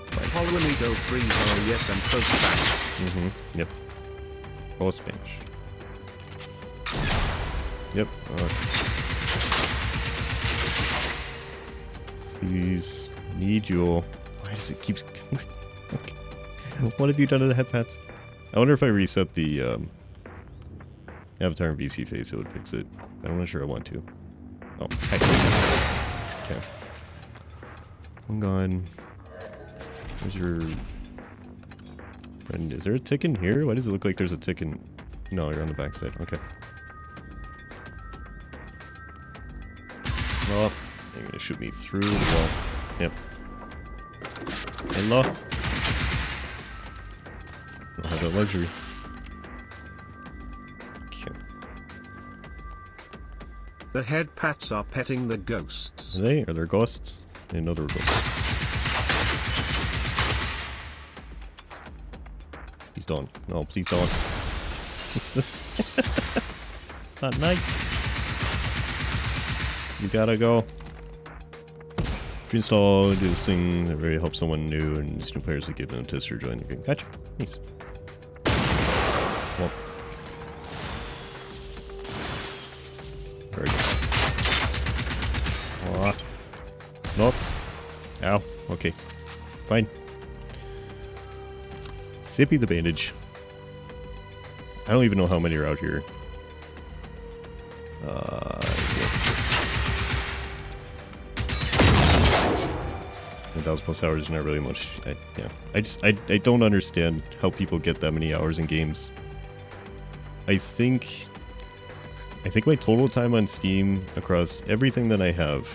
Polwinigo free, oh yes, and close back. Yep. Oh, Spanish. Yep. Please. Need you. Why does it keep... Okay. What have you done to the head pats? I wonder if I reset the avatar and VC face, it would fix it. I'm not sure I want to. Oh, hi. Okay. I'm gone. Where's your friend? Is there a tick in here? Why does it look like there's a tick in... No, you're on the backside. Okay. Oh, they're gonna shoot me through the wall. Yep. Hello. I don't have that luxury. Okay. The head pats are petting the ghosts. Are they? Are there ghosts? I didn't know there were ghosts. Please don't. No, please don't. What's this? It's not nice. You gotta go. If you install, do this thing that really helps someone new and just new players to give them a test or join the game. Gotcha. Nice. Well. Very good. Oh. Nope. Ow. Okay. Fine. Sippy the bandage. I don't even know how many are out here. Yeah. 1,000 plus hours is not really much. I don't understand how people get that many hours in games. I think my total time on Steam across everything that I have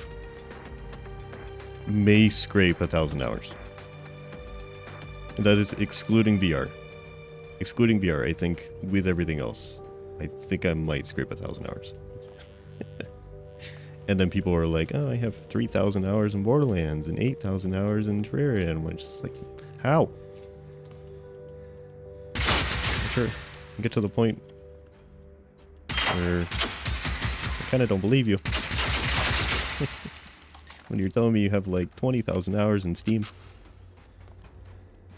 may scrape 1,000 hours. And that is excluding VR. Excluding VR, I think with everything else, I think I might scrape 1,000 hours. And then people are like, oh, I have 3,000 hours in Borderlands and 8,000 hours in Terraria. And I'm just like, how? Sure, get to the point where I kind of don't believe you. When you're telling me you have like 20,000 hours in Steam.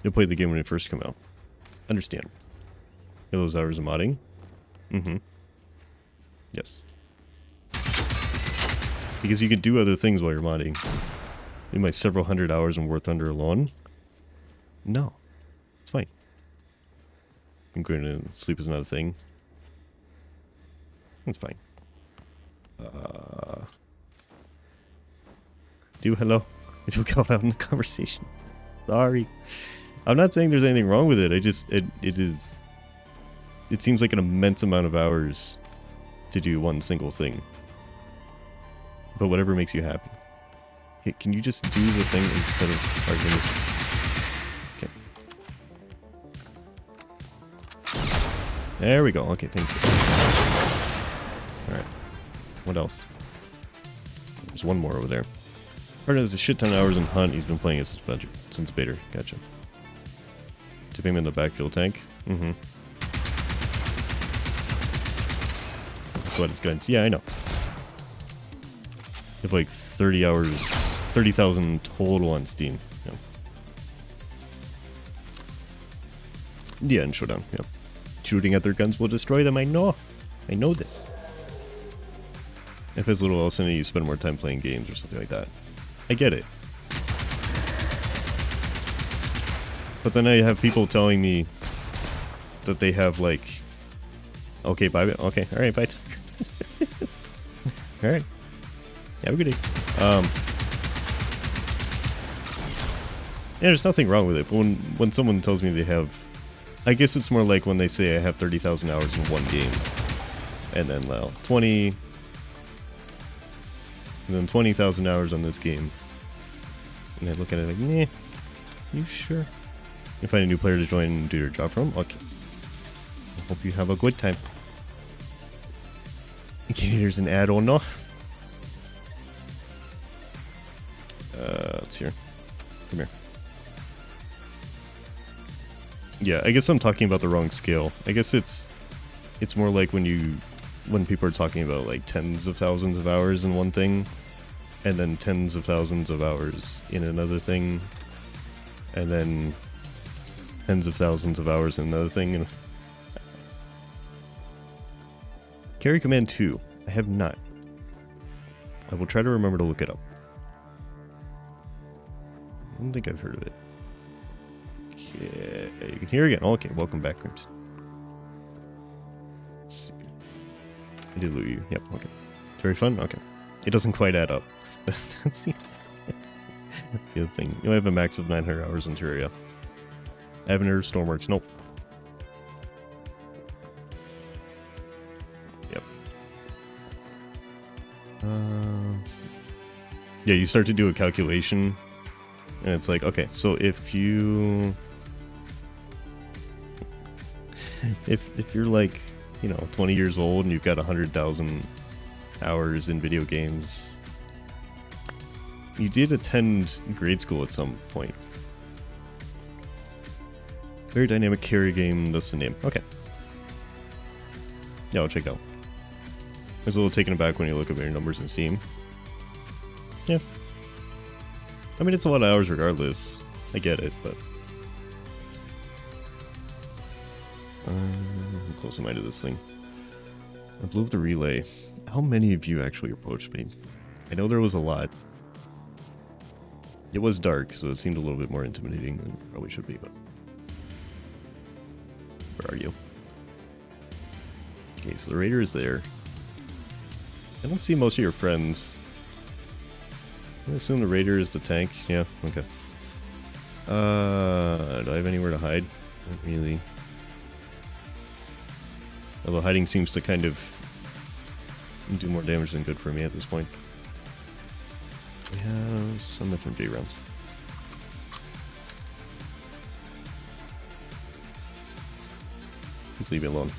You played the game when it first came out. Understand. You have those hours of modding? Mm-hmm. Yes. Because you can do other things while you're modding. In my several hundred hours in War Thunder alone? No. It's fine. I'm going to sleep is not a thing. It's fine. Do hello. If you'll go out in the conversation. Sorry. I'm not saying there's anything wrong with it. It seems like an immense amount of hours to do one single thing. But whatever makes you happy. Okay, can you just do the thing instead of arguing? Okay. There we go. Okay, thank you. Alright. What else? There's one more over there. Partner has a shit ton of hours in Hunt. He's been playing it since beta. Gotcha. Tip him in the backfield tank. Mm-hmm. Sweat his guns. Yeah, I know. You have like 30 hours, 30,000 total on Steam. Yeah, and Showdown. Yeah. Shooting at their guns will destroy them. I know. I know this. If it's a little else in it, you spend more time playing games or something like that. I get it. But then I have people telling me that they have like, okay, bye. Okay, all right, bye. All right. Have a good day. Yeah, there's nothing wrong with it. But when someone tells me they have, I guess it's more like when they say I have 30,000 hours in one game. And then 20... And then 20,000 hours on this game. And I look at it like, nah, you sure? You find a new player to join and do your job from? Okay. I hope you have a good time. Okay, here's an add-on, no? It's here. Come here. Yeah, I guess I'm talking about the wrong scale. I guess it's more like when people are talking about like tens of thousands of hours in one thing, and then tens of thousands of hours in another thing, and then tens of thousands of hours in another thing. And Carry Command 2. I have not. I will try to remember to look it up. I don't think I've heard of it. Okay, you can hear again. Okay, welcome back, Grimps. I did loot you. Yep, okay. It's very fun? Okay. It doesn't quite add up. That's the other thing. You know, I have a max of 900 hours in Terraria. I haven't heard of Stormworks. Nope. Yep. Yeah, you start to do a calculation, and it's like, okay, so if you... If you're like, you know, 20 years old and you've got 100,000 hours in video games, you did attend grade school at some point. Very dynamic carry game, that's the name. Okay. Yeah, I'll check it out. I was a little taken aback when you look at your numbers in Steam. Yeah. I mean, it's a lot of hours regardless. I get it, but... how close am I to this thing? I blew up the relay. How many of you actually approached me? I know there was a lot. It was dark, so it seemed a little bit more intimidating than it probably should be, but... Where are you? Okay, so the raider is there. I don't see most of your friends. I assume the raider is the tank. Yeah, okay. Do I have anywhere to hide? Not really. Although hiding seems to kind of do more damage than good for me at this point. We have some FMJ rounds. Please leave me alone.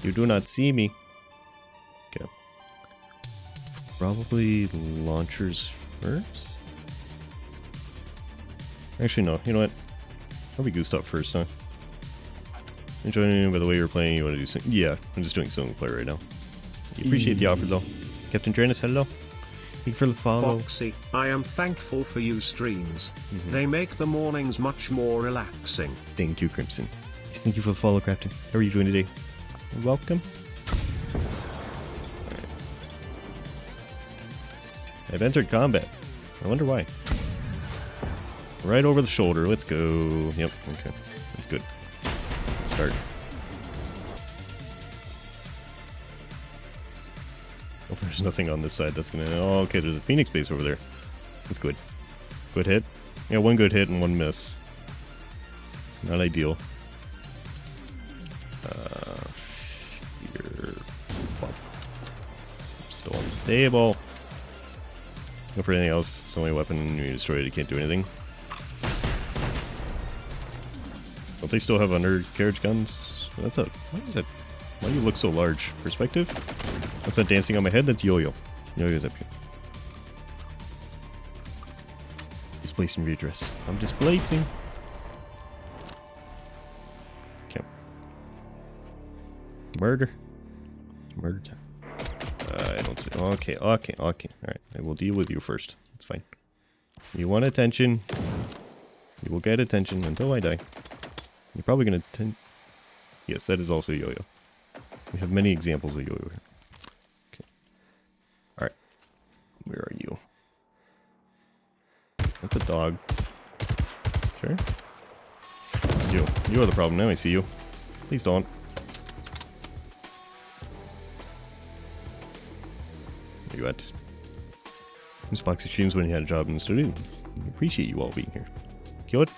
You do not see me. Okay. Probably launchers first? Actually, no. You know what? Probably Gustav first, huh? Enjoying by the way you're playing, you want to do something? Yeah, I'm just doing single player right now. You appreciate the offer, though. Captain Dranus, hello. Thank you for the follow. Foxy, I am thankful for you streams. They make the mornings much more relaxing. Thank you, Crimson. Yes, thank you for the follow, Captain. How are you doing today? You're welcome. Alright. I've entered combat. I wonder why. Right over the shoulder. Let's go. Yep, okay. That's good. Let's start. Oh, there's nothing on this side that's gonna... Oh, okay, there's a Phoenix base over there. That's good. Good hit. Yeah, one good hit and one miss. Not ideal. Here. Still unstable. Go for anything else. It's the only weapon you destroy it, you can't do anything. Don't they still have undercarriage guns? That's a... What is that? Why do you look so large? Perspective? What's that dancing on my head? That's Yo-Yo. Yo-Yo's up here. Displacing redress. I'm displacing. Okay. Murder. Murder time. I don't see... Okay, okay, okay. Alright, I will deal with you first. It's fine. You want attention. You will get attention until I die. You're probably gonna... Yes, that is also Yo-Yo. We have many examples of Yo-Yo here. Okay. Alright. Where are you? That's a dog. Sure. You are the problem. Now I see you. Please don't. Where you at? This Boxy streams when he had a job in the studio. I appreciate you all being here. Cute?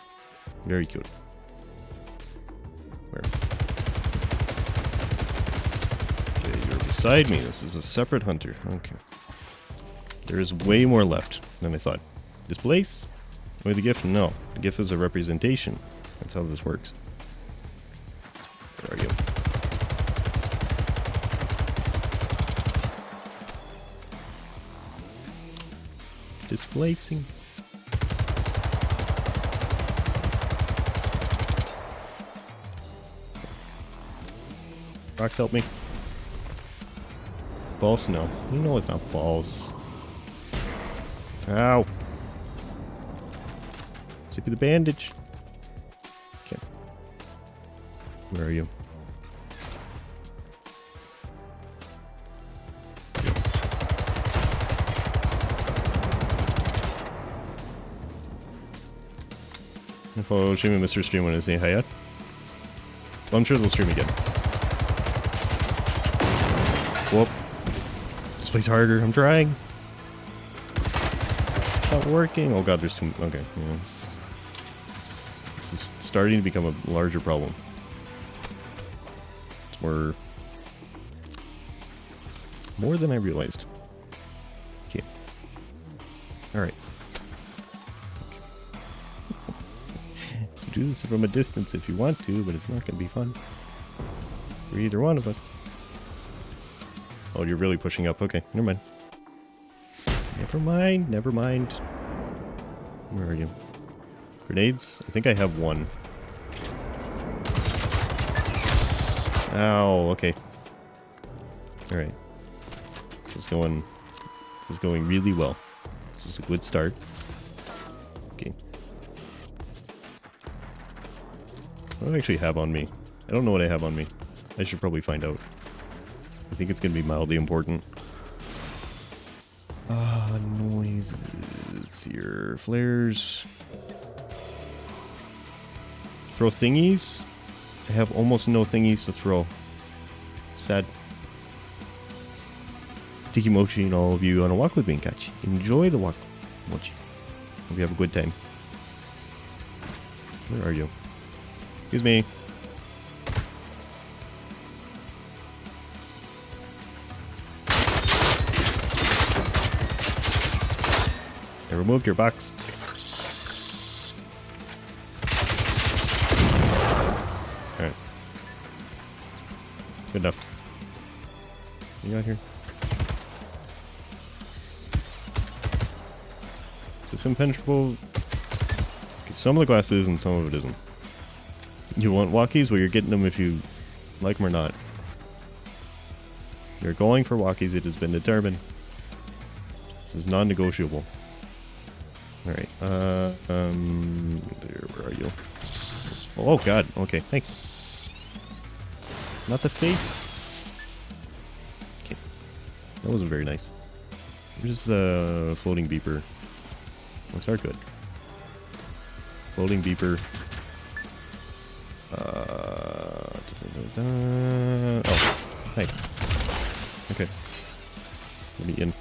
Very cute. Where? Okay, you're beside me. This is a separate hunter. Okay. There is way more left than I thought. Displace? With the GIF? No. The GIF is a representation. That's how this works. Where are you? Displacing. Rocks, help me. False? No. You know it's not false. Ow. Sick of the bandage. Okay. Where are you? If I'll stream Mr. Stream when I say hi yet. Well, I'm sure they'll stream again. Whoop. This plays harder. I'm trying. It's not working. Oh god, there's too... Okay. Yeah, this is starting to become a larger problem. It's more than I realized. Okay. Alright. Do this from a distance if you want to, but it's not going to be fun for either one of us. Oh, you're really pushing up. Okay, never mind. Never mind, never mind. Where are you? Grenades? I think I have one. Ow, okay. Alright. This is going really well. This is a good start. Okay. What do I actually have on me? I don't know what I have on me. I should probably find out. I think it's going to be mildly important. Noises here. Flares. Throw thingies? I have almost no thingies to throw. Sad. Tiki Mochi and all of you on a walk with me, Kachi. Enjoy the walk, Mochi. Hope you have a good time. Where are you? Excuse me. I removed your box. Alright. Good enough. You got here? This impenetrable. Okay, some of the glass is and some of it isn't. You want walkies? Well, you're getting them if you like them or not. You're going for walkies, it has been determined. This is non-negotiable. Alright, where are you? Oh god, okay, thank you. Not the face. Okay, that wasn't very nice. Here's the floating beeper. Looks are good. Floating beeper. Oh, hey. Okay. Let me in.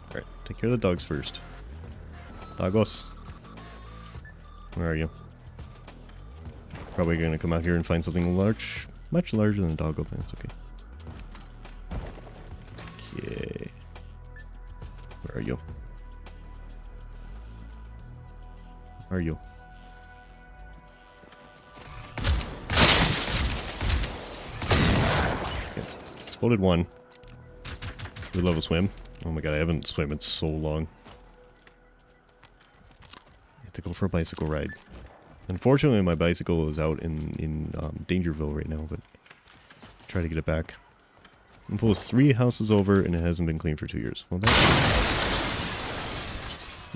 Alright, take care of the dogs first. Dogos. Where are you? Probably gonna come out here and find something large. Much larger than a doggo, but that's okay. Okay. Where are you? Where are you? Okay. Exploded one. We love a swim. Oh my god, I haven't swam in so long. I have to go for a bicycle ride. Unfortunately, my bicycle is out in Dangerville right now, but I'll try to get it back. And pulls 3 houses over, and it hasn't been cleaned for 2 years. Well, that's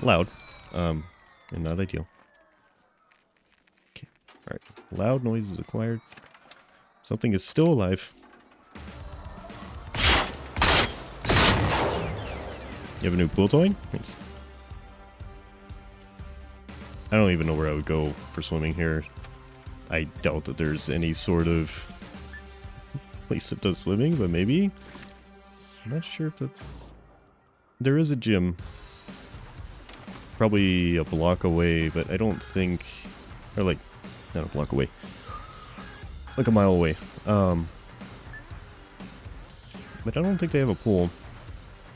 loud, and not ideal. Okay, all right. Loud noise is acquired. Something is still alive. You have a new pool toy? Thanks. I don't even know where I would go for swimming here. I doubt that there's any sort of place that does swimming, but maybe? I'm not sure if that's... There is a gym. probably a block away, but I don't think... Or like, not a block away. Like a mile away. But I don't think they have a pool.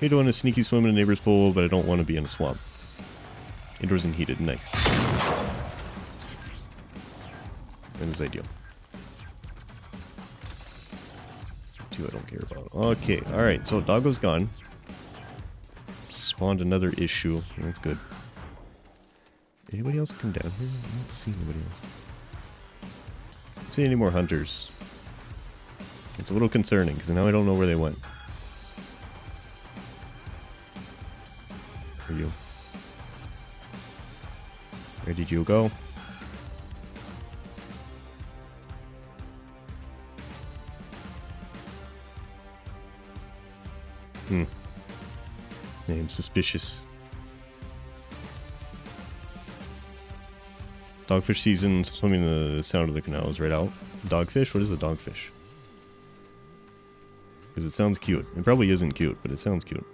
I don't want to sneaky swim in a neighbor's pool, but I don't want to be in a swamp. Indoors and heated, nice. That is ideal. Two I don't care about. Okay, alright, so Doggo's gone. Spawned another issue. That's good. Anybody else come down here? I don't see anybody else. I don't see any more hunters. It's a little concerning, because now I don't know where they went. Where are you? Where did you go? I'm suspicious. Dogfish season, swimming in the sound of the canal is right out. Dogfish? What is a dogfish? Because it sounds cute. It probably isn't cute, but it sounds cute.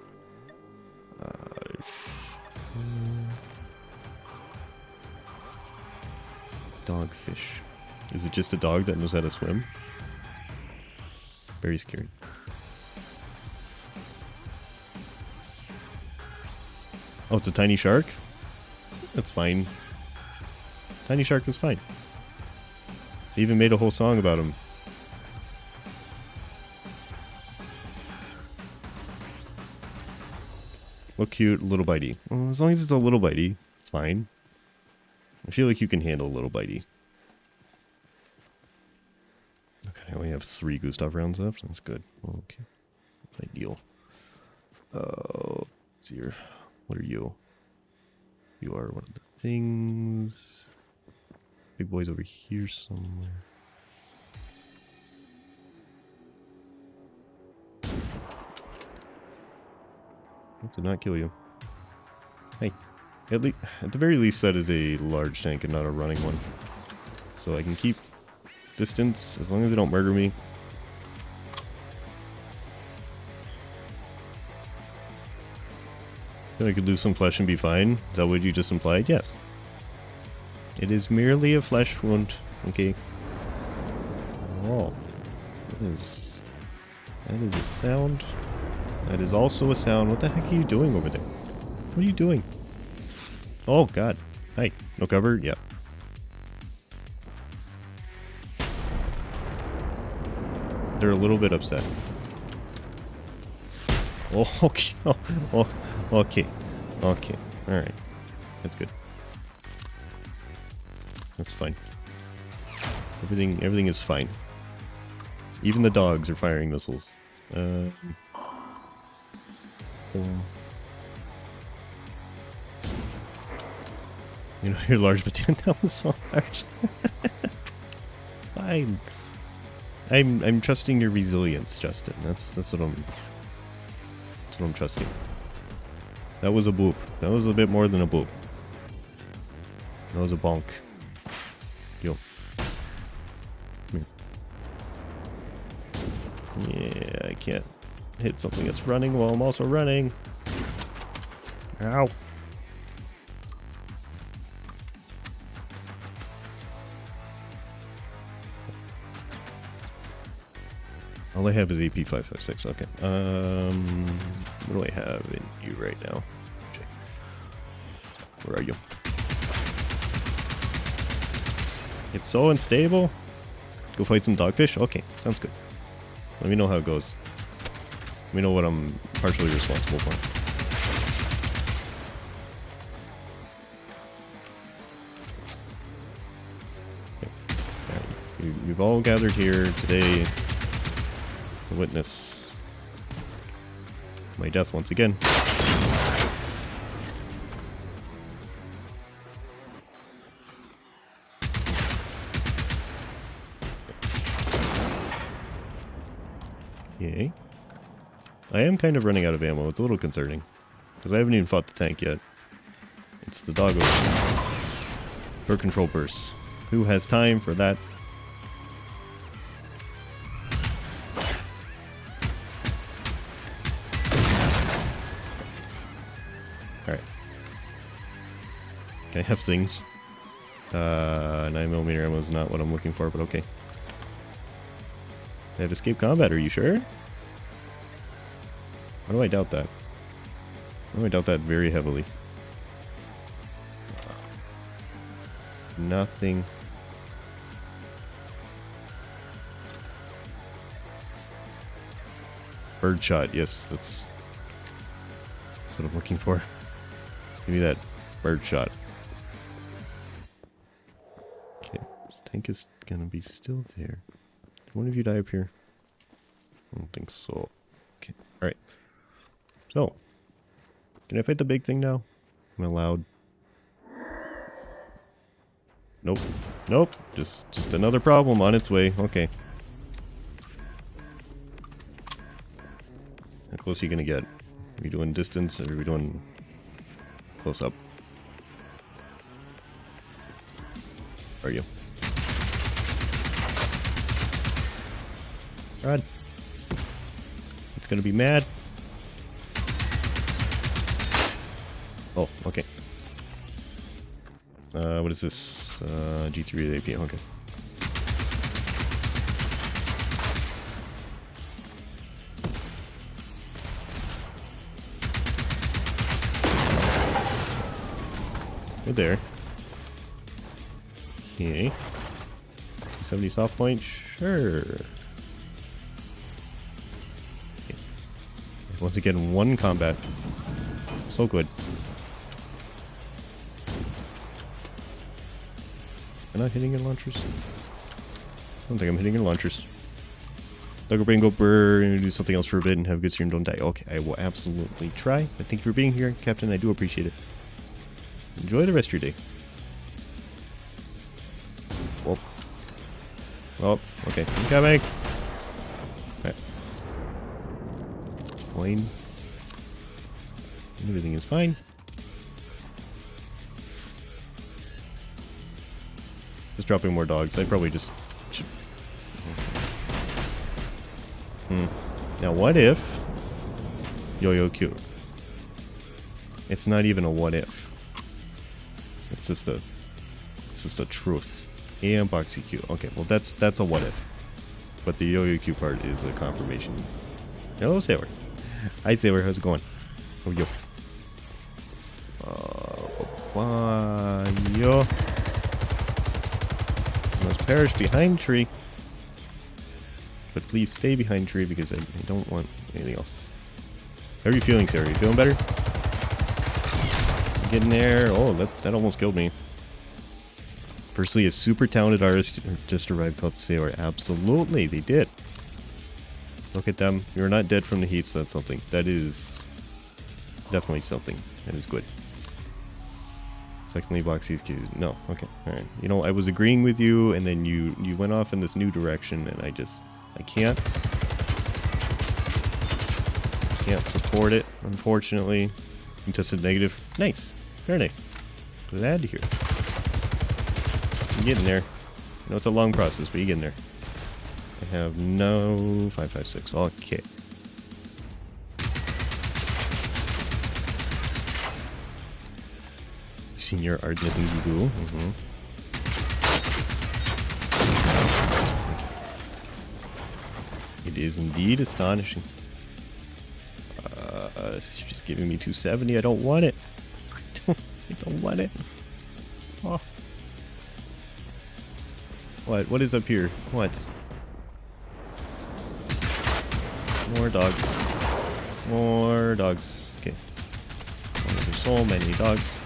Dogfish. Is it just a dog that knows how to swim? Very scary. Oh, it's a tiny shark? That's fine. Tiny shark is fine. They even made a whole song about him. Look cute, little bitey. Well, as long as it's a little bitey, it's fine. I feel like you can handle a little bitey. Okay, I only have 3 Gustav rounds left. That's good. Okay. That's ideal. Oh, let's see here. What are you? You are one of the things. Big boy's over here somewhere. That did not kill you. Hey. At the very least, that is a large tank and not a running one. So I can keep distance as long as they don't murder me. I could lose some flesh and be fine. Is that what you just implied? Yes. It is merely a flesh wound. Okay. Oh. That is a sound. That is also a sound. What the heck are you doing over there? What are you doing? Oh, God. Hi. No cover? Yeah. They're a little bit upset. Oh, okay. Oh, okay. Okay. Alright. That's good. That's fine. Everything is fine. Even the dogs are firing missiles. You know, you're large, but that was so large. It's fine. I'm trusting your resilience, Justin. That's what I'm trusting. That was a boop. That was a bit more than a boop. That was a bonk. Yo. Come here. Yeah, I can't hit something that's running while I'm also running. Ow. All I have is AP 556. Okay. What do I have in you right now? Okay. Where are you? It's so unstable. Go fight some dogfish? Okay, sounds good. Let me know how it goes. Let me know what I'm partially responsible for. Okay. Right. You've all gathered here today to witness my death once again. Yay. I am kind of running out of ammo. It's a little concerning. Because I haven't even fought the tank yet. It's the doggos. Bird control bursts. Who has time for that? Alright. have things. 9mm ammo is not what I'm looking for, but okay. I have escape combat, are you sure? Why do I doubt that? Why do I doubt that very heavily? Nothing. Birdshot, yes, that's what I'm looking for. Give me that birdshot. Okay, this tank is gonna be still there. Did one of you die up here? I don't think so. Okay, alright. So, can I fight the big thing now? Am I allowed? Nope. Nope. Just another problem on its way. Okay. How close are you gonna get? Are we doing distance or are we doing close up? Are you? Rod. It's gonna be mad. Oh, okay. What is this? G3 AP, okay. Good there. Okay. 270 soft point, sure. Okay. Once again, one combat. So good. Am I not hitting in launchers? I don't think I'm hitting in launchers. Duggar Brain, go burr, and do something else for a bit and have a good stream, don't die. Okay, I will absolutely try. But thank you for being here, Captain. I do appreciate it. Enjoy the rest of your day. Whoop. Oh, okay. I'm coming. Alright. It's fine. Everything is fine. Just dropping more dogs. I probably just should. Now what if Yo-Yo Q? It's not even a what if. It's just a truth. And Boxy Q. Okay, well that's a what if. But the Yo-Yo Q part is a confirmation. Hello, Sailor. Hi, Sailor. How's it going? Oh, yo. Yo. Must perish behind tree. But please stay behind tree because I don't want anything else. How are you feeling, Sarah? Are you feeling better? Getting there. Oh, that almost killed me. Personally, a super talented artist just arrived called Sailor. Absolutely, they did. Look at them. You're not dead from the heat, so that's something. That is definitely something. That is good. Secondly, Boxy's Q. No, okay, alright. You know, I was agreeing with you, and then you went off in this new direction, and I can't support it, unfortunately. You tested negative. Nice. Very nice. Glad to hear it. You're getting there. I know it's a long process, but you're getting there. I have no 556. Okay. Senior art nothing to do. It is indeed astonishing. It's just giving me 270. I don't want it. I don't want it. Oh. What is up here? What? More dogs. More dogs. Okay. There's so many dogs.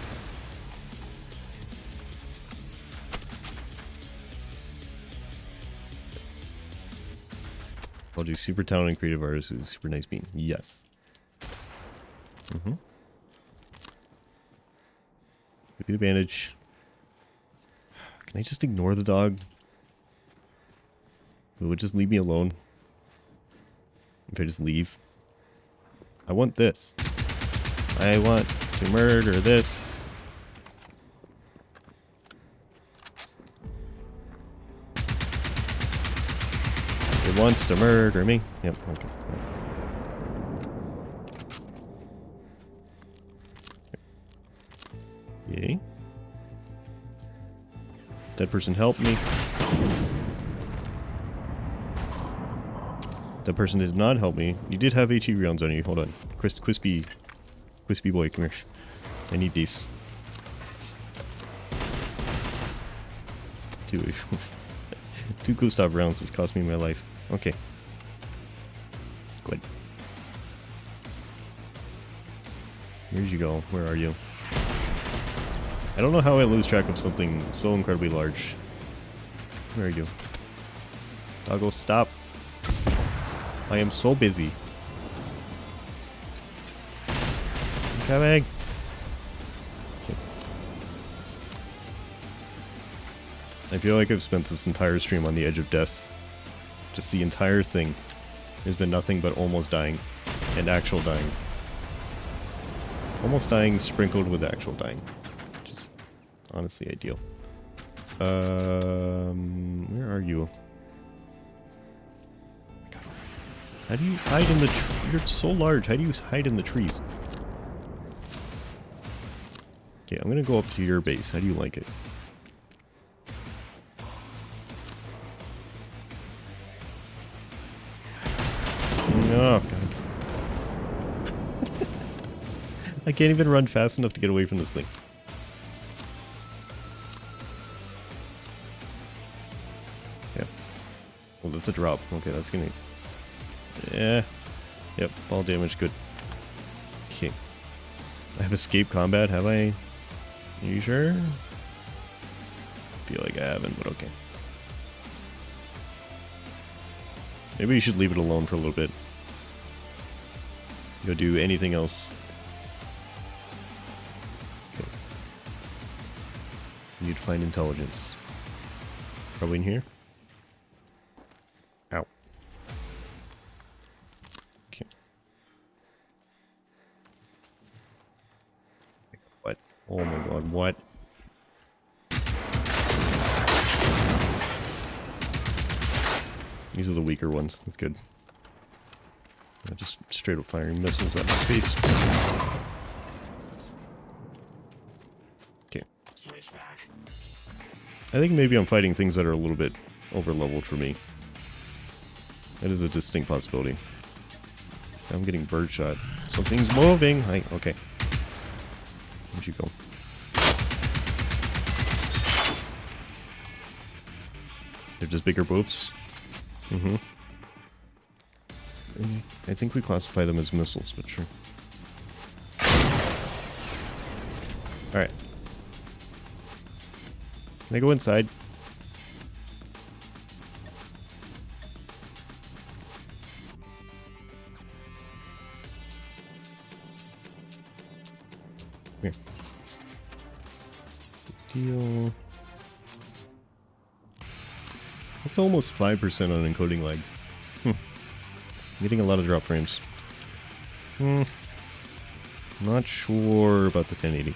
I'll do super talented and creative artist with a super nice bean. Yes. Give you advantage. Can I just ignore the dog? Will it just leave me alone? If I just leave? I want this. I want to murder this. It wants to murder me. Yep, okay. Yay. Dead person help me. That person did not help me. You did have HE rounds on you. Hold on. Crispy boy, come here. I need these. Two Gustav rounds has cost me my life. Okay. Good. Where'd you go? Where are you? I don't know how I lose track of something so incredibly large. Where are you? Doggo, stop. I am so busy. I'm coming. Okay. I feel like I've spent this entire stream on the edge of death. Just the entire thing. There's been nothing but almost dying. And actual dying. Almost dying sprinkled with actual dying. Just honestly ideal. Where are you? How do you hide in the You're so large. How do you hide in the trees? Okay, I'm gonna go up to your base. How do you like it? Oh, God. I can't even run fast enough to get away from this thing. Yeah. Well, that's a drop. Okay, that's gonna... Yeah. Yep, fall damage, good. Okay. I have escape combat, have I? Are you sure? Feel like I haven't, but okay. Maybe you should leave it alone for a little bit. Go do anything else. Okay. Need to find intelligence. Probably in here. Ow. Okay. What? Oh my god, what? These are the weaker ones. That's good. Just straight up firing missiles at my face. Okay. I think maybe I'm fighting things that are a little bit over-leveled for me. That is a distinct possibility. I'm getting birdshot. Something's moving! Okay. Where'd you go? They're just bigger boats? Mm-hmm. I think we classify them as missiles, but sure. Alright. Can I go inside? Here. Steel. That's almost 5% on encoding lag. Getting a lot of drop frames. Not sure about the 1080.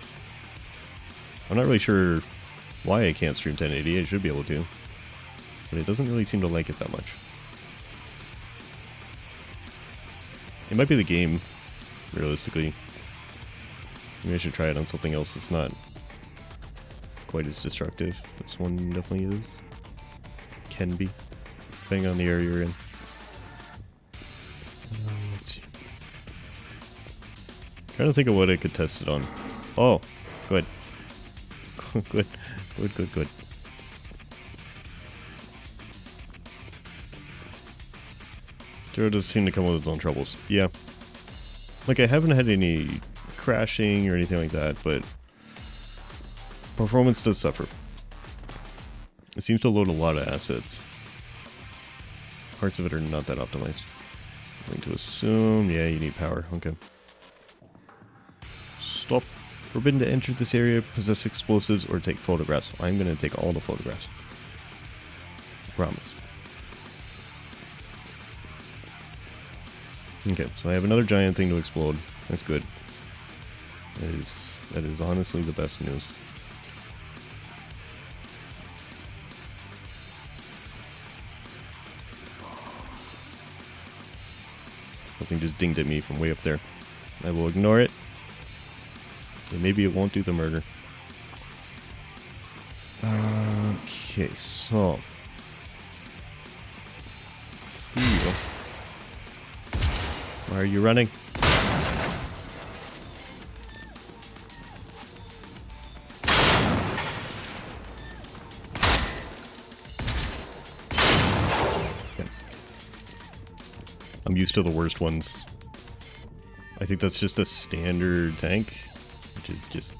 I'm not really sure why I can't stream 1080. I should be able to. But it doesn't really seem to like it that much. It might be the game, realistically. Maybe I should try it on something else that's not quite as destructive. This one definitely is. Can be, depending on the area you're in. Let's see. Trying to think of what I could test it on. Oh, good. Good. Zero does seem to come with its own troubles. Yeah. Like, I haven't had any crashing or anything like that, but performance does suffer. It seems to load a lot of assets. Parts of it are not that optimized. I'm going to assume, yeah, you need power. Okay. Stop. Forbidden to enter this area, possess explosives, or take photographs. I'm going to take all the photographs. I promise. Okay, so I have another giant thing to explode. That's good. That is honestly the best news. Something just dinged at me from way up there. I will ignore it. And maybe it won't do the murder. Okay. Okay, so let's see. Why are you running? Okay. I'm used to the worst ones. I think that's just a standard tank, which is just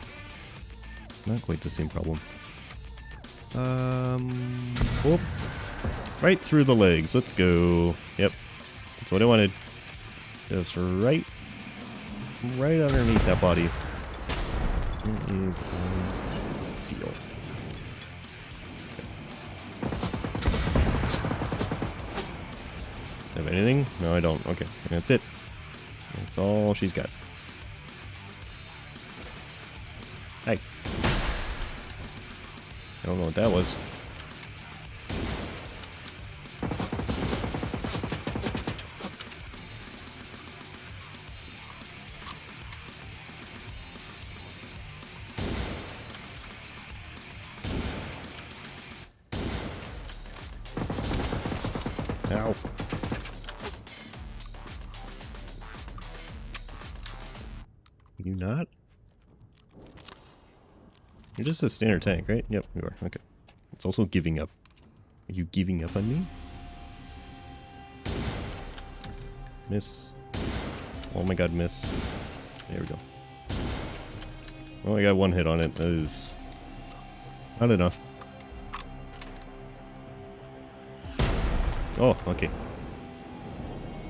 not quite the same problem. Whoop. Right through the legs. Let's go. Yep. That's what I wanted. Just right underneath that body. It is ideal. Have anything? No, I don't. Okay, that's it. That's all she's got. Hey. I don't know what that was. Ow. You not? You're just a standard tank, right? Yep, you are. Okay. It's also giving up. Are you giving up on me? Miss. Oh my god, miss. There we go. Oh, I got one hit on it. That is not enough. Oh, okay.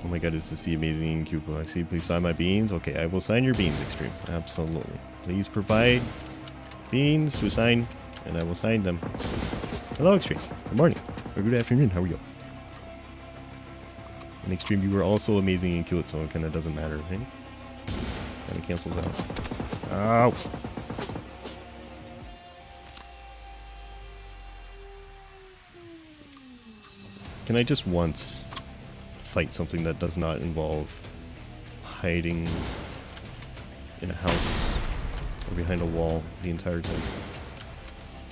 Oh my god, is this the amazing cube galaxy? Please sign my beans. Okay, I will sign your beans, Extreme. Absolutely. Please provide beans to sign, and I will sign them. Hello, Extreme. Good morning. Or good afternoon. How are you? And Extreme, you were also amazing and cute, so it kind of doesn't matter, right? Kind of cancels out. Ow! Can I just once fight something that does not involve hiding in a house or behind a wall the entire time?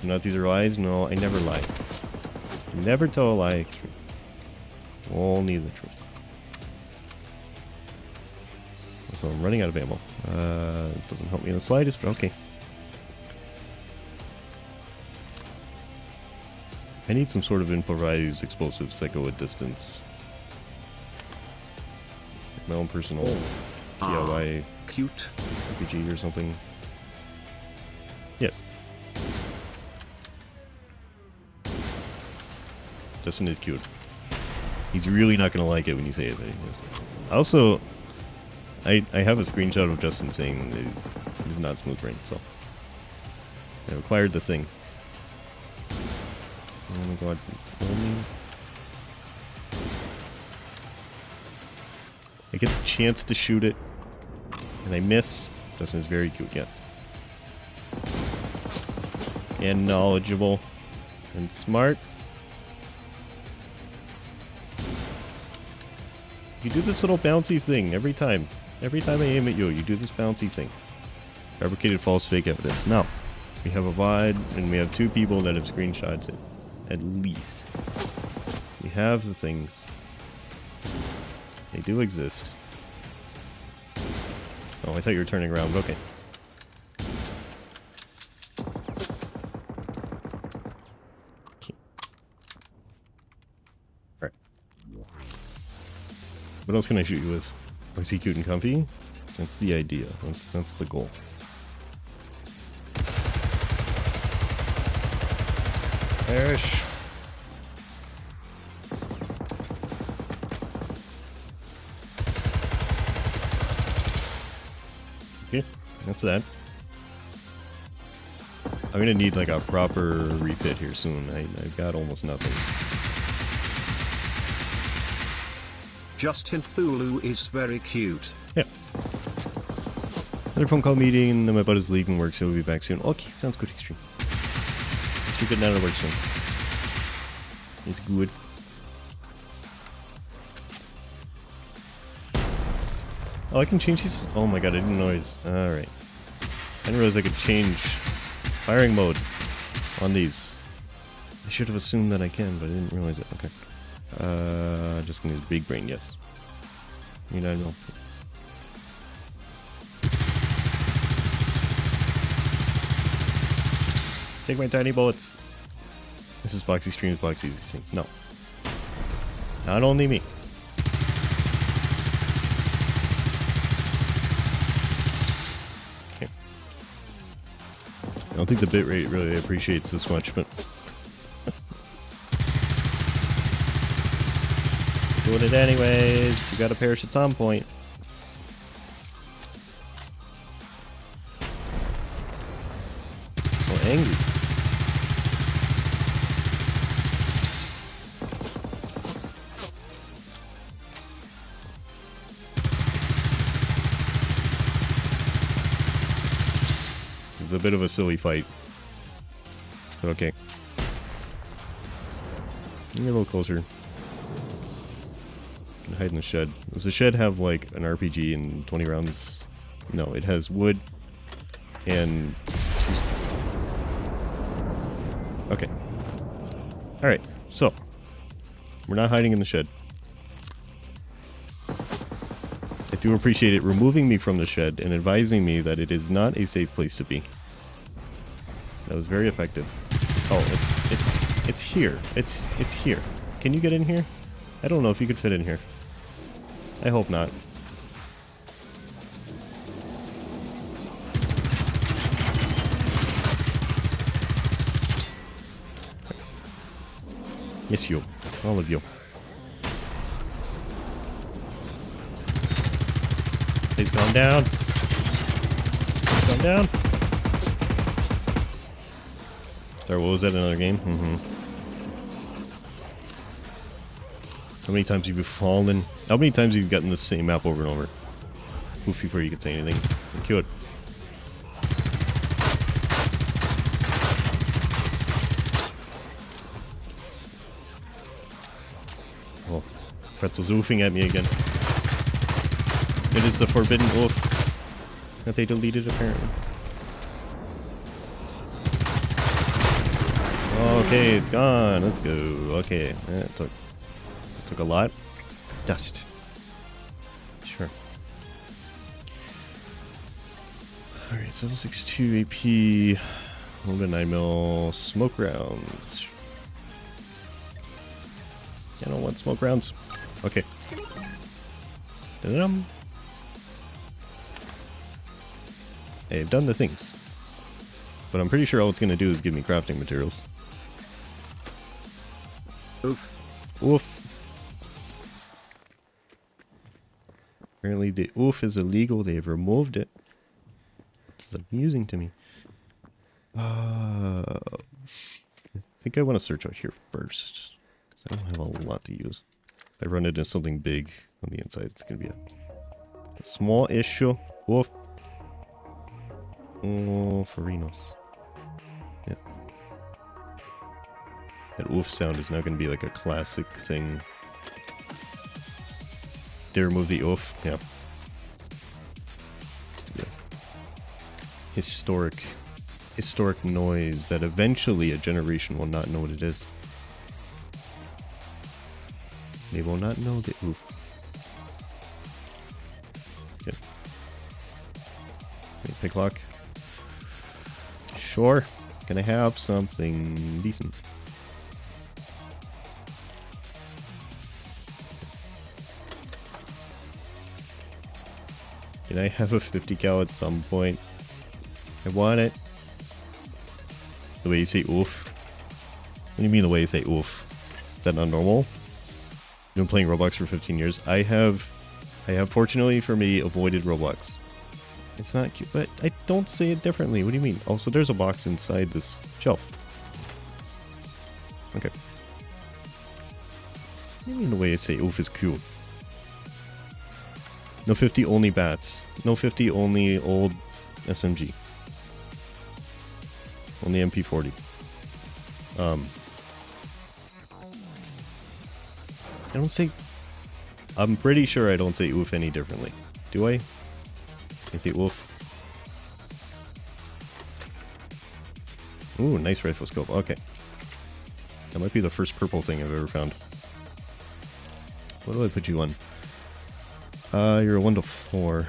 Do not these are lies? No, I never lie. Never tell a lie. Only the truth. So I'm running out of ammo. It doesn't help me in the slightest, but okay. I need some sort of improvised explosives that go a distance. My own personal DIY cute RPG or something. Yes. Justin is cute. He's really not going to like it when you say it, but he is. Also, I have a screenshot of Justin saying that he's not smooth brain, so I acquired the thing. Oh my god, I get the chance to shoot it, and I miss. Justin is very cute, yes. And knowledgeable, and smart. You do this little bouncy thing every time. Every time I aim at you, you do this bouncy thing. Fabricated false fake evidence. Now, we have a VOD, and we have 2 people that have screenshots it. At least. We have the things. They do exist. Oh, I thought you were turning around. Okay. Alright. What else can I shoot you with? Is he cute and comfy? That's the idea. That's the goal. Perish. Okay, that's that. I'm gonna need like a proper refit here soon. I've got almost nothing. Justin Thulu is very cute. Yeah. Another phone call meeting, and then my bud is leaving work, so he'll be back soon. Okay, sounds good, Extreme. You're getting out of work soon. It's good. Oh, I can change these. Oh my god, I didn't know he's. Alright. I didn't realize I could change firing mode on these. I should have assumed that I can, but I didn't realize it. Okay. Just gonna use big brain, yes. You know, I know. Take my tiny bullets. This is Boxy Streams, Boxy these things. No. Not only me. Okay. I don't think the bitrate really appreciates this much, but... doing it anyways. You gotta perish at some point. So angry. It's a bit of a silly fight. But okay. Get a little closer. Can hide in the shed. Does the shed have like an RPG and 20 rounds? No, it has wood and... Okay. Alright, so. We're not hiding in the shed. I do appreciate it removing me from the shed and advising me that it is not a safe place to be. That was very effective. Oh, it's here. It's here. Can you get in here? I don't know if you could fit in here. I hope not. Yes, you. All of you. Please calm down. Please calm down. Sorry, what was that? Another game? Mm-hmm. How many times have you fallen? How many times have you gotten the same map over and over? Oof, before you could say anything. Kill it. Oh, Pretzel's oofing at me again. It is the forbidden oof that they deleted, apparently. Okay, it's gone. Let's go. Okay, that took a lot. Dust. Sure. Alright, 762 AP. A little bit 9mm smoke rounds. I don't want smoke rounds. Okay. Da-dum. Hey, I've done the things. But I'm pretty sure all it's going to do is give me crafting materials. Oof. Oof. Apparently the oof is illegal. They've removed it. It's amusing to me. I think I want to search out here first. Because I don't have a lot to use. If I run into something big on the inside, it's going to be a small issue. Oof. Oh, Farinos. Yeah. That oof sound is now going to be like a classic thing. They remove the oof. Yeah. Historic noise that eventually a generation will not know what it is. They will not know the oof. Okay. Picklock. Sure. Can I have something decent? Can I have a 50 cal at some point? I want it. The way you say oof. What do you mean the way you say oof? Is that not normal? I've been playing Roblox for 15 years. I have fortunately for me avoided Roblox. It's not cute, but I don't say it differently. What do you mean? Also, there's a box inside this shelf. Okay. What do you mean the way I say oof is cool? No 50 only bats. No 50 only old SMG. Only MP40. I don't say... I'm pretty sure I don't say oof any differently. Do I? I say oof. Ooh, nice rifle scope. Okay. That might be the first purple thing I've ever found. What do I put you on? You're a 1 to 4.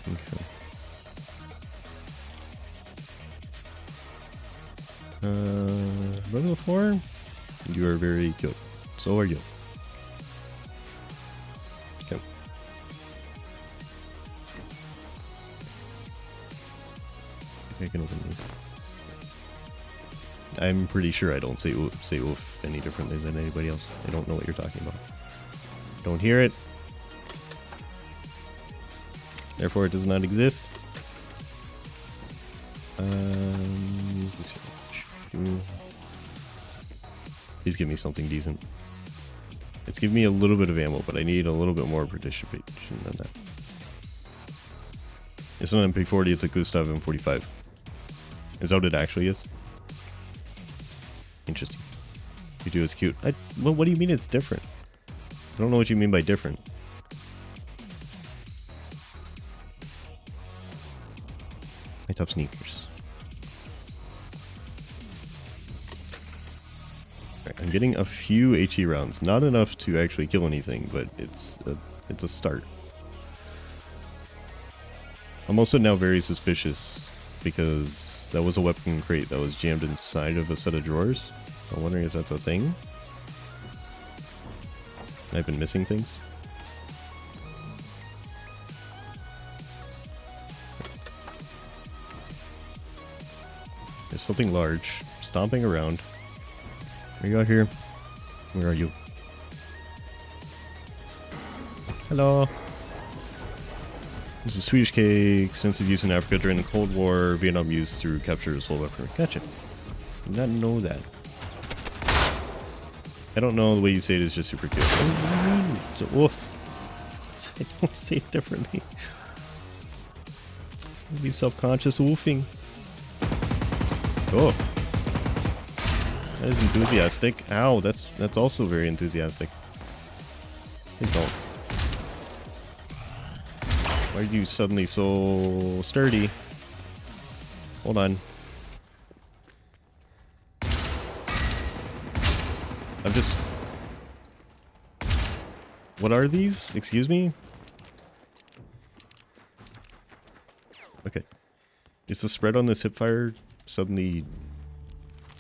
Okay. Level 4? You are very good. So are you. Okay. I can open these. I'm pretty sure I don't say oof any differently than anybody else. I don't know what you're talking about. Don't hear it. Therefore, it does not exist. Please give me something decent. It's giving me a little bit of ammo, but I need a little bit more participation than that. It's not an MP40, it's a Gustav M45. Is that what it actually is? Interesting. You do, it's cute. Well, what do you mean it's different? I don't know what you mean by different. My top sneakers. Right, I'm getting a few HE rounds. Not enough to actually kill anything, but it's a start. I'm also now very suspicious because that was a weapon crate that was jammed inside of a set of drawers. I'm wondering if that's a thing. I've been missing things. There's something large stomping around. What do you got here? Where are you? Hello. This is Swedish cake, extensive use in Africa during the Cold War. Vietnam used through capture of soul weapon. Gotcha. Did not know that. I don't know, the way you say it is just super cute. Oof. I don't say it differently. I'll be self-conscious woofing. Oh. That is enthusiastic. Ow, that's also very enthusiastic. Please don't. Why are you suddenly so sturdy? Hold on. I'm just... What are these? Excuse me? Okay. Is the spread on this hipfire suddenly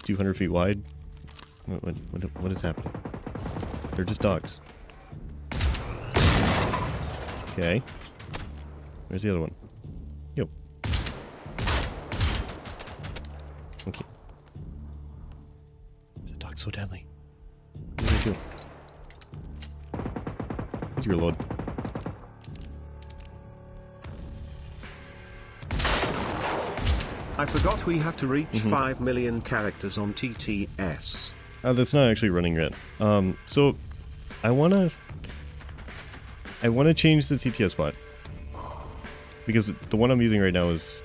200 feet wide? What is happening? They're just dogs. Okay. Where's the other one? Yo. Okay. The dog's so deadly. What do I do? Where's your load? I forgot we have to reach 5 million characters on TTS. That's not actually running yet. So I wanna change the TTS bot because the one I'm using right now is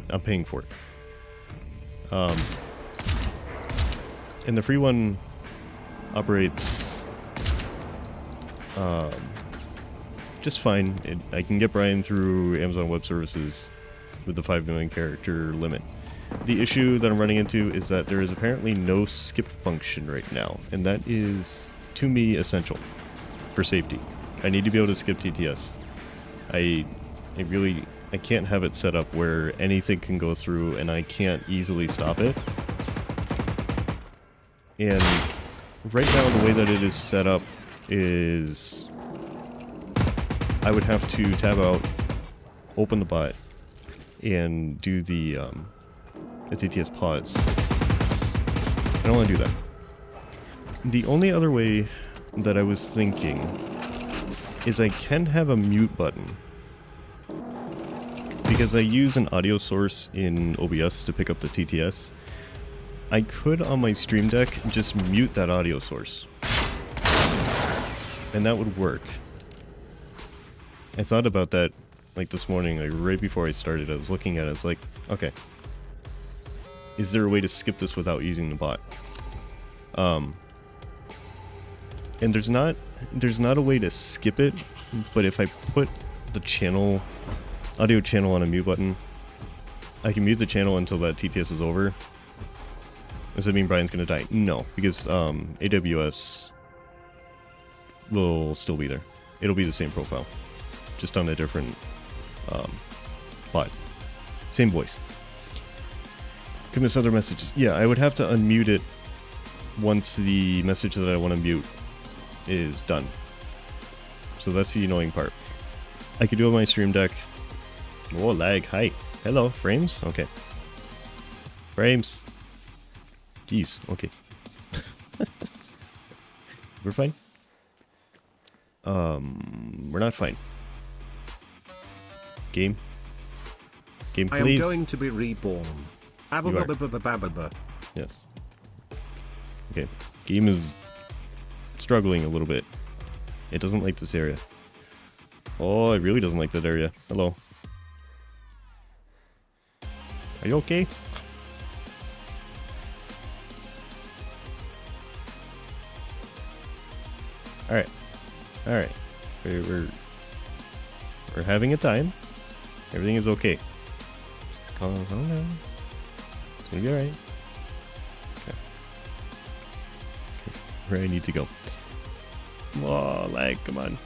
I'm paying for it. And the free one operates just fine. I can get Brian through Amazon Web Services with the 5 million character limit. The issue that I'm running into is that there is apparently no skip function right now, and that is, to me, essential for safety. I need to be able to skip TTS. I can't have it set up where anything can go through and I can't easily stop it. And right now the way that it is set up is I would have to tab out, open the bot, and do the TTS pause. I don't want to do that. The only other way that I was thinking is I can have a mute button. Because I use an audio source in OBS to pick up the TTS, I could on my Stream Deck just mute that audio source. And that would work. I thought about that like this morning, like right before I started. I was looking at it, it's like, okay, is there a way to skip this without using the bot? And there's not a way to skip it, but if I put the audio channel on a mute button, I can mute the channel until that TTS is over, Does that mean Brian's gonna die? No, because AWS will still be there. It'll be the same profile, just on a different bot. Same voice. Can miss other messages. Yeah, I would have to unmute it once the message that I want to mute is done. So that's the annoying part. I could do it on my stream deck. Oh, lag. Hi. Hello, frames? Okay. Frames. Jeez, okay. We're fine? We're not fine. Game? Game, I am please? going to be reborn. Yes. Okay. Game is struggling a little bit. It doesn't like this area. Oh, it really doesn't like that area. Hello. Are you okay? Alright. Alright. We're having a time. Everything is okay. Just calm down. It's gonna be alright. Okay. Where I need to go. Oh, lag, come on.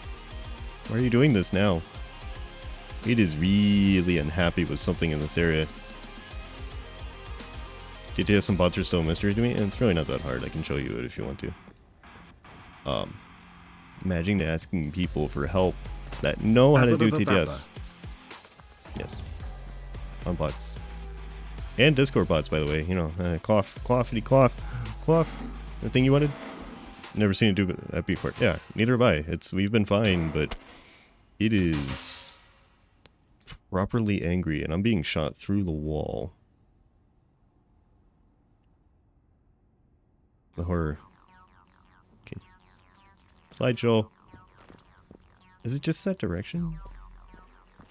Why are you doing this now? It is really unhappy with something in this area. GTA some bots are still a mystery to me, and it's really not that hard. I can show you it if you want to. Imagine asking people for help that know how to do TTS. Yes. On bots. And Discord bots, by the way. You know, cough, coughity cough, cough. The thing you wanted? Never seen it do that before. Yeah, neither have I. We've been fine, but it is properly angry, and I'm being shot through the wall. The horror. Okay. Slideshow. Is it just that direction?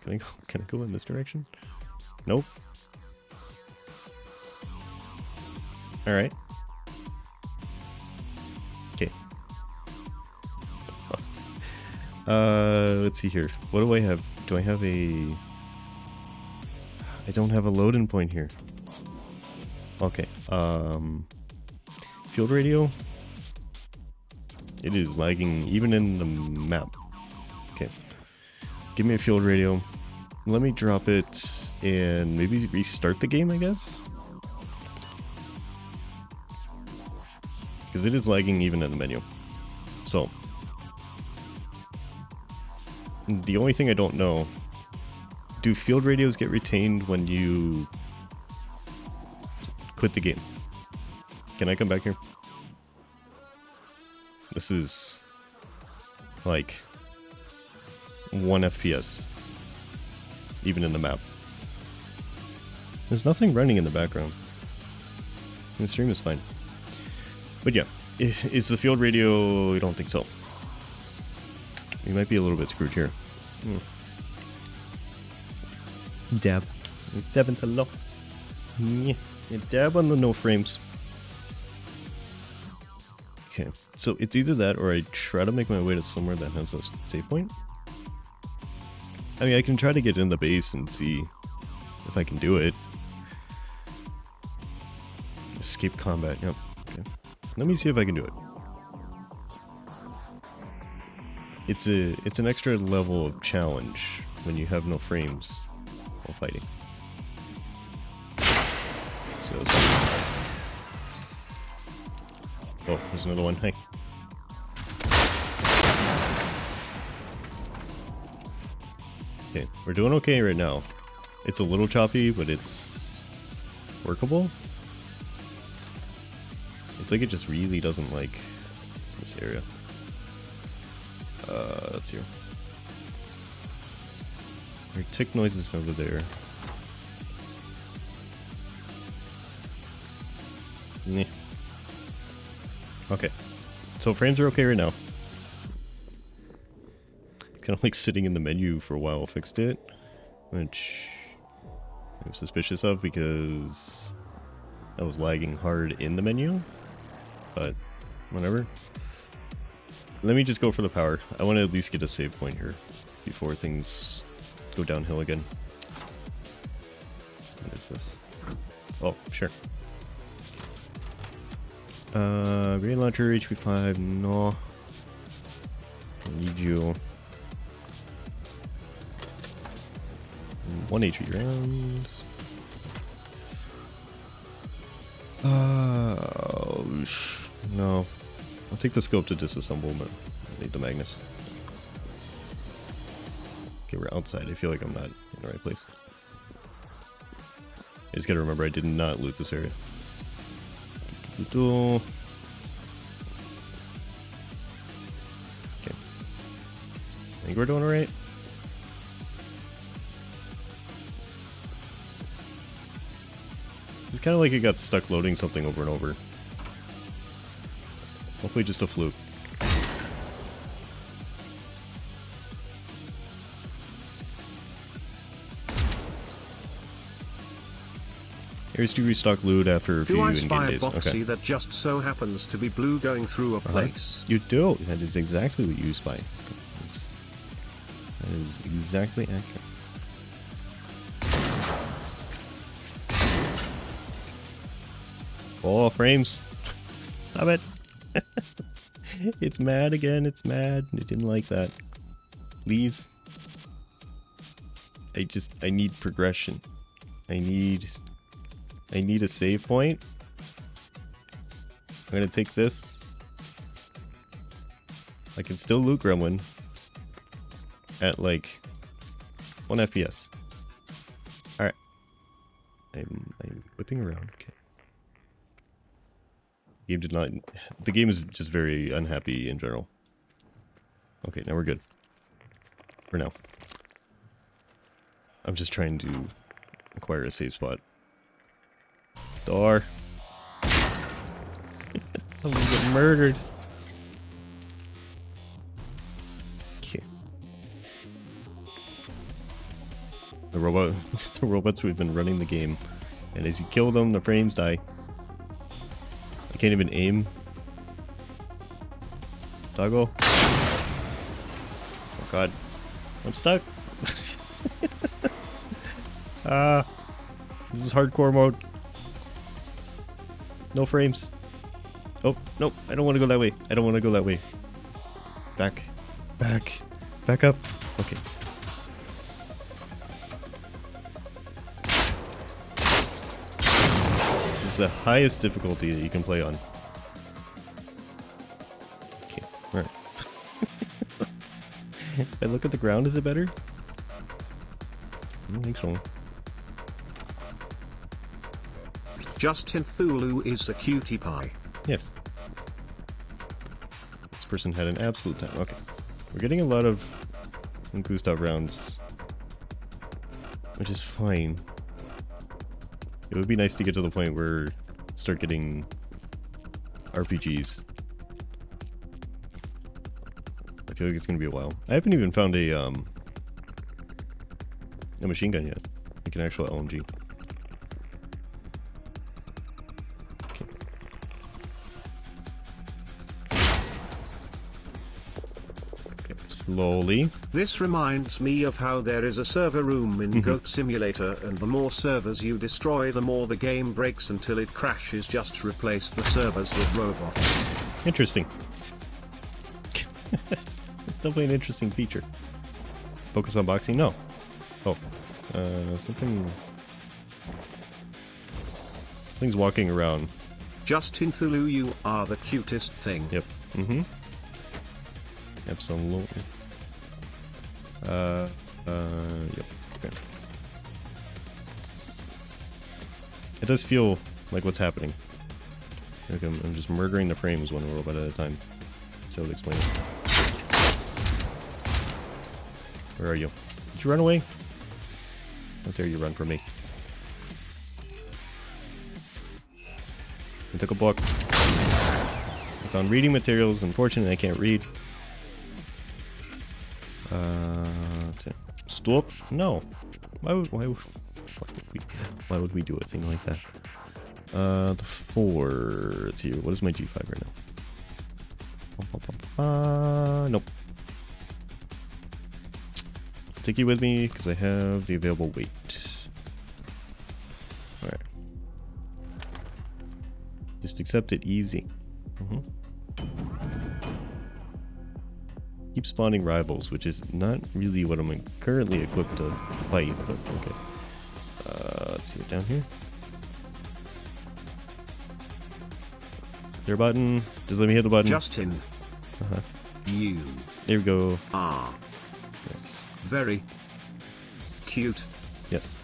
Can I go in this direction? Nope. Alright. Okay. Let's see here. What do I have? Do I have a... I don't have a load-in point here. Okay. Field radio. It is lagging even in the map. Okay. Give me a field radio. Let me drop it and maybe restart the game, I guess? Because it is lagging even in the menu. So. The only thing I don't know, do field radios get retained when you quit the game? Can I come back here? This is like 1 FPS, even in the map. There's nothing running in the background. The stream is fine. But yeah, is the field radio? I don't think so. We might be a little bit screwed here. Dab. It's 7th hello. Yeah, dab on the no frames. Okay, so it's either that or I try to make my way to somewhere that has a save point. I mean, I can try to get in the base and see if I can do it. Escape combat, yep. Okay. Let me see if I can do it. It's an extra level of challenge when you have no frames while fighting. So that's fine. Oh, there's another one. Hey. Okay, we're doing okay right now. It's a little choppy, but it's workable. It's like it just really doesn't like this area. That's here. Our tick noises over there. Meh. Okay, so frames are okay right now. It's kind of like sitting in the menu for a while fixed it, which I'm suspicious of because I was lagging hard in the menu, but whatever. Let me just go for the power. I want to at least get a save point here before things go downhill again. What is this? Oh, sure. Grenade launcher, HP 5, no. I need you. 1 HP rounds. No. I'll take the scope to disassemble, but I need the Magnus. Okay, we're outside. I feel like I'm not in the right place. I just gotta remember I did not loot this area. Okay. I think we're doing alright. It's kind of like it got stuck loading something over and over. Hopefully just a fluke. Areas to restock loot after a few Do I in-game spy a days. boxy Okay. that just so happens to be blue going through a place? You do. That is exactly what you spy. That is exactly accurate. Oh, frames. Stop it. It's mad again. It's mad. I didn't like that. Please. I need progression. I need a save point. I'm gonna take this. I can still loot Gremlin at like 1 FPS. Alright. I'm whipping around. Okay. The game is just very unhappy in general. Okay, now we're good. For now. I'm just trying to acquire a safe spot. Door. Someone get murdered. Okay. The robots who've been running the game. And as you kill them, the frames die. I can't even aim. Doggo. Oh god. I'm stuck. This is hardcore mode. No frames. Oh, no, I don't want to go that way. I don't want to go that way. Back. Back. Back up. Okay. This is the highest difficulty that you can play on. Okay, alright. If I look at the ground, is it better? I don't think so. Justin Thulu is a cutie pie. Yes. This person had an absolute time. Okay. We're getting a lot of Gustav rounds, which is fine. It would be nice to get to the point where start getting RPGs. I feel like it's gonna be a while. I haven't even found a machine gun yet. Like an actual LMG. Okay. Okay, slowly. This reminds me of how there is a server room in Goat Simulator, and the more servers you destroy, the more the game breaks until it crashes. Just replace the servers with robots. Interesting. It's definitely an interesting feature. Focus on boxing? No. Oh. Something's walking around. Justin Thulu, you are the cutest thing. Yep. Mm-hmm. Absolutely. Yep. Okay. It does feel like what's happening. Like I'm just murdering the frames one robot at a time. So I would explain it. Where are you? Did you run away? How dare you run from me? I took a book. I found reading materials. Unfortunately, I can't read. That's it. Stop! No. Why would we do a thing like that? The 4. Let's see. What is my G5 right now? Nope. Take you with me because I have the available weight. Alright. Just accept it easy. Keep spawning rivals, which is not really what I'm currently equipped to fight, but okay. Let's see it down here. There a button? Just let me hit the button. Justin. Uh-huh. You There we go. are Yes. very cute. Yes.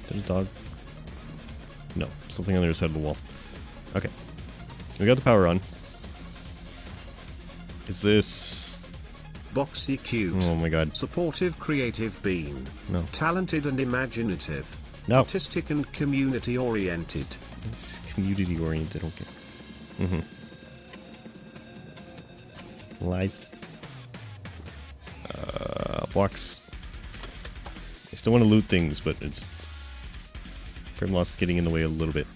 There's a dog. No, something on the other side of the wall. Okay. We got the power on. Is this... Boxy cute. Oh my god. Supportive creative being. No. Talented and imaginative. No. Artistic and community oriented. It's community oriented, okay. Lies. Blocks. I still want to loot things, but it's... frame loss getting in the way a little bit.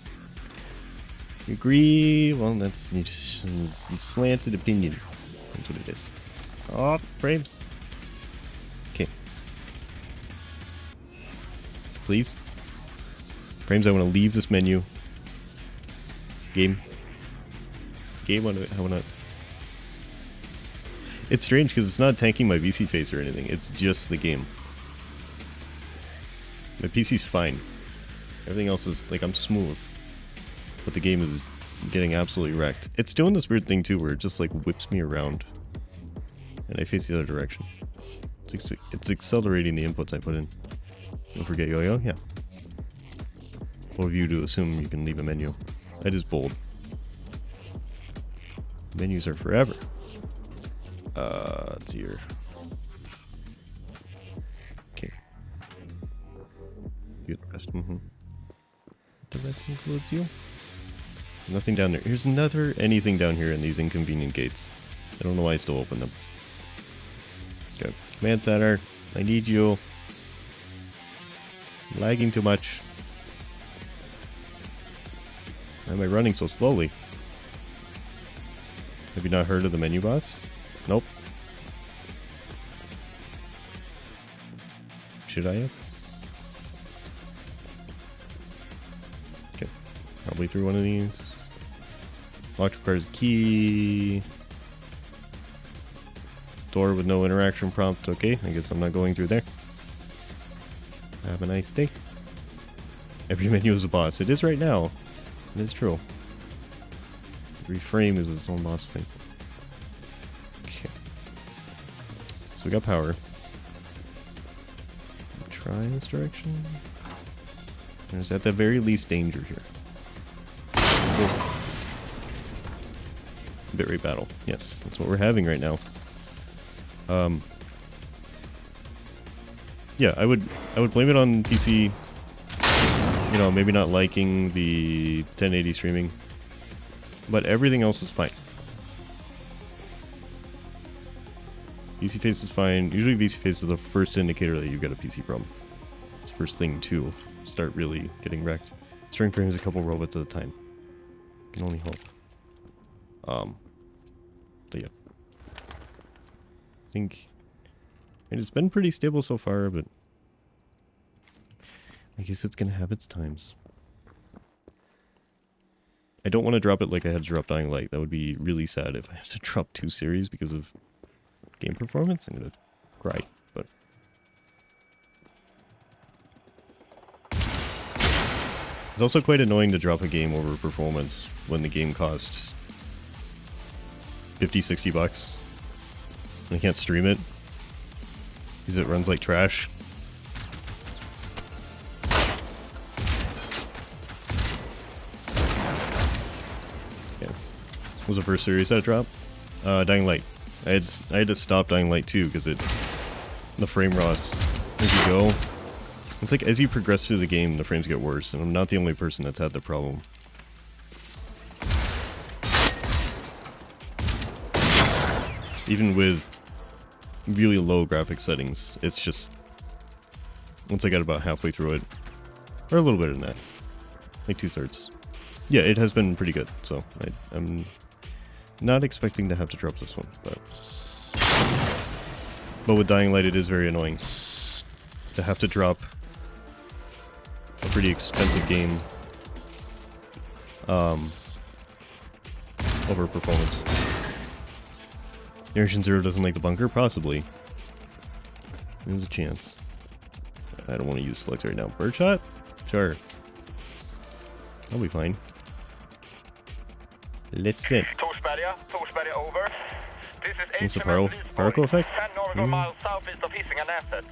You agree? Well, that's it's slanted opinion. That's what it is. Oh, frames. Okay. Please. Frames, I want to leave this menu. Game. Game, I want to... It's strange because it's not tanking my VC face or anything. It's just the game. My PC's fine. Everything else is, like, I'm smooth. But the game is getting absolutely wrecked. It's doing this weird thing too where it just, like, whips me around. And I face the other direction. It's accelerating the inputs I put in. Don't forget yo-yo, yeah. Bold of you to assume you can leave a menu. That is bold. Menus are forever. Let's see here. Okay. Get the rest. The rest includes you. Nothing down there. Here's another anything down here in these inconvenient gates. I don't know why I still open them. Okay. Command center. I need you. I'm lagging too much. Why am I running so slowly? Have you not heard of the menu boss? Nope. Should I have? Okay. Probably through one of these. Lock requires a key. Door with no interaction prompt. Okay, I guess I'm not going through there. Have a nice day. Every menu is a boss. It is right now. It is true. Every frame is its own boss fight. Okay. So we got power. Try this direction. There's at the very least danger here. Bit rate battle. Yes, that's what we're having right now. Yeah, I would blame it on PC. You know, maybe not liking the 1080 streaming, but everything else is fine. VC face is fine. Usually VC face is the first indicator that you've got a PC problem. It's the first thing to start really getting wrecked. String frames a couple robots at a time. Can only hope. So yeah. I think it's been pretty stable so far, but I guess it's gonna have its times. I don't want to drop it like I had to drop Dying Light. That would be really sad if I have to drop 2 series because of game performance. I'm gonna cry, but it's also quite annoying to drop a game over performance when the game costs $50-$60 and I can't stream it because it runs like trash. Yeah. What was the first series I dropped? Dying Light. I had to stop Dying Light 2 because the frame loss as you go. It's like as you progress through the game, the frames get worse, and I'm not the only person that's had the problem. Even with really low graphics settings, it's just once I got about halfway through it, or a little bit in that, like 2/3. Yeah, it has been pretty good, so I'm not expecting to have to drop this one, but with Dying Light it is very annoying to have to drop a pretty expensive game over performance. Generation Zero doesn't like the bunker? Possibly. There's a chance. I don't want to use slugs right now. Birdshot? Sure. I'll be fine. Listen. Torsberga over. This is What's the particle effect? 10 nautical miles southeast of Hisingen assets.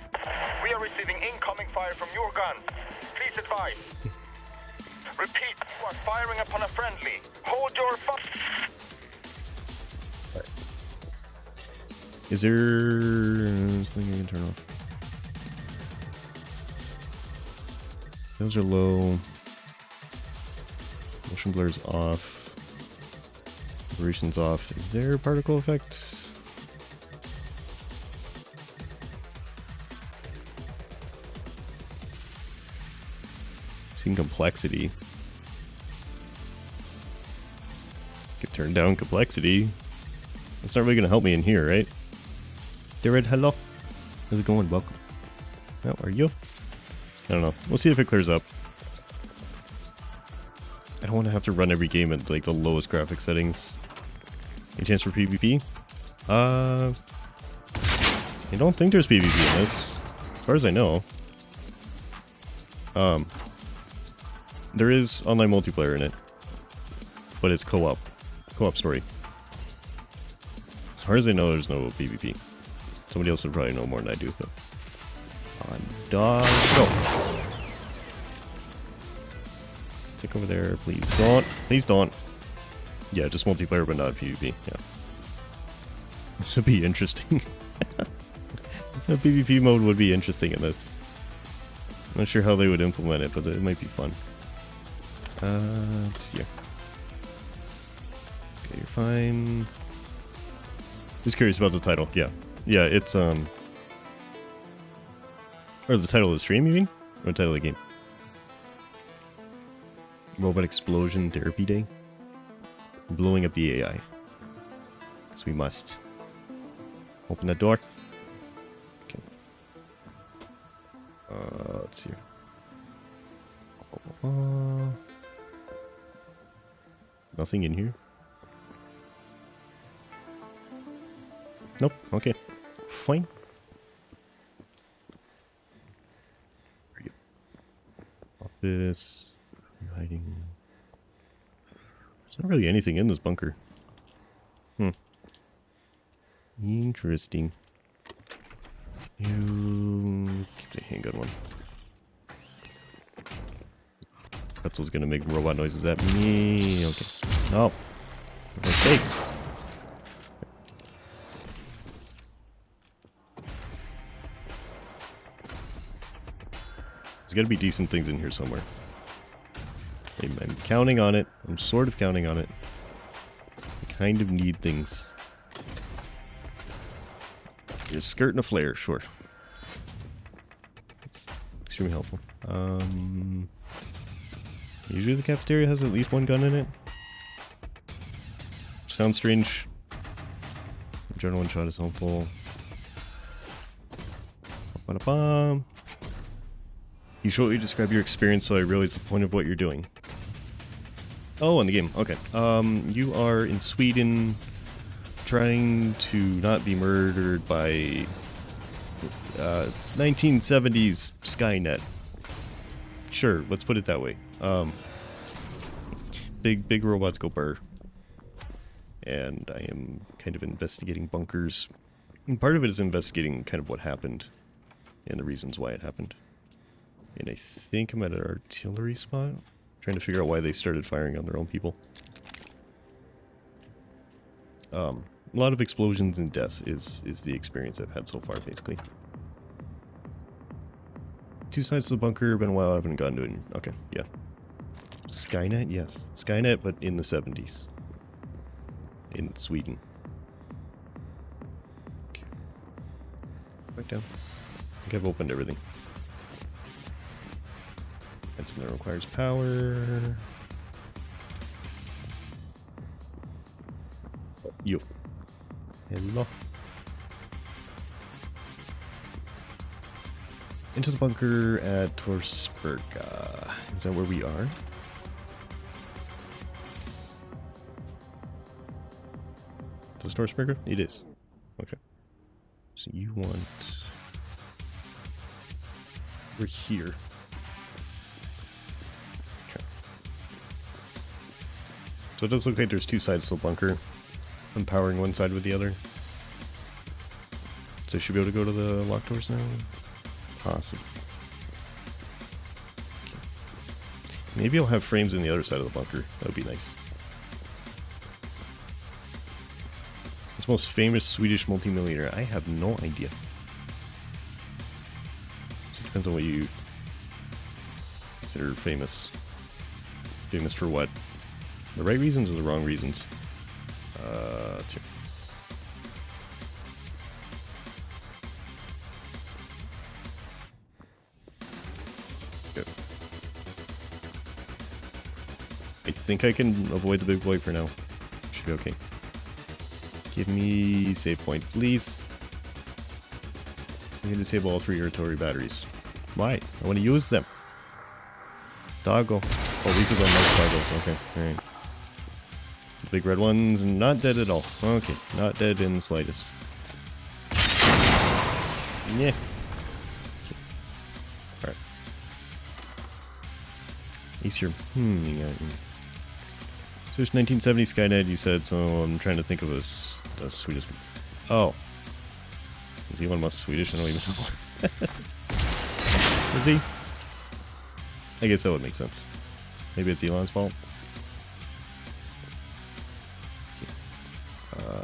We are receiving incoming fire from your guns. Please advise. Repeat, you are firing upon a friendly. Hold your Is there something you can turn off? Those are low. Motion blur's off. Operations off. Is there a particle effect? Seen complexity. Could turn down complexity. That's not really gonna help me in here, right? Jared, hello. How's it going? Welcome. How are you? I don't know. We'll see if it clears up. I don't want to have to run every game at like the lowest graphic settings. Any chance for PvP? I don't think there's PvP in this, as far as I know. There is online multiplayer in it, but it's co-op story. As far as I know, there's no PvP. Somebody else would probably know more than I do, but on dog, go. Stick over there, please don't. Please don't. Yeah, just multiplayer, but not PvP. Yeah, this would be interesting. A PvP mode would be interesting in this. I'm not sure how they would implement it, but it might be fun. Let's see. Okay, you're fine. Just curious about the title. Yeah, it's or the title of the stream, you mean? Or the title of the game? Robot Explosion Therapy Day. Blowing up the AI. So we must open that door. Okay. Let's see. Nothing in here. Nope. Okay. Fine. Office. Hiding. There's not really anything in this bunker. Interesting. You keep the handgun one. Pretzel's gonna make robot noises at me. Okay. No. My face. There's gotta be decent things in here somewhere. I'm counting on it. I'm sort of counting on it. I kind of need things. Your skirt and a flare, sure. That's extremely helpful. Usually the cafeteria has at least one gun in it. Sounds strange. General one shot is helpful. Ba-da-bum. You shortly describe your experience so I realize the point of what you're doing. Oh, in the game. Okay. You are in Sweden trying to not be murdered by 1970s Skynet. Sure, let's put it that way. Big robots go burr. And I am kind of investigating bunkers. And part of it is investigating kind of what happened and the reasons why it happened. And I think I'm at an artillery spot. Trying to figure out why they started firing on their own people. A lot of explosions and death is the experience I've had so far, basically. Two sides to the bunker, been a while, I haven't gone to it. Okay, yeah. Skynet, yes. Skynet, but in the 70s. In Sweden. Okay. Back down. I think I've opened everything. That requires power. Yo. Hello. Into the bunker at Torsberga. Is that where we are? The store speaker? It is. Okay. So you want... We're here. Okay. So it does look like there's two sides to the bunker. I'm powering one side with the other. So I should be able to go to the locked doors now? Possibly. Okay. Maybe I'll have frames in the other side of the bunker. That would be nice. This most famous Swedish multimillionaire. I have no idea. So it depends on what you consider famous. Famous for what? The right reasons or the wrong reasons? Let's hear. Good. I think I can avoid the big boy for now. Should be okay. Give me save point, please. I'm going to disable all 3 irritatory batteries. Why? I want to use them. Doggo. Oh, these are the nice doggos. Okay, alright. The big red ones, not dead at all. Okay, not dead in the slightest. Yeah. Okay. Alright. Easier. Yeah. So there's 1970 Skynet, you said, so I'm trying to think of a Swedish. Oh. Is Elon Musk Swedish? I don't even know. Is he? I guess that would make sense. Maybe it's Elon's fault.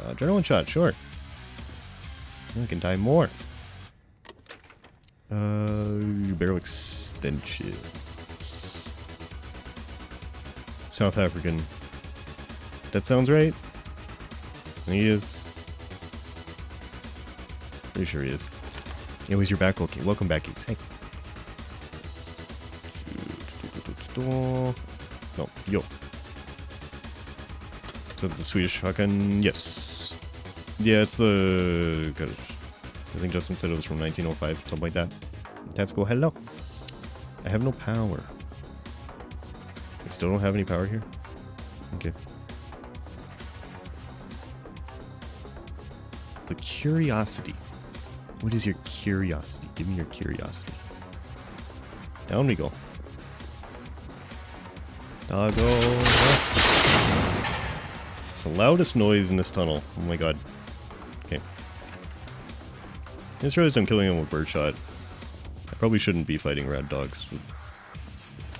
Adrenaline shot, sure. I can die more. Barrel extensions. South African. That sounds right. He is. Pretty sure he is. It was your back. Okay, welcome back, Ace. Hey. No, yo. So the Swedish shotgun, yes. Yeah, it's the... I think Justin said it was from 1905, something like that. Let's go, hello. I have no power. I still don't have any power here? Okay. The curiosity. What is your curiosity? Give me your curiosity. Down we go. Doggo. It's the loudest noise in this tunnel. Oh my god. Okay. I just realized I'm killing him with birdshot. I probably shouldn't be fighting rad dogs with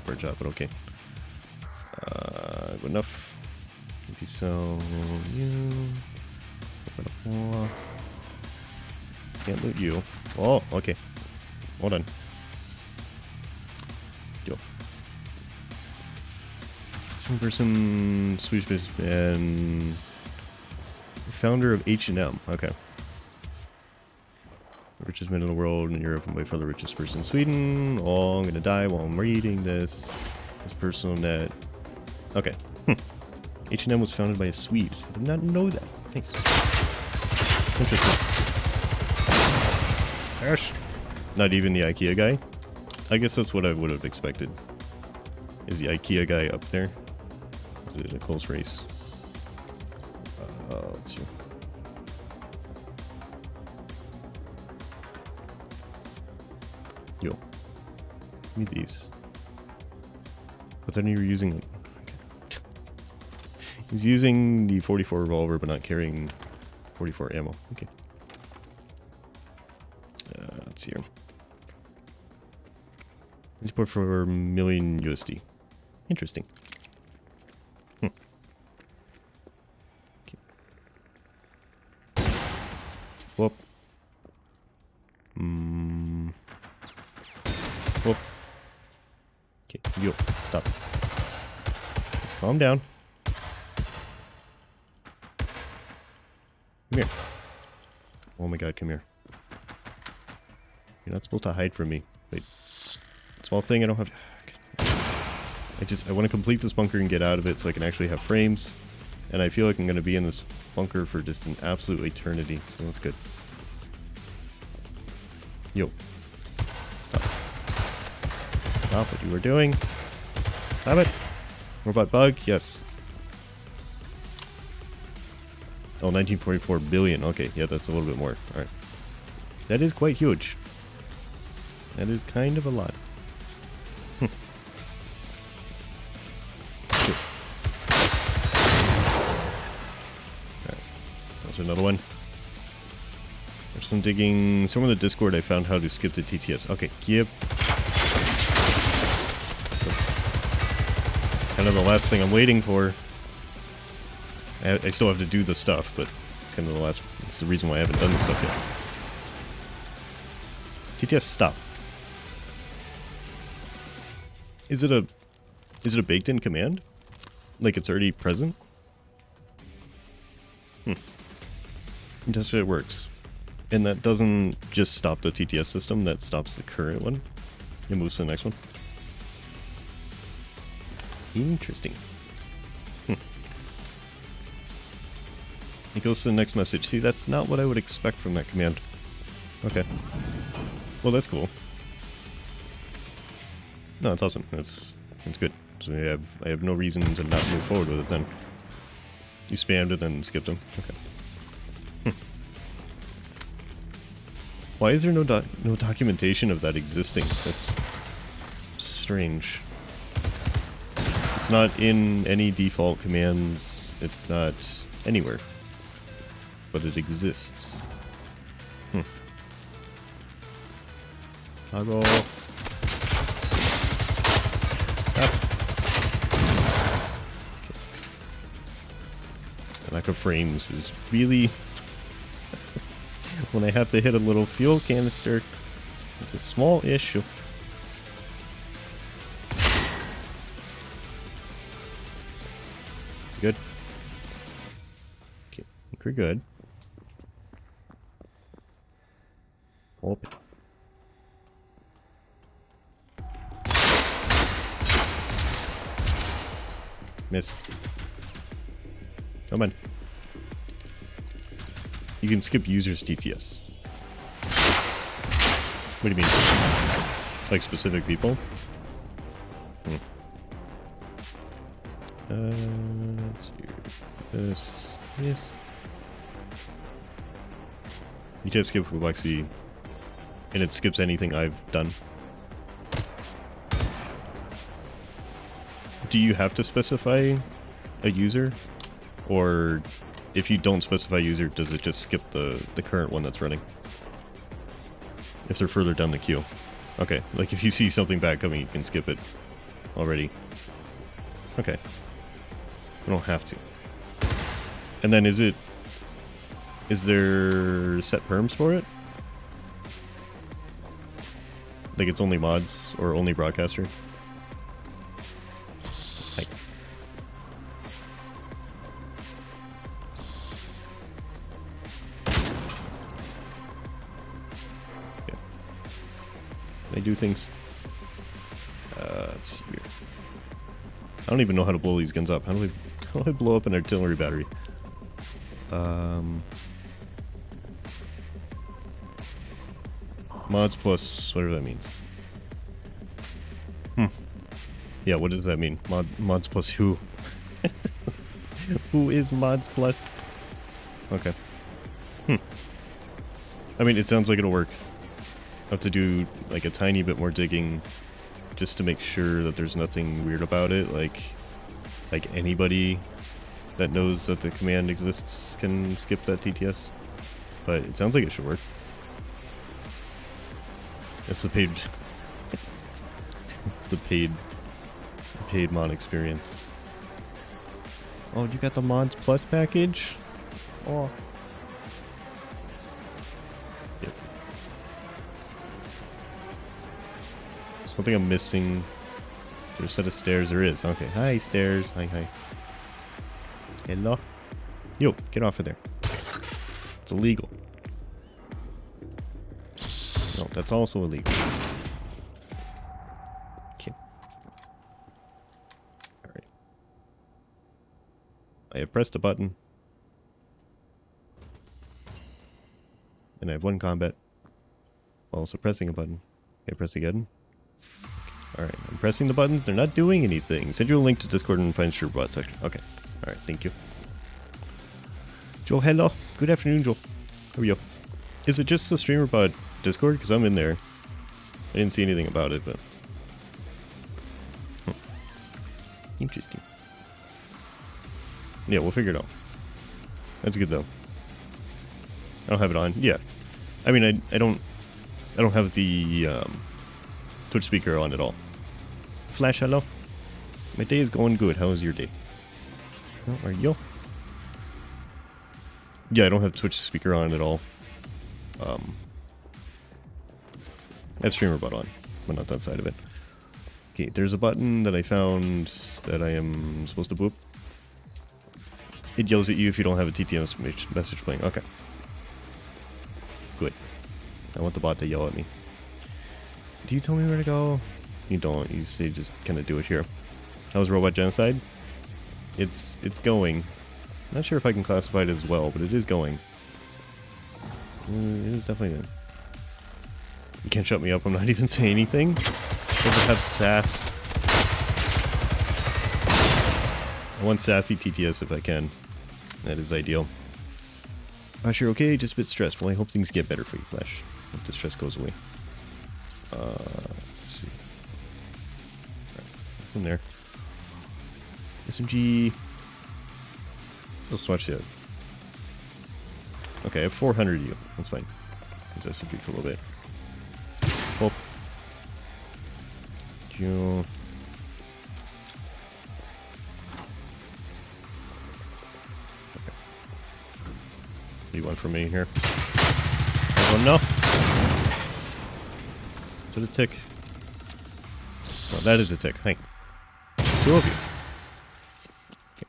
birdshot, but okay. Good enough. Maybe so. You. Can't loot you. Oh, okay. Hold on. Yo. Some person, Swedish businessman, founder of H&M. Okay. The richest man in the world in Europe and by far the richest person in Sweden. Oh, I'm gonna die while I'm reading this. His personal net. Okay. H&M was founded by a Swede. I did not know that. Thanks. Interesting. Gosh. Not even the IKEA guy. I guess that's what I would have expected. Is the IKEA guy up there? Is it a close race? Let's see. Yo. Give me these. But then you're using... Okay. He's using the 44 revolver but not carrying 44 ammo. Okay. Let's see here. He's bought for $1 million USD. Interesting. Okay. Whoop. Whoop. Okay, yo, stop. Let's calm down. Come here. Oh my god, come here. You're not supposed to hide from me. Wait. Small thing, I don't have... I want to complete this bunker and get out of it so I can actually have frames. And I feel like I'm going to be in this bunker for just an absolute eternity, so that's good. Yo. Stop. Stop what you were doing. Stop it. Robot bug, yes. Oh, 1944 billion. Okay, yeah, that's a little bit more. Alright. That is quite huge. That is kind of a lot. Alright. There's another one. There's some digging. Somewhere in the Discord I found how to skip the TTS. Okay, yep. It's kind of the last thing I'm waiting for. I still have to do the stuff, but it's kind of the last. It's the reason why I haven't done the stuff yet. TTS stop. Is it a baked-in command? Like it's already present? Just so it works. And that doesn't just stop the TTS system, that stops the current one. It moves to the next one. Interesting. It goes to the next message. See, that's not what I would expect from that command. Okay. Well, that's cool. No, that's awesome. That's good. So I have no reason to not move forward with it then. You spammed it and skipped them. Okay. Why is there no documentation of that existing? That's strange. It's not in any default commands. It's not anywhere. But it exists. Toggle. Up. Okay. The lack of frames is really... when I have to hit a little fuel canister, it's a small issue. Good. Okay, I think we're good. Open. Miss. Come on. You can skip users TTS. What do you mean? Like specific people? Let's do this. Yes. You can skip complexity, and it skips anything I've done. Do you have to specify a user? Or if you don't specify user, does it just skip the current one that's running? If they're further down the queue. Okay, like if you see something bad coming, you can skip it already. Okay. You don't have to. And then is there set perms for it? Like it's only mods or only broadcaster? Hi. Okay. Can I do things? Let's see here. I don't even know how to blow these guns up. How do I blow up an artillery battery? Mods plus whatever that means. Yeah, what does that mean? Mods plus who? Who is mods plus? Okay. I mean, it sounds like it'll work. I have to do like a tiny bit more digging just to make sure that there's nothing weird about it. Like anybody that knows that the command exists can skip that TTS. But it sounds like it should work. It's the paid... it's the paid mod experience. Oh, you got the mods plus package? Oh. Yep. Something I'm missing. There's a set of stairs. There is. Okay. Hi, stairs. Hi. Hello. Yo, get off of there. It's illegal. No, that's also illegal. Okay. Alright. I have pressed a button. And I have one combat. While also pressing a button. Okay, press again. Alright, I'm pressing the buttons. They're not doing anything. Send you a link to Discord and find your bot section. Okay. Alright, thank you. Joel, hello. Good afternoon, Joel. How are you? Is it just the streamer bot Discord? Because I'm in there. I didn't see anything about it, but... Interesting. Yeah, we'll figure it out. That's good, though. I don't have it on. Yeah. I mean, I don't have the Twitch speaker on at all. Flash, hello. My day is going good. How is your day? How are you? Yeah, I don't have Twitch speaker on at all. I have streamer bot on, but not that side of it. Okay, there's a button that I found that I am supposed to boop. It yells at you if you don't have a TTM message playing. Okay. Good. I want the bot to yell at me. Do you tell me where to go? You don't. You say just kind of do it here. How's Robot Genocide? It's going. Not sure if I can classify it as well, but it is going. It is definitely good. You can't shut me up. I'm not even saying anything. Does it have sass? I want sassy TTS if I can. That is ideal. Flash, you're okay? Just a bit stressed. Well, I hope things get better for you, Flash. Hope the stress goes away. Let's see. Right. In there. SMG. Let's watch it. Okay, I have 400 U. That's fine. Use SMG for a little bit. Oh. You. Okay. What do you want from me here? Oh no! Is it a tick? No, that is a tick. Hey. There's two of you. Okay.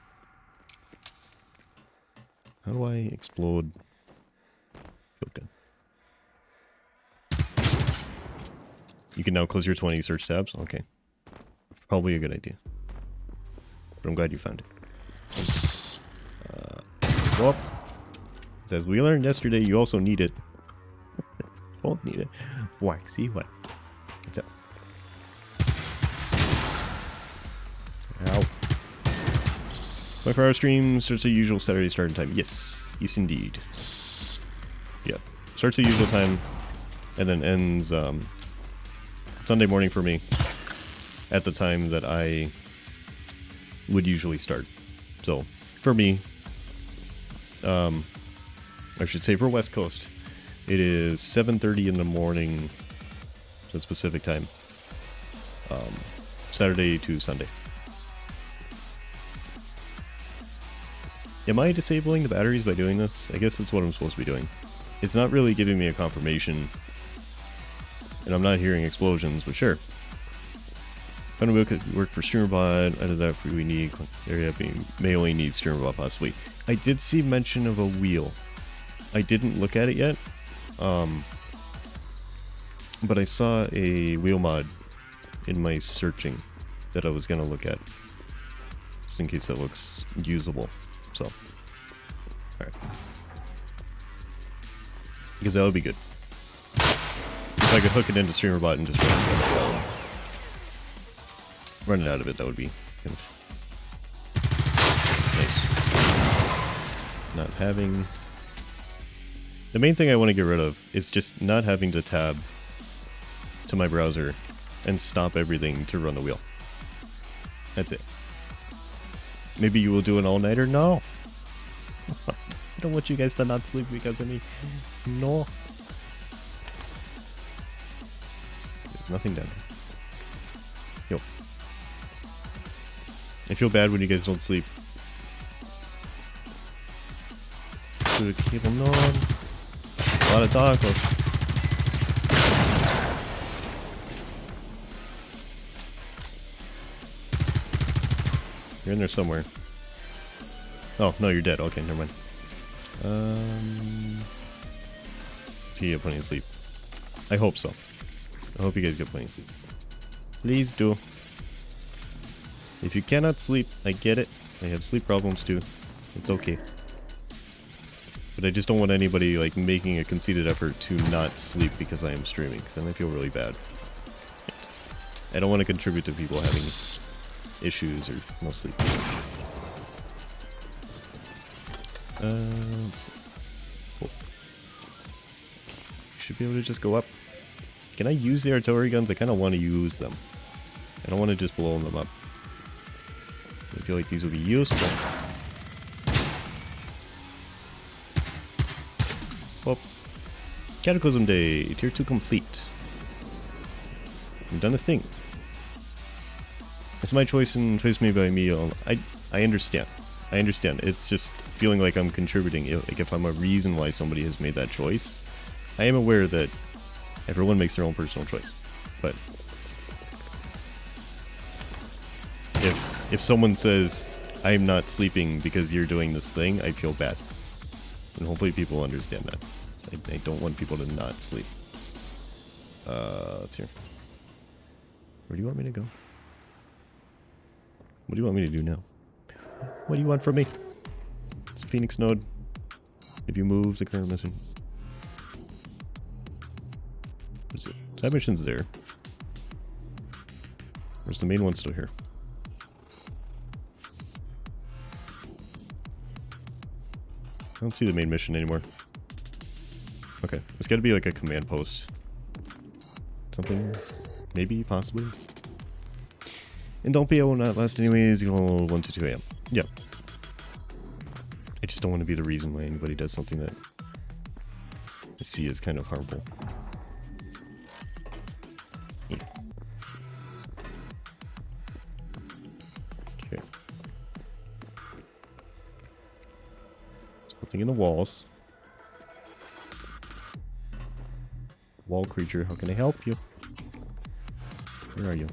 How do I explode? Shotgun. You can now close your 20 search tabs. Okay. Probably a good idea. But I'm glad you found it. Go up. It says, we learned yesterday you also need it. Both need it. Waxy, what? What's up? Ow. 24-hour stream starts the usual Saturday starting time. Yes. Yes, indeed. Yeah. Starts the usual time and then ends Sunday morning for me at the time that I would usually start. So, for me, I should say for West Coast, it is 7:30 in the morning, so Pacific time, Saturday to Sunday. Am I disabling the batteries by doing this? I guess that's what I'm supposed to be doing. It's not really giving me a confirmation, and I'm not hearing explosions, but sure. Found a wheel could work for StreamerBot. Out of that, we need area may only need StreamerBot possibly. I did see mention of a wheel. I didn't look at it yet, but I saw a wheel mod in my searching that I was gonna look at, just in case that looks usable. So, all right, because that would be good. If I could hook it into StreamerBot and just run it out of it, that would be kind of nice. Not having... The main thing I want to get rid of is just not having to tab to my browser and stop everything to run the wheel. That's it. Maybe you will do an all-nighter? No! I don't want you guys to not sleep because of me. No. There's nothing down there. Yo. I feel bad when you guys don't sleep. To the cable on. A lot of doggles. You're in there somewhere. Oh, no, you're dead. Okay, never mind. So you get plenty of sleep. I hope so. I hope you guys get plenty of sleep. Please do. If you cannot sleep, I get it. I have sleep problems too. It's okay. But I just don't want anybody like making a conceited effort to not sleep because I am streaming, because then I feel really bad. I don't want to contribute to people having issues or no sleep. Let's see. Oh. Should be able to just go up. Can I use the artillery guns? I kind of want to use them. I don't want to just blow them up. I feel like these would be useful. Well, Cataclysm Day, Tier 2 complete. I've done a thing. It's my choice and choice made by me. I understand. I understand. It's just feeling like I'm contributing. Like if I'm a reason why somebody has made that choice. I am aware that everyone makes their own personal choice. But if someone says, I'm not sleeping because you're doing this thing, I feel bad. And hopefully people understand that. I don't want people to not sleep. Let's hear. Where do you want me to go? What do you want me to do now? What do you want from me? It's a Phoenix node. If you move the current mission. What is it? Side mission's there. Where's the main one still here? I don't see the main mission anymore. Okay, it's gotta be like a command post. Something, maybe, possibly. And don't be able to not last anyways, you know, 1 to 2 a.m. Yeah. I just don't want to be the reason why anybody does something that I see as kind of harmful. Yeah. Okay. Something in the walls. Wall creature, how can I help you? Where are you?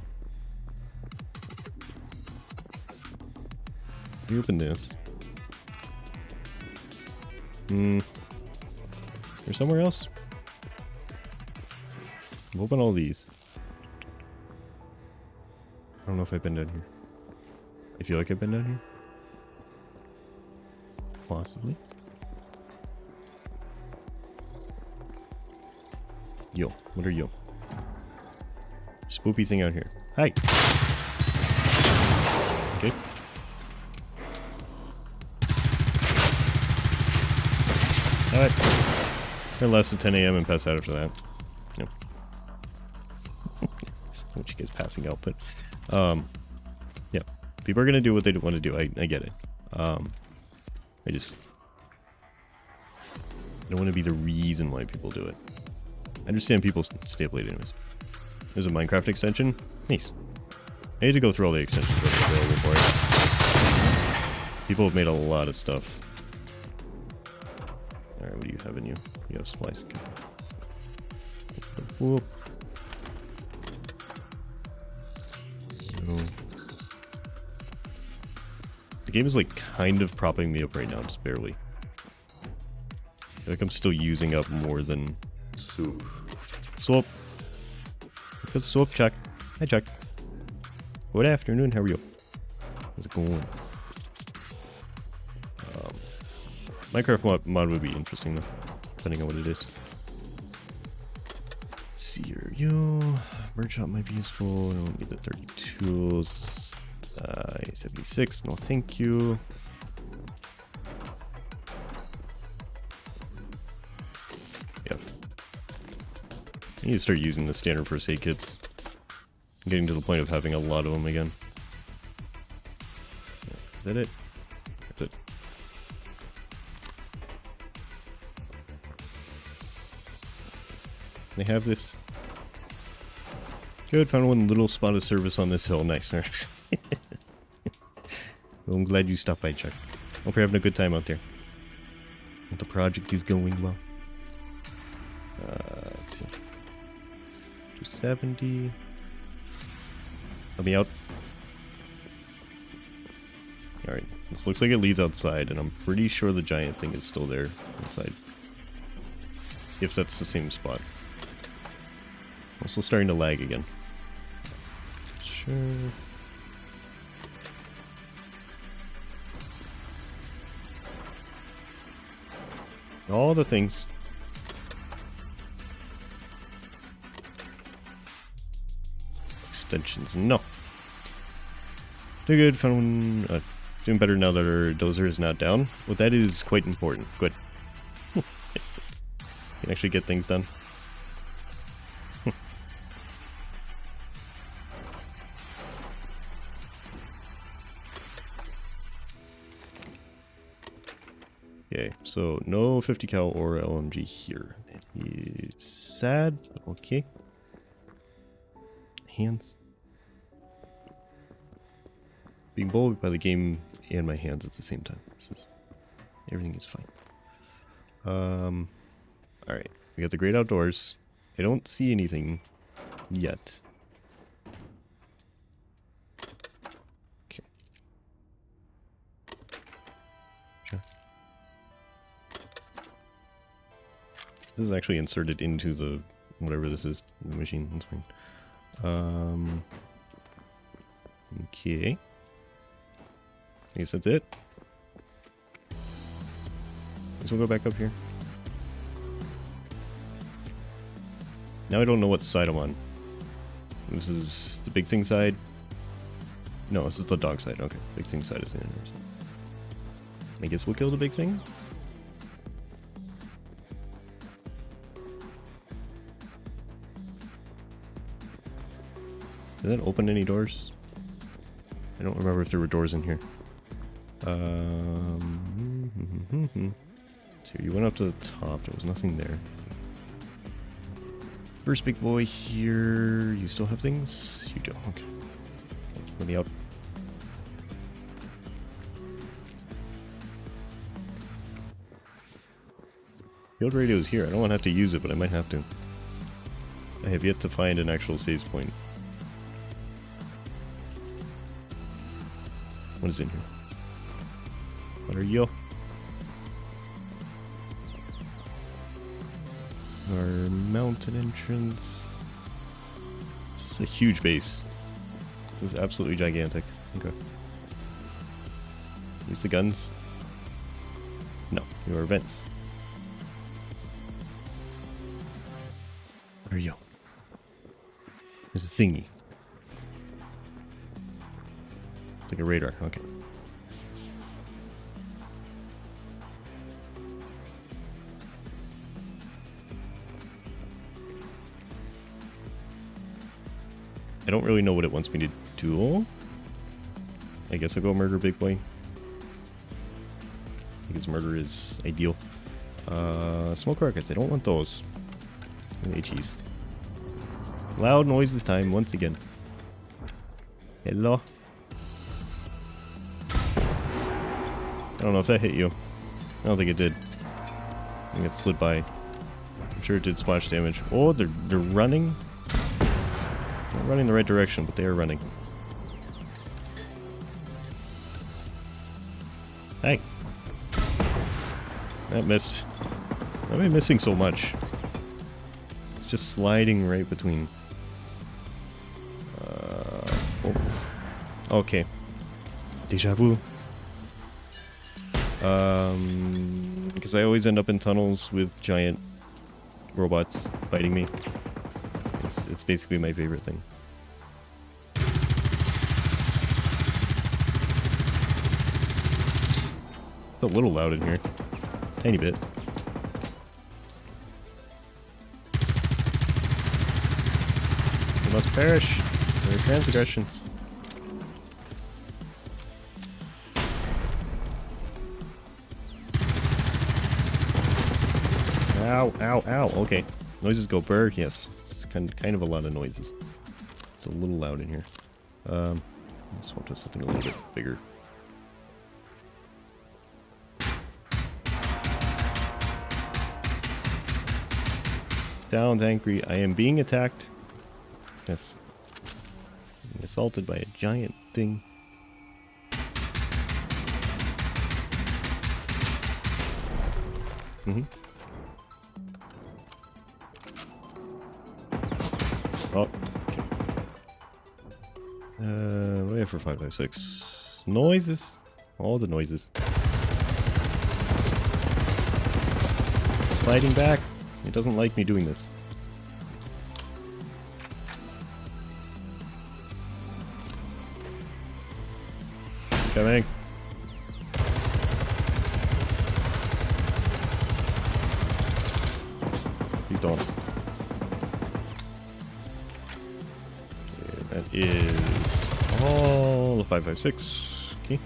You open this. There's somewhere else. Open all these. I don't know if I've been down here. I feel like I've been down here. Possibly. Yo, what are you? Spoopy thing out here. Hi. Okay. Alright. Or less than 10 a.m. and pass out after that. Yeah. What you guys passing out, but yeah. People are gonna do what they want to do. I get it. I don't want to be the reason why people do it. I understand people stay up late anyways. There's a Minecraft extension. Nice. I need to go through all the extensions that are available for it. People have made a lot of stuff. Alright, what do you have in you? You have supplies. Okay. Whoop. No. The game is like kind of propping me up right now, just barely. I feel like I'm still using up more than... Soup. Swap. Good swap, Chuck. Hi, Chuck. Good afternoon, how are you? How's it going? Minecraft mod would be interesting, though, depending on what it is. Cereal. Merge shop might be useful. I don't need the 32s. 76, no thank you. Yep. I need to start using the standard first aid kits. I'm getting to the point of having a lot of them again. Is that it? That's it. They have this. Good, found one little spot of service on this hill. Nice. Well, I'm glad you stopped by, Chuck. Hope you're having a good time out there. The project is going well. Let's see. 270. Let me out. Alright, this looks like it leads outside, and I'm pretty sure the giant thing is still there inside. If that's the same spot. Also starting to lag again. Sure. All the things. Extensions, no. Too good, found one. Doing better now that our dozer is not down. Well, that is quite important. Good. Can actually get things done. Okay, so no 50 cal or LMG here. It's sad. Okay. Hands. Being bullied by the game and my hands at the same time. Everything is fine. Alright. We got the great outdoors. I don't see anything yet. Okay. Sure. This is actually inserted into the whatever this is, the machine. That's fine. Okay. I guess that's it. Guess we'll go back up here. Now I don't know what side I'm on. This is the big thing side. No, this is the dog side. Okay, big thing side is the inverse. I guess we'll kill the big thing. Did that open any doors? I don't remember if there were doors in here. So you went up to the top. There was nothing there. First big boy here. You still have things? You do. Okay. Let me out. Field radio is here. I don't want to have to use it, but I might have to. I have yet to find an actual save point. What is in here? What are you? Our mountain entrance. This is a huge base. This is absolutely gigantic. Okay. Use the guns. No, you are vents. What are you? There's a thingy. It's like a radar. Okay. I don't really know what it wants me to do. I guess I'll go murder big boy. Because murder is ideal. Smoke rockets. I don't want those. HEs. Loud noise this time, once again. Hello. I don't know if that hit you. I don't think it did. I think it slid by. I'm sure it did splash damage. Oh, they're running. Not running the right direction, but they are running. Hey. That missed. Why am I missing so much? It's just sliding right between. Oh. Okay. Deja vu. Because I always end up in tunnels with giant robots fighting me. It's basically my favorite thing. It's a little loud in here. Tiny bit. You must perish. There are transgressions. Ow, ow, ow. Okay. Noises go burr. Yes. It's kind of a lot of noises. It's a little loud in here. Let's swap to something a little bit bigger. Down, angry. I am being attacked. Yes. Being assaulted by a giant thing. Mm-hmm. Oh, okay. What do I have for 556? Noises? All the noises. It's fighting back. It doesn't like me doing this. It's coming. Please don't. Okay, that is all the 556. Okay.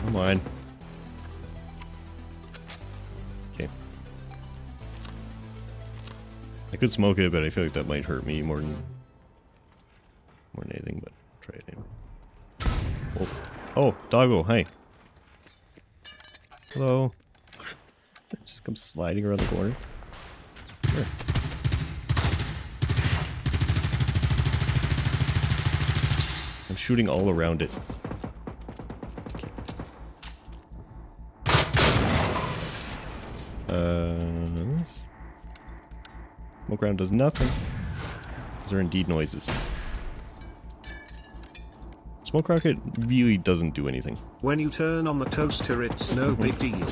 Come on. Okay. I could smoke it, but I feel like that might hurt me more than anything, but try it anyway. Oh, doggo, hi. Hello. Just come sliding around the corner. Sure. I'm shooting all around it. This. Smoke round does nothing. Those are indeed noises. Smoke rocket really doesn't do anything. When you turn on the toaster, it's no big deal.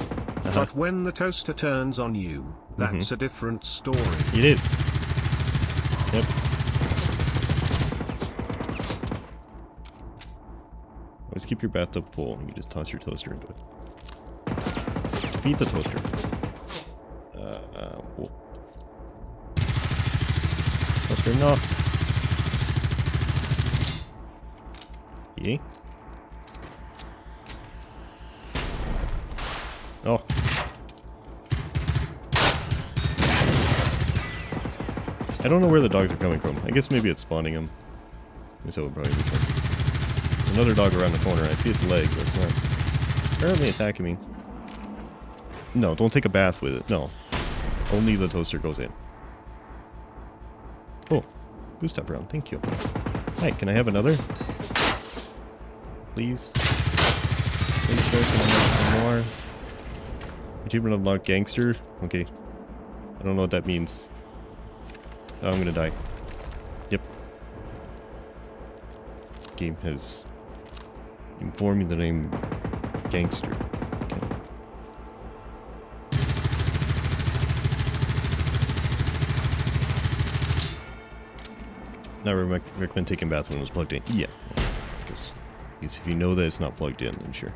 But when the toaster turns on you, that's a different story. It is. Yep. Always keep your bathtub full and you just toss your toaster into it. Beat the toaster. Cool. Toaster enough. Okay. Oh. I don't know where the dogs are coming from. I guess maybe it's spawning them. I guess that would probably make sense. There's another dog around the corner. I see its leg, but it's not apparently attacking me. No, don't take a bath with it. No. Only the toaster goes in. Oh. Gustav round. Thank you. Hi, can I have another? Please. Please, sir, can I have some more? Achievement unlocked gangster? Okay. I don't know what that means. Oh, I'm gonna die. Yep. Game has informed me that I'm gangster. Okay. I recommend taking a bath when it was plugged in. Yeah. Because if you know that it's not plugged in, then sure.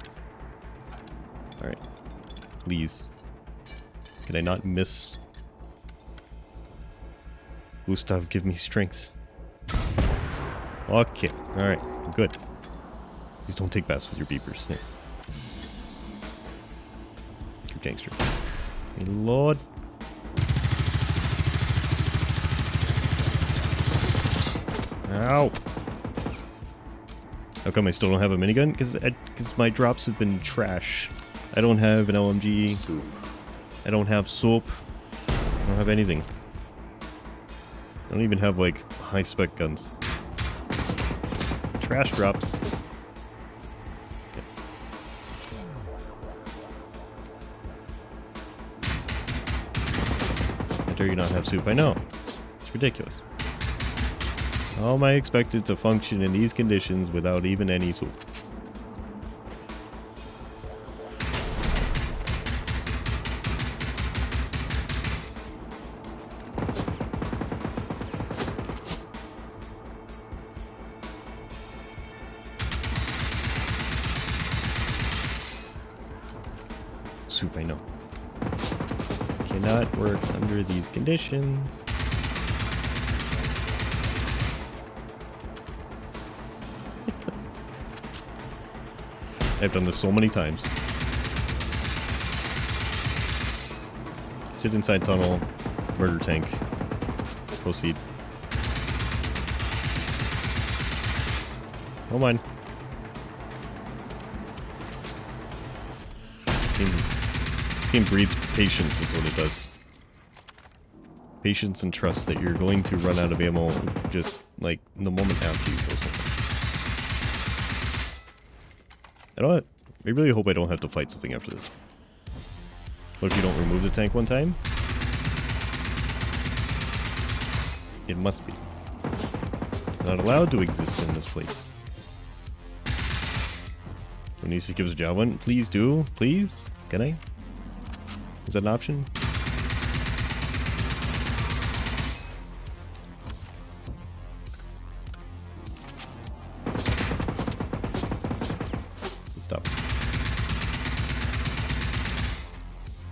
Alright. Please. Can I not miss? Gustav, give me strength. Okay. Alright. Good. Please don't take baths with your beepers. Nice. You gangster. Hey, Lord. Ow. How come I still don't have a minigun? Because my drops have been trash. I don't have an LMG. Soup. I don't have soap. I don't have anything. I don't even have, like, high-spec guns. Trash drops. Okay. I dare you not have soup. I know. It's ridiculous. How am I expected to function in these conditions without even any soup? Soup, I know. Cannot work under these conditions. I've done this so many times. Sit inside tunnel, murder tank, proceed. Come on. This game breeds patience is what it does. Patience and trust that you're going to run out of ammo just like the moment after you kill something. I really hope I don't have to fight something after this. What if you don't remove the tank one time? It must be. It's not allowed to exist in this place. When needs to give us a job one, please do. Please? Can I? Is that an option?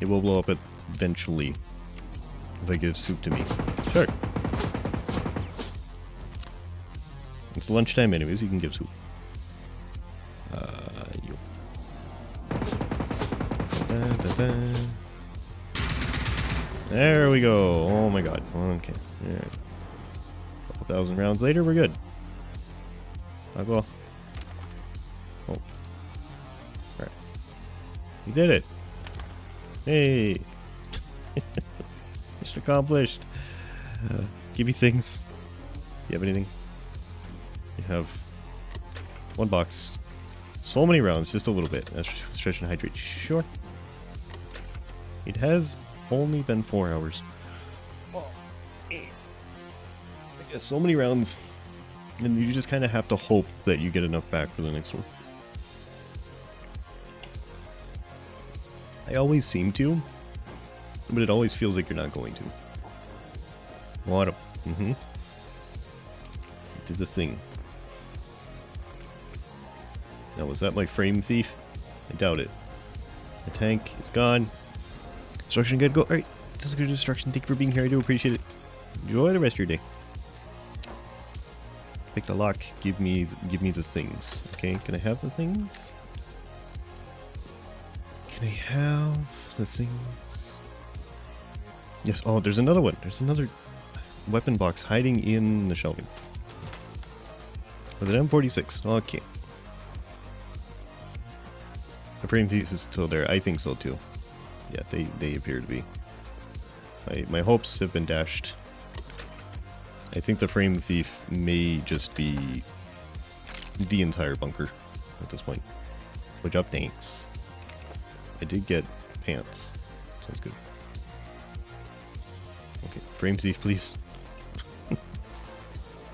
It will blow up eventually if I give soup to me. Sure. It's lunchtime anyways, you can give soup. You. Da, da, da. There we go. Oh my god. Okay. Alright. A couple thousand rounds later, we're good. I'll go. Oh. Alright. We did it. Hey. Mission accomplished. Give me things. Do you have anything? You have one box. So many rounds, just a little bit. Stretch and hydrate. Sure. It has only been 4 hours. I guess so many rounds. And you just kind of have to hope that you get enough back for the next one. I always seem to, but it always feels like you're not going to. Water. Did the thing. Now, was that my frame thief? I doubt it. The tank is gone. Destruction good. Go. Alright. That's a good destruction. Thank you for being here. I do appreciate it. Enjoy the rest of your day. Pick the lock. Give me the things. Okay, can I have the things? Can I have the things? Yes. Oh, there's another one. There's another weapon box hiding in the shelving. With an M46. Okay. The frame piece is still there. I think so too. Yeah, they appear to be. My hopes have been dashed. I think the frame thief may just be the entire bunker at this point. Which updates. I did get pants. Sounds good. Okay, frame thief, please.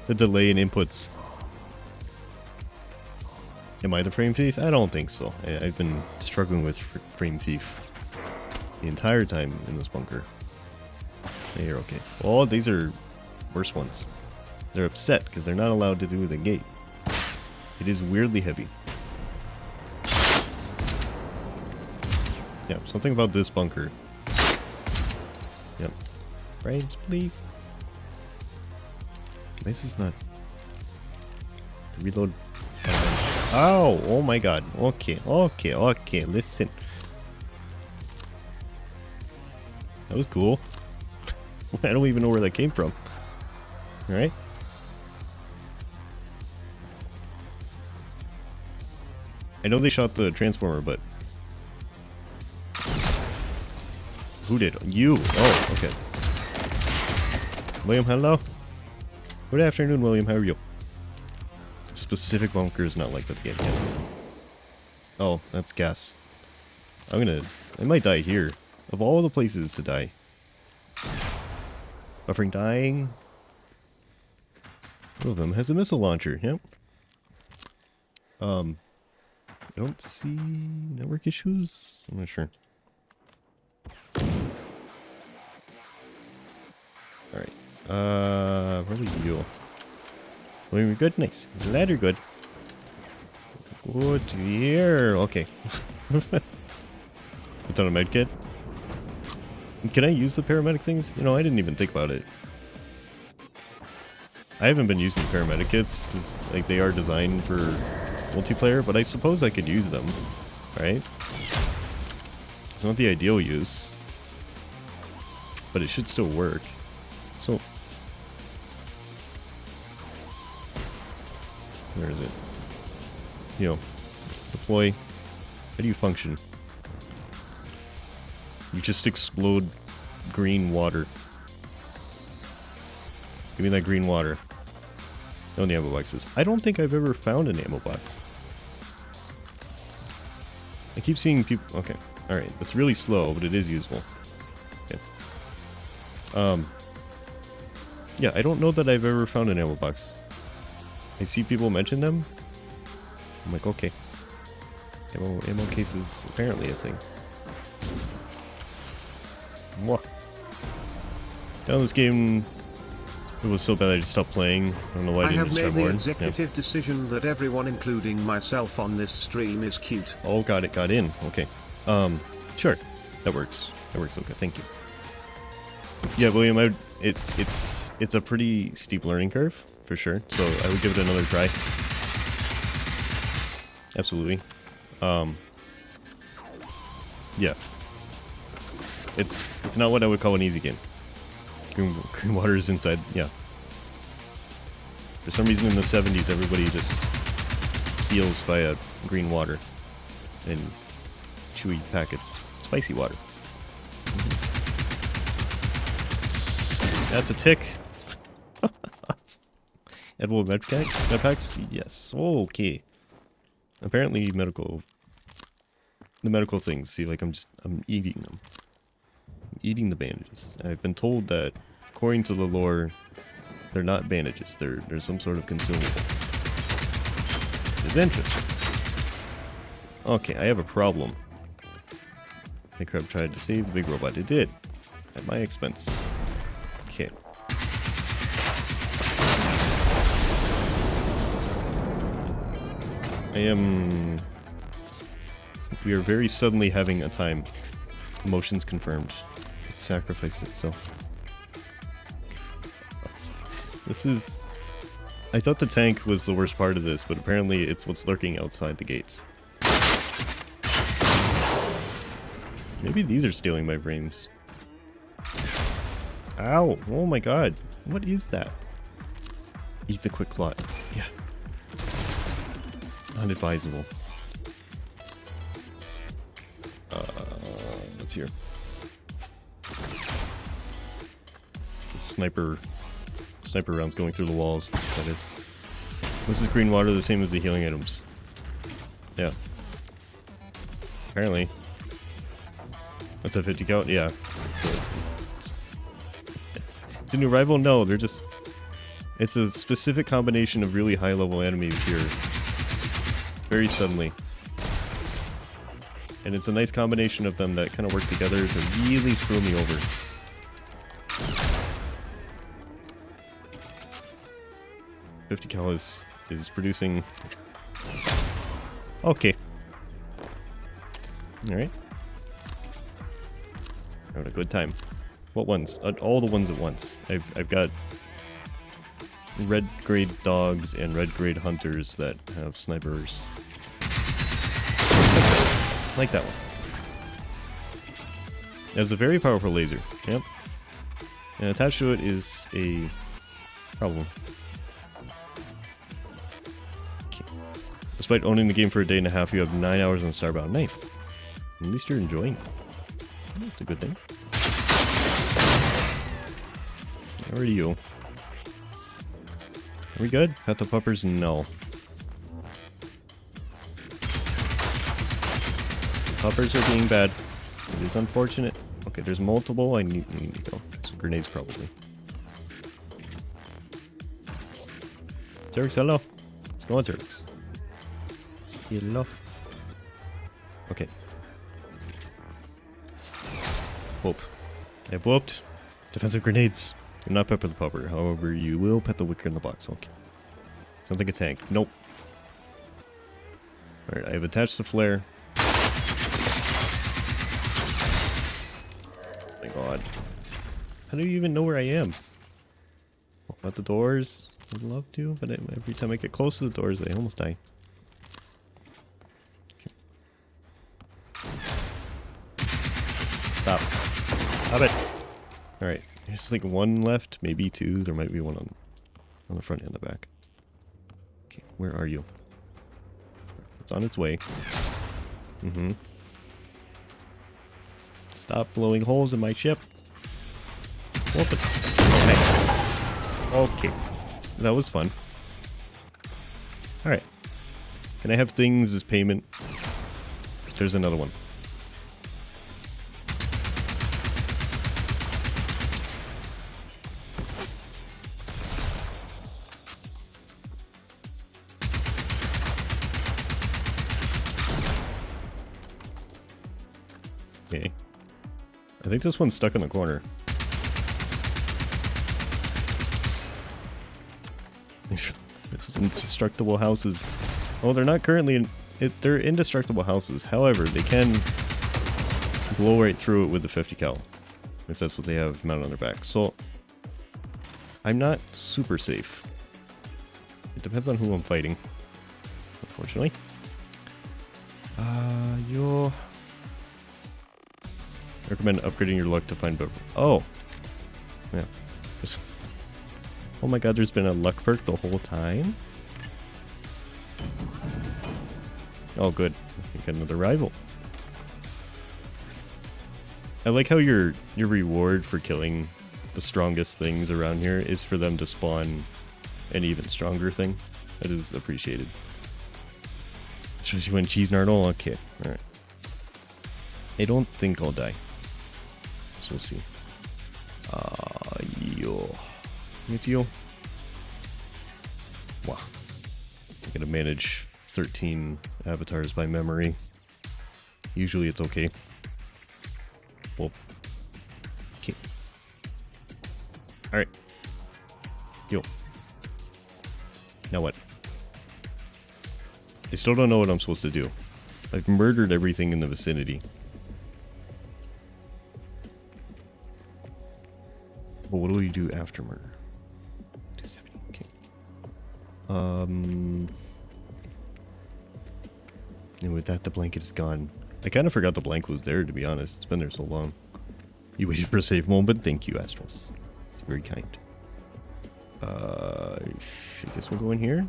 The delay in inputs. Am I the frame thief? I don't think so. I've been struggling with frame thief the entire time in this bunker. Hey, you're okay. Oh, these are worse ones. They're upset because they're not allowed to do the gate. It is weirdly heavy. Yeah, something about this bunker. Yep. Frames, please. This is not... Reload. Oh, oh my god. Okay, listen. That was cool. I don't even know where that came from. Alright. I know they shot the transformer, but... Who did? You! Oh, okay. William, hello? Good afternoon, William. How are you? Specific bunker is not like that game. Oh, that's gas. I might die here. Of all the places to die. Buffering dying. One of them has a missile launcher, yep. I don't see network issues? I'm not sure. Alright. Probably you. Well, we're good? Nice. Glad you're good. Good here. Okay. Put on a med kit. Can I use the paramedic things? You know, I didn't even think about it. I haven't been using the paramedic kits. It's like they are designed for multiplayer, but I suppose I could use them. Right? It's not the ideal use. But it should still work. So... where is it? You know, deploy. How do you function? You just explode green water. Give me that green water. No ammo boxes. I don't think I've ever found an ammo box. I keep seeing people... okay. Alright. That's really slow, but it is useful. Okay. Yeah, I don't know that I've ever found an ammo box. I see people mention them. I'm like, okay. Ammo case is apparently a thing. Mwah. Down this game, it was so bad I just stopped playing. I don't know why I didn't have start made more. the executive decision that everyone, including myself on this stream, is cute. Oh, got it. Got in. Okay. Sure. That works. That works okay, thank you. Yeah, William, it's a pretty steep learning curve, for sure. So I would give it another try. Absolutely. Yeah. It's not what I would call an easy game. Green water is inside, yeah. For some reason in the 70s, everybody just heals via green water and chewy packets. Spicy water. That's a tick. Edible medpacks? Yes. Okay. Apparently the medical things, see, like I'm eating them. I'm eating the bandages. I've been told that, according to the lore, they're not bandages. They're some sort of consumable. It's interesting. Okay, I have a problem. The crab tried to save the big robot. It did. At my expense. Okay. We are very suddenly having a time. Emotions confirmed. It sacrificed itself. This is... I thought the tank was the worst part of this, but apparently it's what's lurking outside the gates. Maybe these are stealing my frames. Ow! Oh my god. What is that? Eat the quick clot. Yeah. Unadvisable. What's here? It's a sniper rounds going through the walls. That's what that is. This is green water, the same as the healing items. Yeah. Apparently. That's a 50 count? Yeah. It's a new rival? No, they're just... It's a specific combination of really high level enemies here. Very suddenly. And it's a nice combination of them that kind of work together to really screw me over. $50 cal is producing... Okay. Alright. Having a good time. What ones? All the ones at once. I've got red grade dogs and red grade hunters that have snipers. Like this. Like that one. It has a very powerful laser. Yep. And attached to it is a problem. Okay. Despite owning the game for a day and a half, you have 9 hours on Starbound. Nice. At least you're enjoying it. That's a good thing. Where are you? Are we good? Pet the puppers? No. Puppers are being bad. It is unfortunate. Okay, there's multiple. I need to go. Some grenades probably. Turks, hello. What's going on, Turks? Hello. Okay. Whoop. I whooped. Defensive grenades. Do not pepper the pupper. However, you will pet the wicker in the box. Okay. Sounds like a tank. Nope. Alright, I have attached the flare. Oh my god. How do you even know where I am? At the doors? I'd love to, but every time I get close to the doors, I almost die. Okay. Stop. Stop it! Alright. There's like one left, maybe two. There might be one on the front and the back. Okay, where are you? It's on its way. Mm-hmm. Stop blowing holes in my ship. Open. Okay. That was fun. Alright. Can I have things as payment? There's another one. Okay. I think this one's stuck in the corner. These indestructible houses. Oh, they're not currently in... they're indestructible houses. However, they can blow right through it with the 50 cal, if that's what they have mounted on their back. So I'm not super safe. It depends on who I'm fighting, unfortunately. Yo. Recommend upgrading your luck to find better. Oh. Yeah. Oh my god, there's been a luck perk the whole time? Oh good. You got another rival. I like how your reward for killing the strongest things around here is for them to spawn an even stronger thing. That is appreciated. Especially when cheese nardle. Okay, alright. I don't think I'll die. So we'll see. Yo. It's you. Wow. I gotta manage 13 avatars by memory. Usually it's okay. Well. Okay. Alright. Yo. Now what? I still don't know what I'm supposed to do. I've murdered everything in the vicinity. But what do we do after murder? 270, okay. And with that, the blanket is gone. I kind of forgot the blanket was there, to be honest. It's been there so long. You waited for a safe moment? Thank you, Astros. It's very kind. I guess we'll go in here.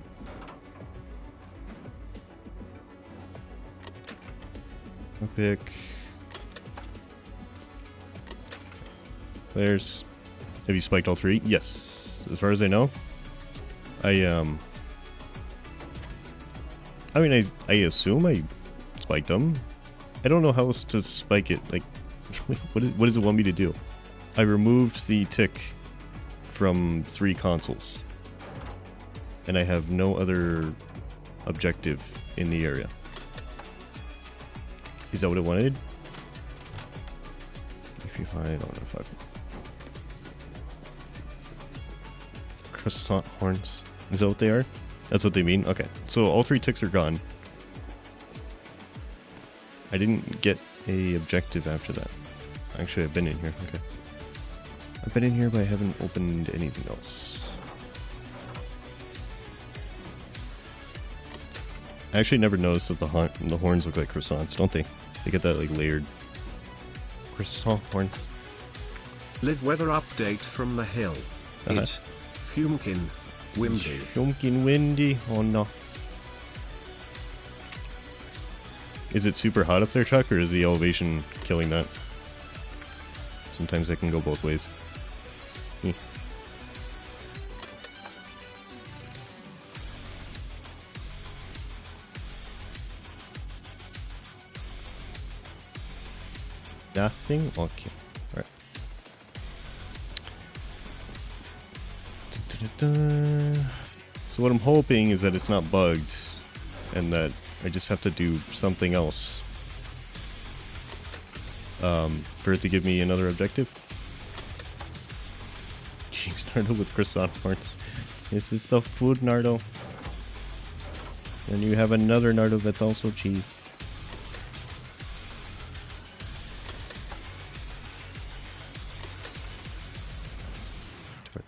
I'll pick... Players. Have you spiked all three? Yes. As far as I know. I mean, I assume I spiked them. I don't know how else to spike it. Like, what does it want me to do? I removed the tick from 3 consoles. And I have no other objective in the area. Is that what it wanted? I don't know if I've... Croissant horns. Is that what they are? That's what they mean? Okay. So all 3 ticks are gone. I didn't get a objective after that. Actually, I've been in here. Okay. I've been in here, but I haven't opened anything else. I actually never noticed that the horns look like croissants, don't they? They get that like layered croissant horns. Live weather update from the hill. It Fumkin windy. Fumkin windy. Oh no. Is it super hot up there, Chuck, or is the elevation killing that? Sometimes it can go both ways. Nothing? Okay. Alright. So what I'm hoping is that it's not bugged and that I just have to do something else for it to give me another objective. Cheese Nardo with croissant horns. This is the food Nardo. And you have another Nardo that's also cheese.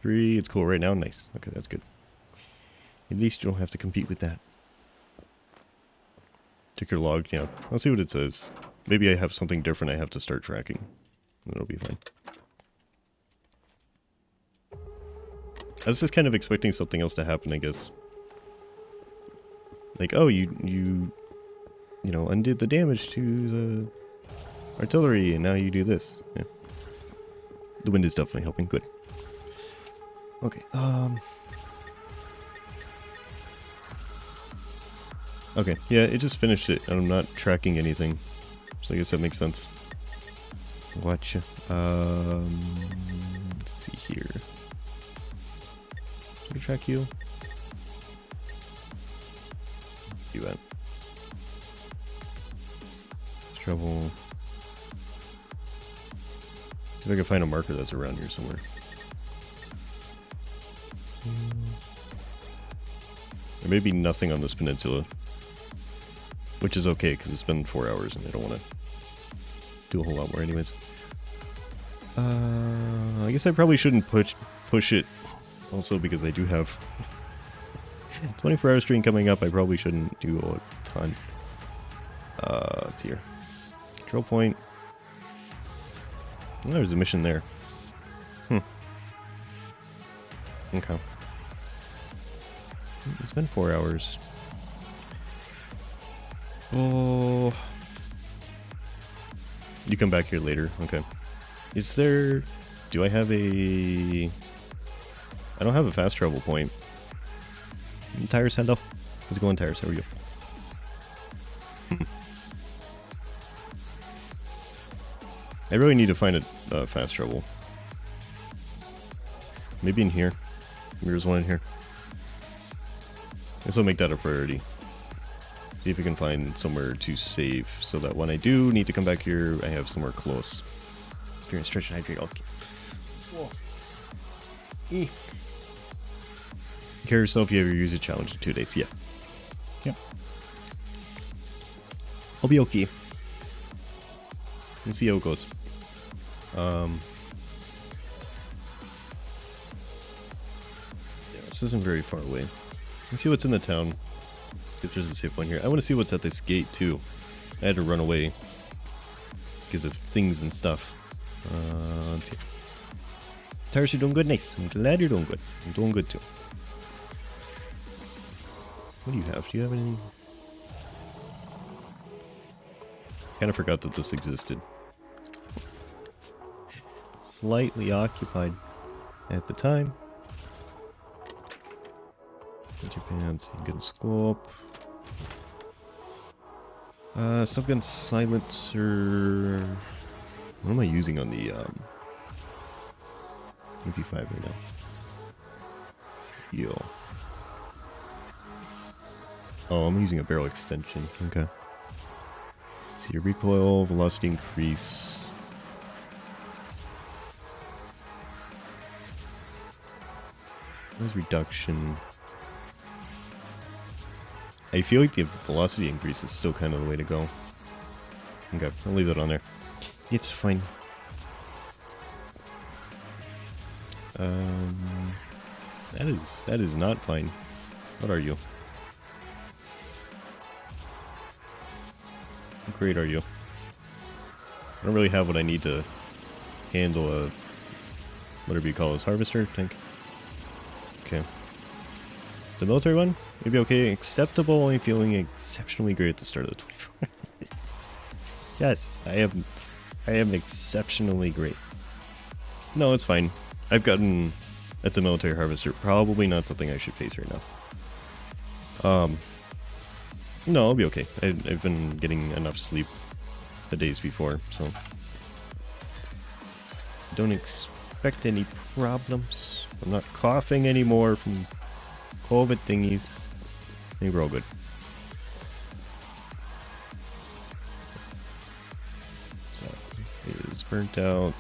It's cool right now. Nice. Okay, that's good. At least you don't have to compete with that. Ticker log, yeah. I'll see what it says. Maybe I have something different I have to start tracking. That'll be fine. I was just kind of expecting something else to happen, I guess. Like, oh, you know, undid the damage to the artillery, and now you do this. Yeah. The wind is definitely helping. Good. Okay, okay, yeah, it just finished it, and I'm not tracking anything. So I guess that makes sense. Watch. Let's see here. Can we track you? You went. Trouble. See if I can find a marker that's around here somewhere. There may be nothing on this peninsula, which is okay because it's been 4 hours and I don't want to do a whole lot more anyways. I guess I probably shouldn't push it also because I do have 24-hour stream coming up. I probably shouldn't do a ton. Let's see here. Control point. Oh, there's a mission there. Okay. It's been 4 hours. Oh. You come back here later. Okay. Is there... Do I have a... I don't have a fast travel point. Tires, hand off. Let's go on tires. There we go. I really need to find a fast travel. Maybe in here. Maybe there's one in here. I guess I'll make that a priority. See if we can find somewhere to save so that when I do need to come back here, I have somewhere close. If you're in stretch and hydrate, okay. Whoa. Care yourself, you ever use a challenge in 2 days? Yeah. Yep. I'll be okay. We'll see how it goes. Yeah, this isn't very far away. Let's see what's in the town. If there's a safe point here. I want to see what's at this gate too. I had to run away because of things and stuff. Tires are doing good, nice. I'm glad you're doing good. I'm doing good too. What do you have? Do you have any? Kind of forgot that this existed. Slightly occupied at the time. Get your pants, you can scope. Subgun silencer. What am I using on the MP5 right now? Yo. Oh, I'm using a barrel extension. Okay. See your recoil, velocity increase. There's reduction. I feel like the velocity increase is still kind of the way to go. Okay, I'll leave that on there. It's fine. That is not fine. What are you? How great are you? I don't really have what I need to handle a whatever you call this harvester tank. Okay. The military one? Maybe okay. Acceptable, only feeling exceptionally great at the start of the 24. Yes, I am exceptionally great. No, it's fine. I've gotten... That's a military harvester. Probably not something I should face right now. No, I'll be okay. I've been getting enough sleep the days before, so... Don't expect any problems. I'm not coughing anymore from COVID thingies. I think we're all good. So, it is burnt out.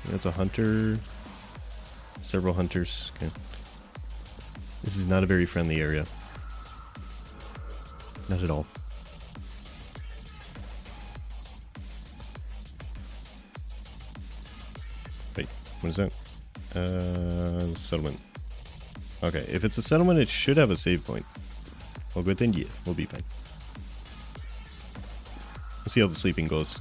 That's a hunter. Several hunters. Okay. This is not a very friendly area. Not at all. Wait, what is that? Settlement. Okay, if it's a settlement, it should have a save point. Well, good then, yeah, we'll be fine. We'll see how the sleeping goes.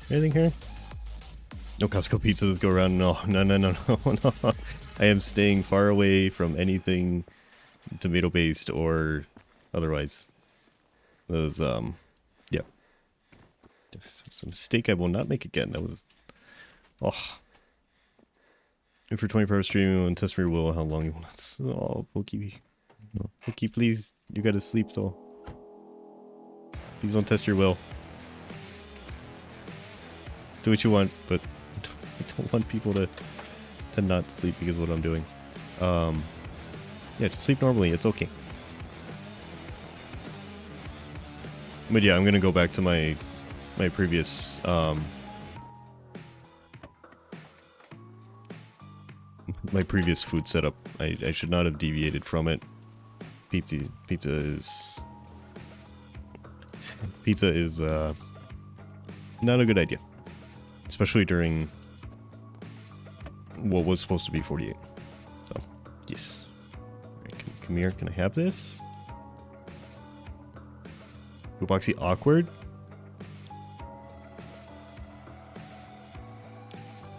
Anything here? No Costco pizzas go around. No. I am staying far away from anything tomato based or otherwise. Those, yeah. Some mistake I will not make again. That was, oh. And for 24 hours streaming and test your will how long you want. Oh, Pokey. No, Pokey, please. You gotta sleep though. Please don't test your will. Do what you want, but I don't want people to not sleep because of what I'm doing. Yeah, just sleep normally. It's okay. But yeah, I'm gonna go back to my previous my previous food setup. I should not have deviated from it. Pizza is not a good idea, especially during what was supposed to be 48. So, yes. Right, come here. Can I have this? Boxy awkward?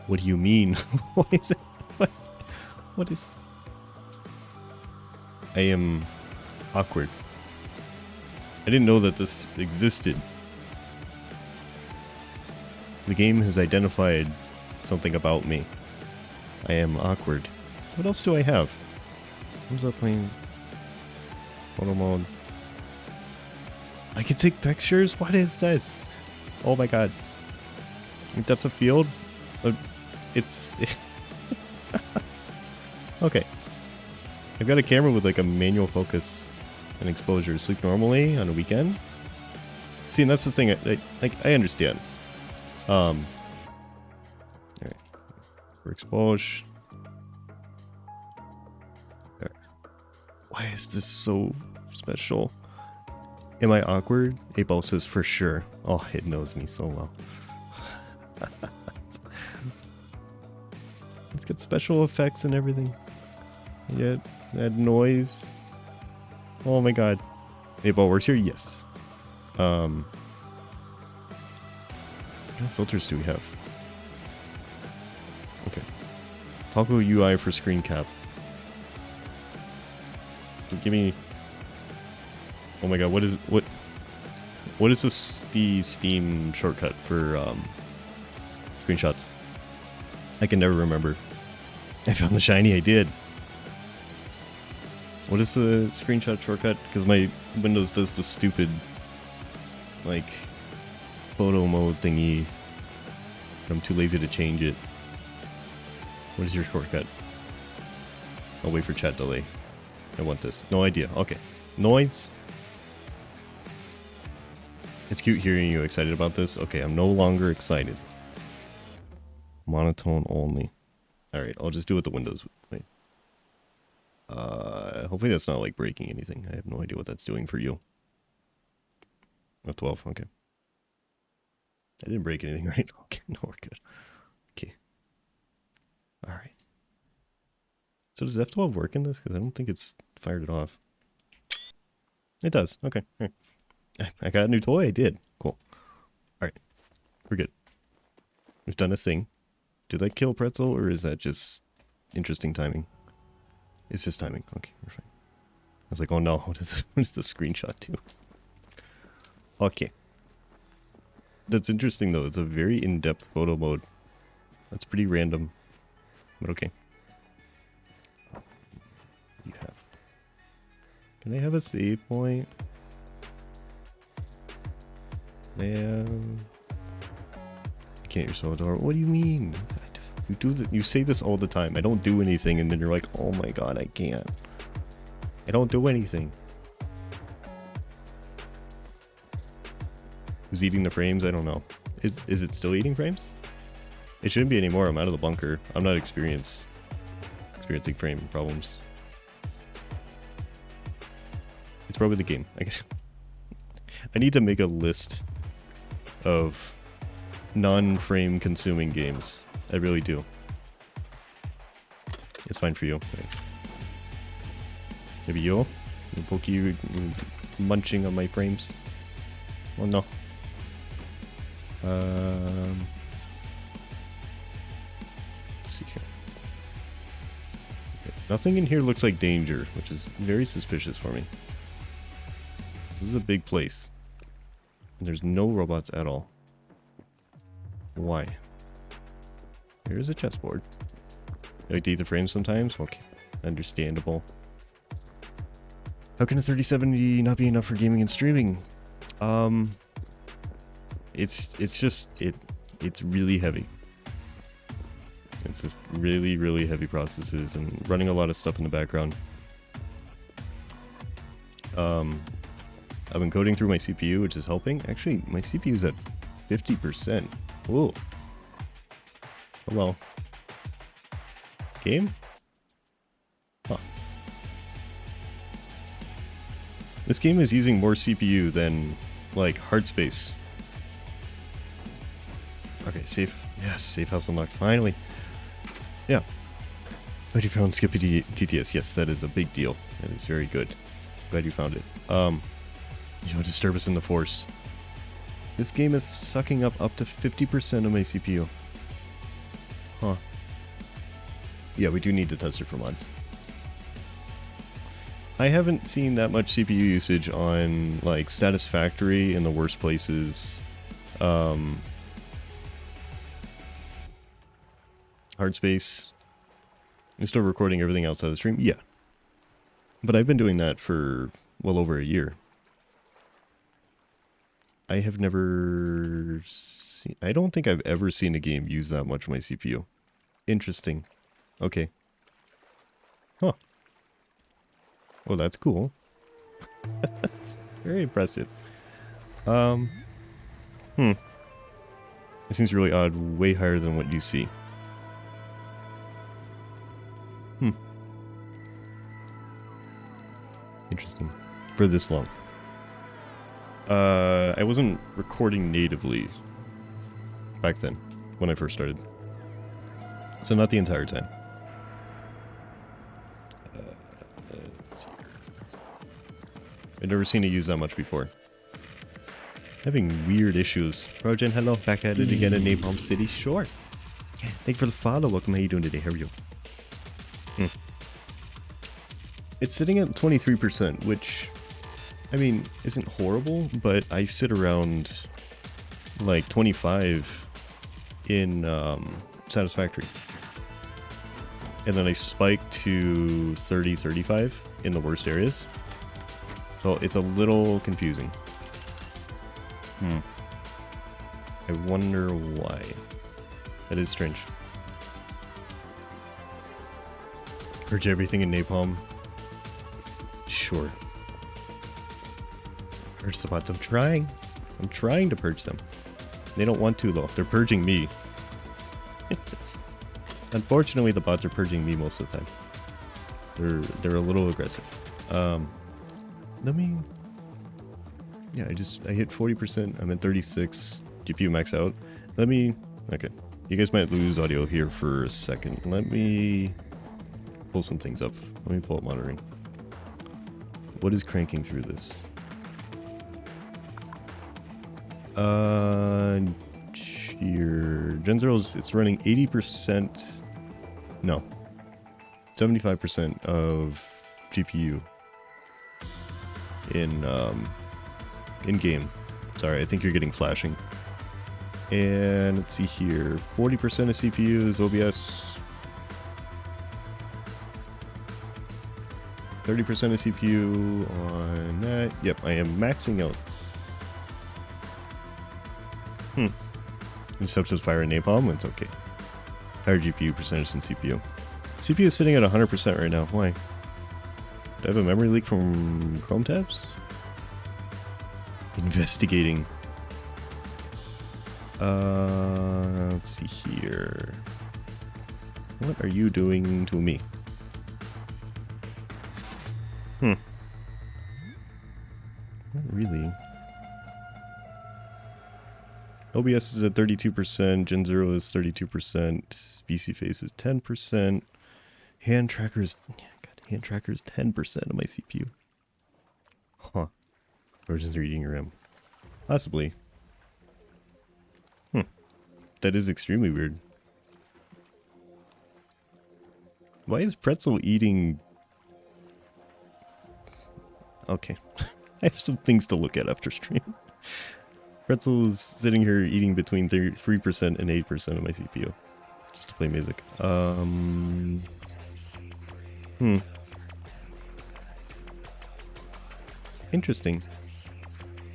What do you mean? What is it? What is... I am awkward. I didn't know that this existed. The game has identified something about me. I am awkward. What else do I have? Who's up playing? Photo mode. I can take pictures? What is this? Oh my god. Depth of field? It's... okay. I've got a camera with like a manual focus and exposure. Sleep normally on a weekend? See, and that's the thing. I understand. Alright. For exposure. Right. Why is this so special? Am I awkward? Abel says for sure. Oh, it knows me so well. It's got special effects and everything. Yet, that noise. Oh my god. Abel works here? Yes. What kind of filters do we have? Okay. Toggle UI for screen cap. Give me... Oh my god, what is this, the Steam shortcut for screenshots? I can never remember. I found the shiny, I did. What is the screenshot shortcut? Because my Windows does the stupid, like, photo mode thingy. I'm too lazy to change it. What is your shortcut? I'll wait for chat delay. I want this. No idea. Okay. Noise. It's cute hearing you excited about this. Okay, I'm no longer excited. Monotone only. Alright, I'll just do it with the Windows. Wait. Hopefully that's not like breaking anything. I have no idea what that's doing for you. F12, okay. I didn't break anything, right? Okay, no, we're good. Okay. Alright. So does F12 work in this? Because I don't think it's fired it off. It does. Okay. Right. I got a new toy. I did. Cool. Alright. We're good. We've done a thing. Did I kill Pretzel, or is that just interesting timing? It's just timing. Okay, we're fine. I was like, oh no, what does the screenshot do? Okay. That's interesting though. It's a very in-depth photo mode. That's pretty random. But okay. You have. Can I have a save point? Man. You can't, you're so adorable. What do you mean? You do that. You say this all the time. I don't do anything, and then you're like, "Oh my god, I can't." I don't do anything. Who's eating the frames? I don't know. Is it still eating frames? It shouldn't be anymore. I'm out of the bunker. I'm not experiencing frame problems. It's probably the game. I guess. I need to make a list of non-frame consuming games. I really do. It's fine for you. Right. Maybe you? Pokey munching on my frames? Oh no. Let's see here. Okay. Nothing in here looks like danger, which is very suspicious for me. This is a big place. And there's no robots at all. Why? Here's a chessboard. You like to eat the frames sometimes? Okay. Understandable. How can a 3070 not be enough for gaming and streaming? It's really heavy. It's just really heavy processes and running a lot of stuff in the background. I've been coding through my CPU, which is helping. Actually, my CPU is at 50%. Whoa. Hello. Game? This game is using more CPU than, like, hard space. Okay, safe. Yes, safe house unlocked. Finally. Yeah. Glad you found Skippy TTS. Yes, that is a big deal. That is very good. Glad you found it. Disturb us in the force. This game is sucking up to 50% of my CPU. Huh. Yeah, we do need to test it for mods. I haven't seen that much CPU usage on, like, Satisfactory in the worst places. Hard space. I'm still recording everything outside the stream? Yeah. But I've been doing that for well over a year. I have never seen... I don't think I've ever seen a game use that much of my CPU. Interesting. Okay. Huh. Oh, that's cool. That's very impressive. It seems really odd. Way higher than what you see. Interesting. For this long. I wasn't recording natively back then, when I first started. So not the entire time. Let's see here. I've never seen it used that much before. Having weird issues. Progen, hello. Back at it again in Napalm City. Sure. Thank you for the follow. Welcome. How you doing today? How are you? It's sitting at 23%, which, I mean, isn't horrible, but I sit around like 25 in Satisfactory. And then I spike to 30, 35 in the worst areas. So it's a little confusing. I wonder why. That is strange. Purge everything in Napalm. Sure. Purge the bots. I'm trying to purge them. They don't want to, though. They're purging me. Unfortunately, the bots are purging me most of the time. They're a little aggressive. Let me... Yeah, I hit 40%. I'm at 36. GPU max out. Let me... Okay. You guys might lose audio here for a second. Let me pull some things up. Let me pull up monitoring. What is cranking through this? Here. Gen Zero's, it's running 80%. No. 75% of GPU in game. Sorry, I think you're getting flashing. And let's see here. 40% of CPU is OBS. 30% of CPU on that. Yep, I am maxing out. Except with fire and napalm, it's okay. Higher GPU percentage than CPU. CPU is sitting at 100% right now. Why? Do I have a memory leak from Chrome tabs? Investigating. Let's see here. What are you doing to me? Not really. OBS is at 32%, Gen 0 is 32%, BC Face is 10%, hand tracker is 10% of my CPU. Huh. Origins are eating your RAM. Possibly. That is extremely weird. Why is Pretzel eating... Okay. I have some things to look at after stream. Pretzel is sitting here eating between 3% and 8% of my CPU. Just to play music. Interesting.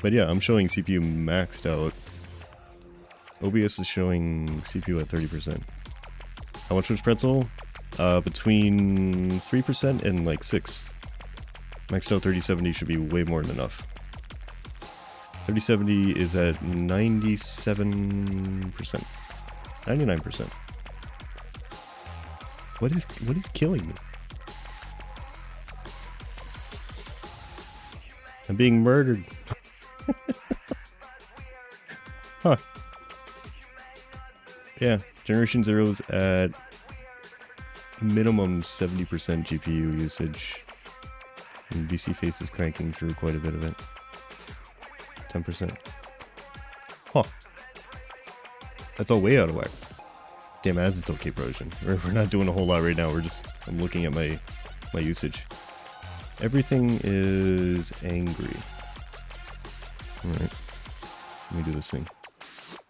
But yeah, I'm showing CPU maxed out. OBS is showing CPU at 30%. How much was Pretzel? Between 3% and like 6%. Maxed out 3070 should be way more than enough. 3070 is at 97%. 99%. What is killing me? I'm being murdered. Huh. Yeah, Generation Zero's at minimum 70% GPU usage. And VC Face is cranking through quite a bit of it. 10%. Huh. That's all way out of whack. Damn, as it's okay, Provision. We're not doing a whole lot right now. I'm looking at my usage. Everything is angry. Alright. Let me do this thing.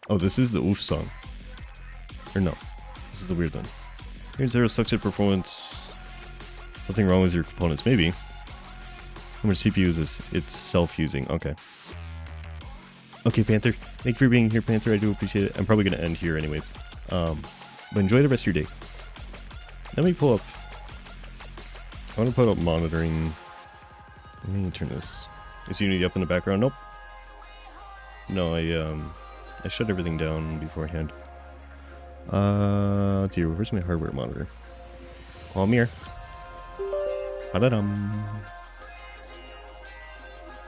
Oh, this is the oof song. Or no. This is the weird one. Here Zero sucks at performance. Something wrong with your components. Maybe. How much CPU is it's self-using. Okay. Okay, Panther. Thank you for being here, Panther. I do appreciate it. I'm probably going to end here anyways. But enjoy the rest of your day. Let me pull up. I want to put up monitoring. Let me turn this. Is Unity up in the background? Nope. No, I shut everything down beforehand. Let's see. Where's my hardware monitor? Oh, I'm here. Pa-da-dum.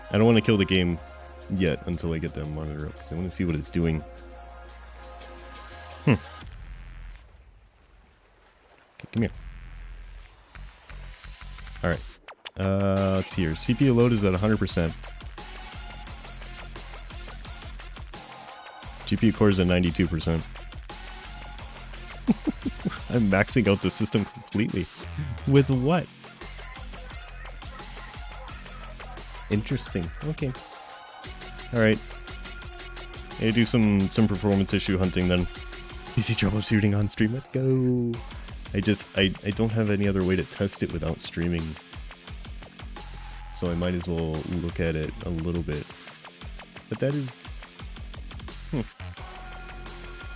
I don't want to kill the game yet until I get that monitor up because I want to see what it's doing. Okay, come here. Alright. Let's see here. CPU load is at 100%. GPU core is at 92%. I'm maxing out the system completely. With what? Interesting. Okay. Alright. I do some performance issue hunting then. Easy troubleshooting on stream. Let's go. I don't have any other way to test it without streaming. So I might as well look at it a little bit. But that is...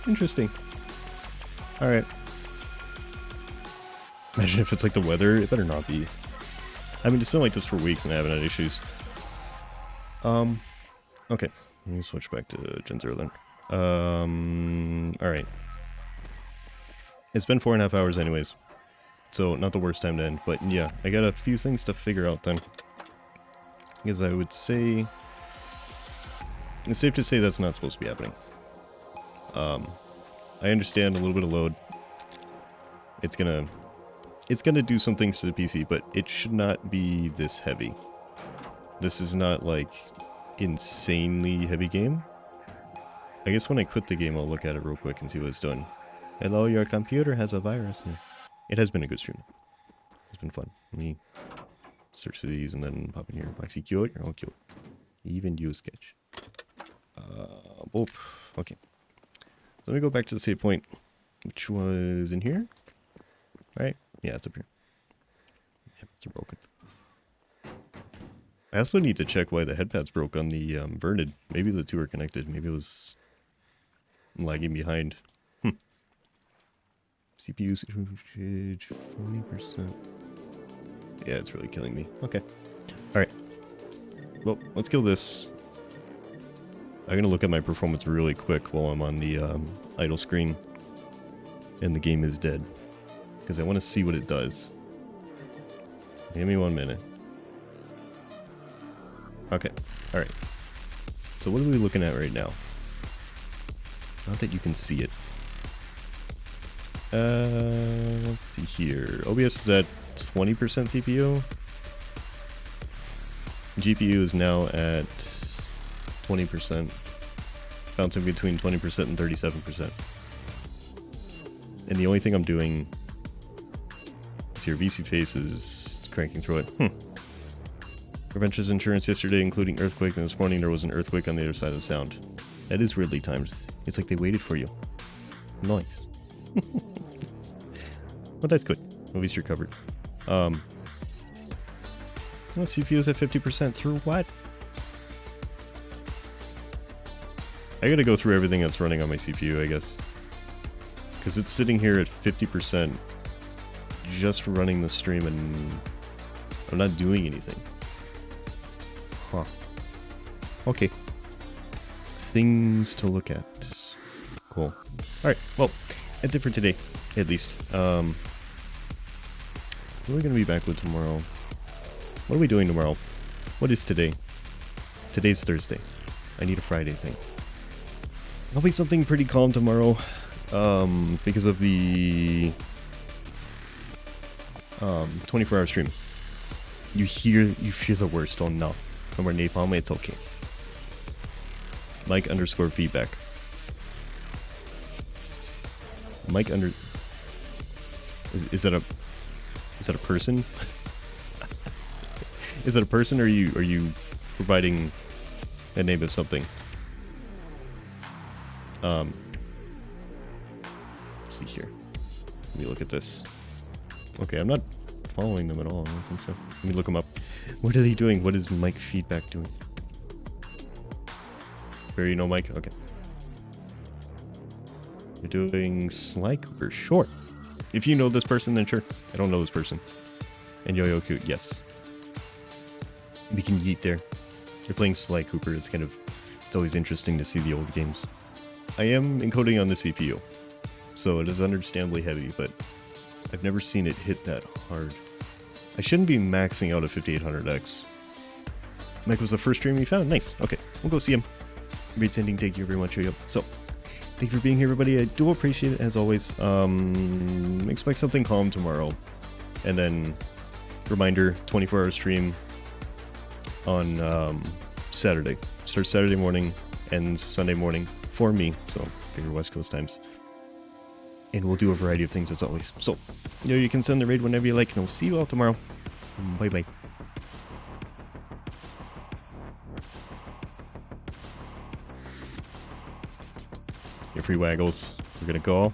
interesting. Alright. Imagine if it's like the weather. It better not be. I mean, it's been like this for weeks and I haven't had issues. Okay. Let me switch back to Gen Zero then. Alright. It's been 4.5 hours anyways. So, not the worst time to end. But yeah, I got a few things to figure out then. Because I would say... it's safe to say that's not supposed to be happening. I understand a little bit of load. It's gonna do some things to the PC, but it should not be this heavy. This is not like insanely heavy game. I guess when I quit the game, I'll look at it real quick and see what it's doing. Hello, your computer has a virus. It has been a good stream. It's been fun. Let me search for these and then pop in here. Maxi cute, you're all cute. Even you sketch. Boop. Okay. Let me go back to the save point, which was in here. Right? Yeah, it's up here. Yeah, it's broken. I also need to check why the headpads broke on the Vernid. Maybe the two are connected. Maybe it was lagging behind. CPU usage 40%. Yeah, it's really killing me. Okay. Alright. Well, let's kill this. I'm going to look at my performance really quick while I'm on the idle screen. And the game is dead. Because I want to see what it does. Give me 1 minute. Okay. Alright. So what are we looking at right now? Not that you can see it. Let's see here. OBS is at 20% CPU. GPU is now at 20%. Bouncing between 20% and 37%. And the only thing I'm doing is your VC Face is cranking through it. Prevention's insurance yesterday, including earthquake, and this morning there was an earthquake on the other side of the sound. That is weirdly timed. It's like they waited for you. Nice. Well, that's good. At least you're covered. Well, CPU's at 50% through what? I gotta go through everything that's running on my CPU, I guess. Because it's sitting here at 50% just running the stream and I'm not doing anything. Huh. Okay. Things to look at. Cool. Alright, well, that's it for today, at least. What are we going to be back with tomorrow? What are we doing tomorrow? What is today? Today's Thursday. I need a Friday thing. Probably something pretty calm tomorrow. Because of the 24-hour stream. You feel the worst. Oh no. No more napalm, it's okay. Mike_feedback. Mike under... Is that a person? Is that a person, or are you providing a name of something? Let's see here. Let me look at this. Okay, I'm not following them at all. I don't think so. Let me look them up. What are they doing? What is Mike feedback doing? Where you know Mike? Okay. You're doing Sly Cooper. Sure. If you know this person, then sure. I don't know this person. And Yo-Yo Cute, yes. We can yeet there. You're playing Sly Cooper. It's always interesting to see the old games. I am encoding on the CPU, so it is understandably heavy, but I've never seen it hit that hard. I shouldn't be maxing out at 5800X. Mike was the first stream we found. Nice. Okay, we'll go see him. Great sending. Thank you very much, Yo-Yo. So, thank you for being here, everybody. I do appreciate it, as always. Expect something calm tomorrow. And then, reminder, 24-hour stream on Saturday. Starts Saturday morning, ends Sunday morning for me. So, figure West Coast times. And we'll do a variety of things as always. So, you can send the raid whenever you like, and we'll see you all tomorrow. Bye-bye. Your free waggles. We're gonna go.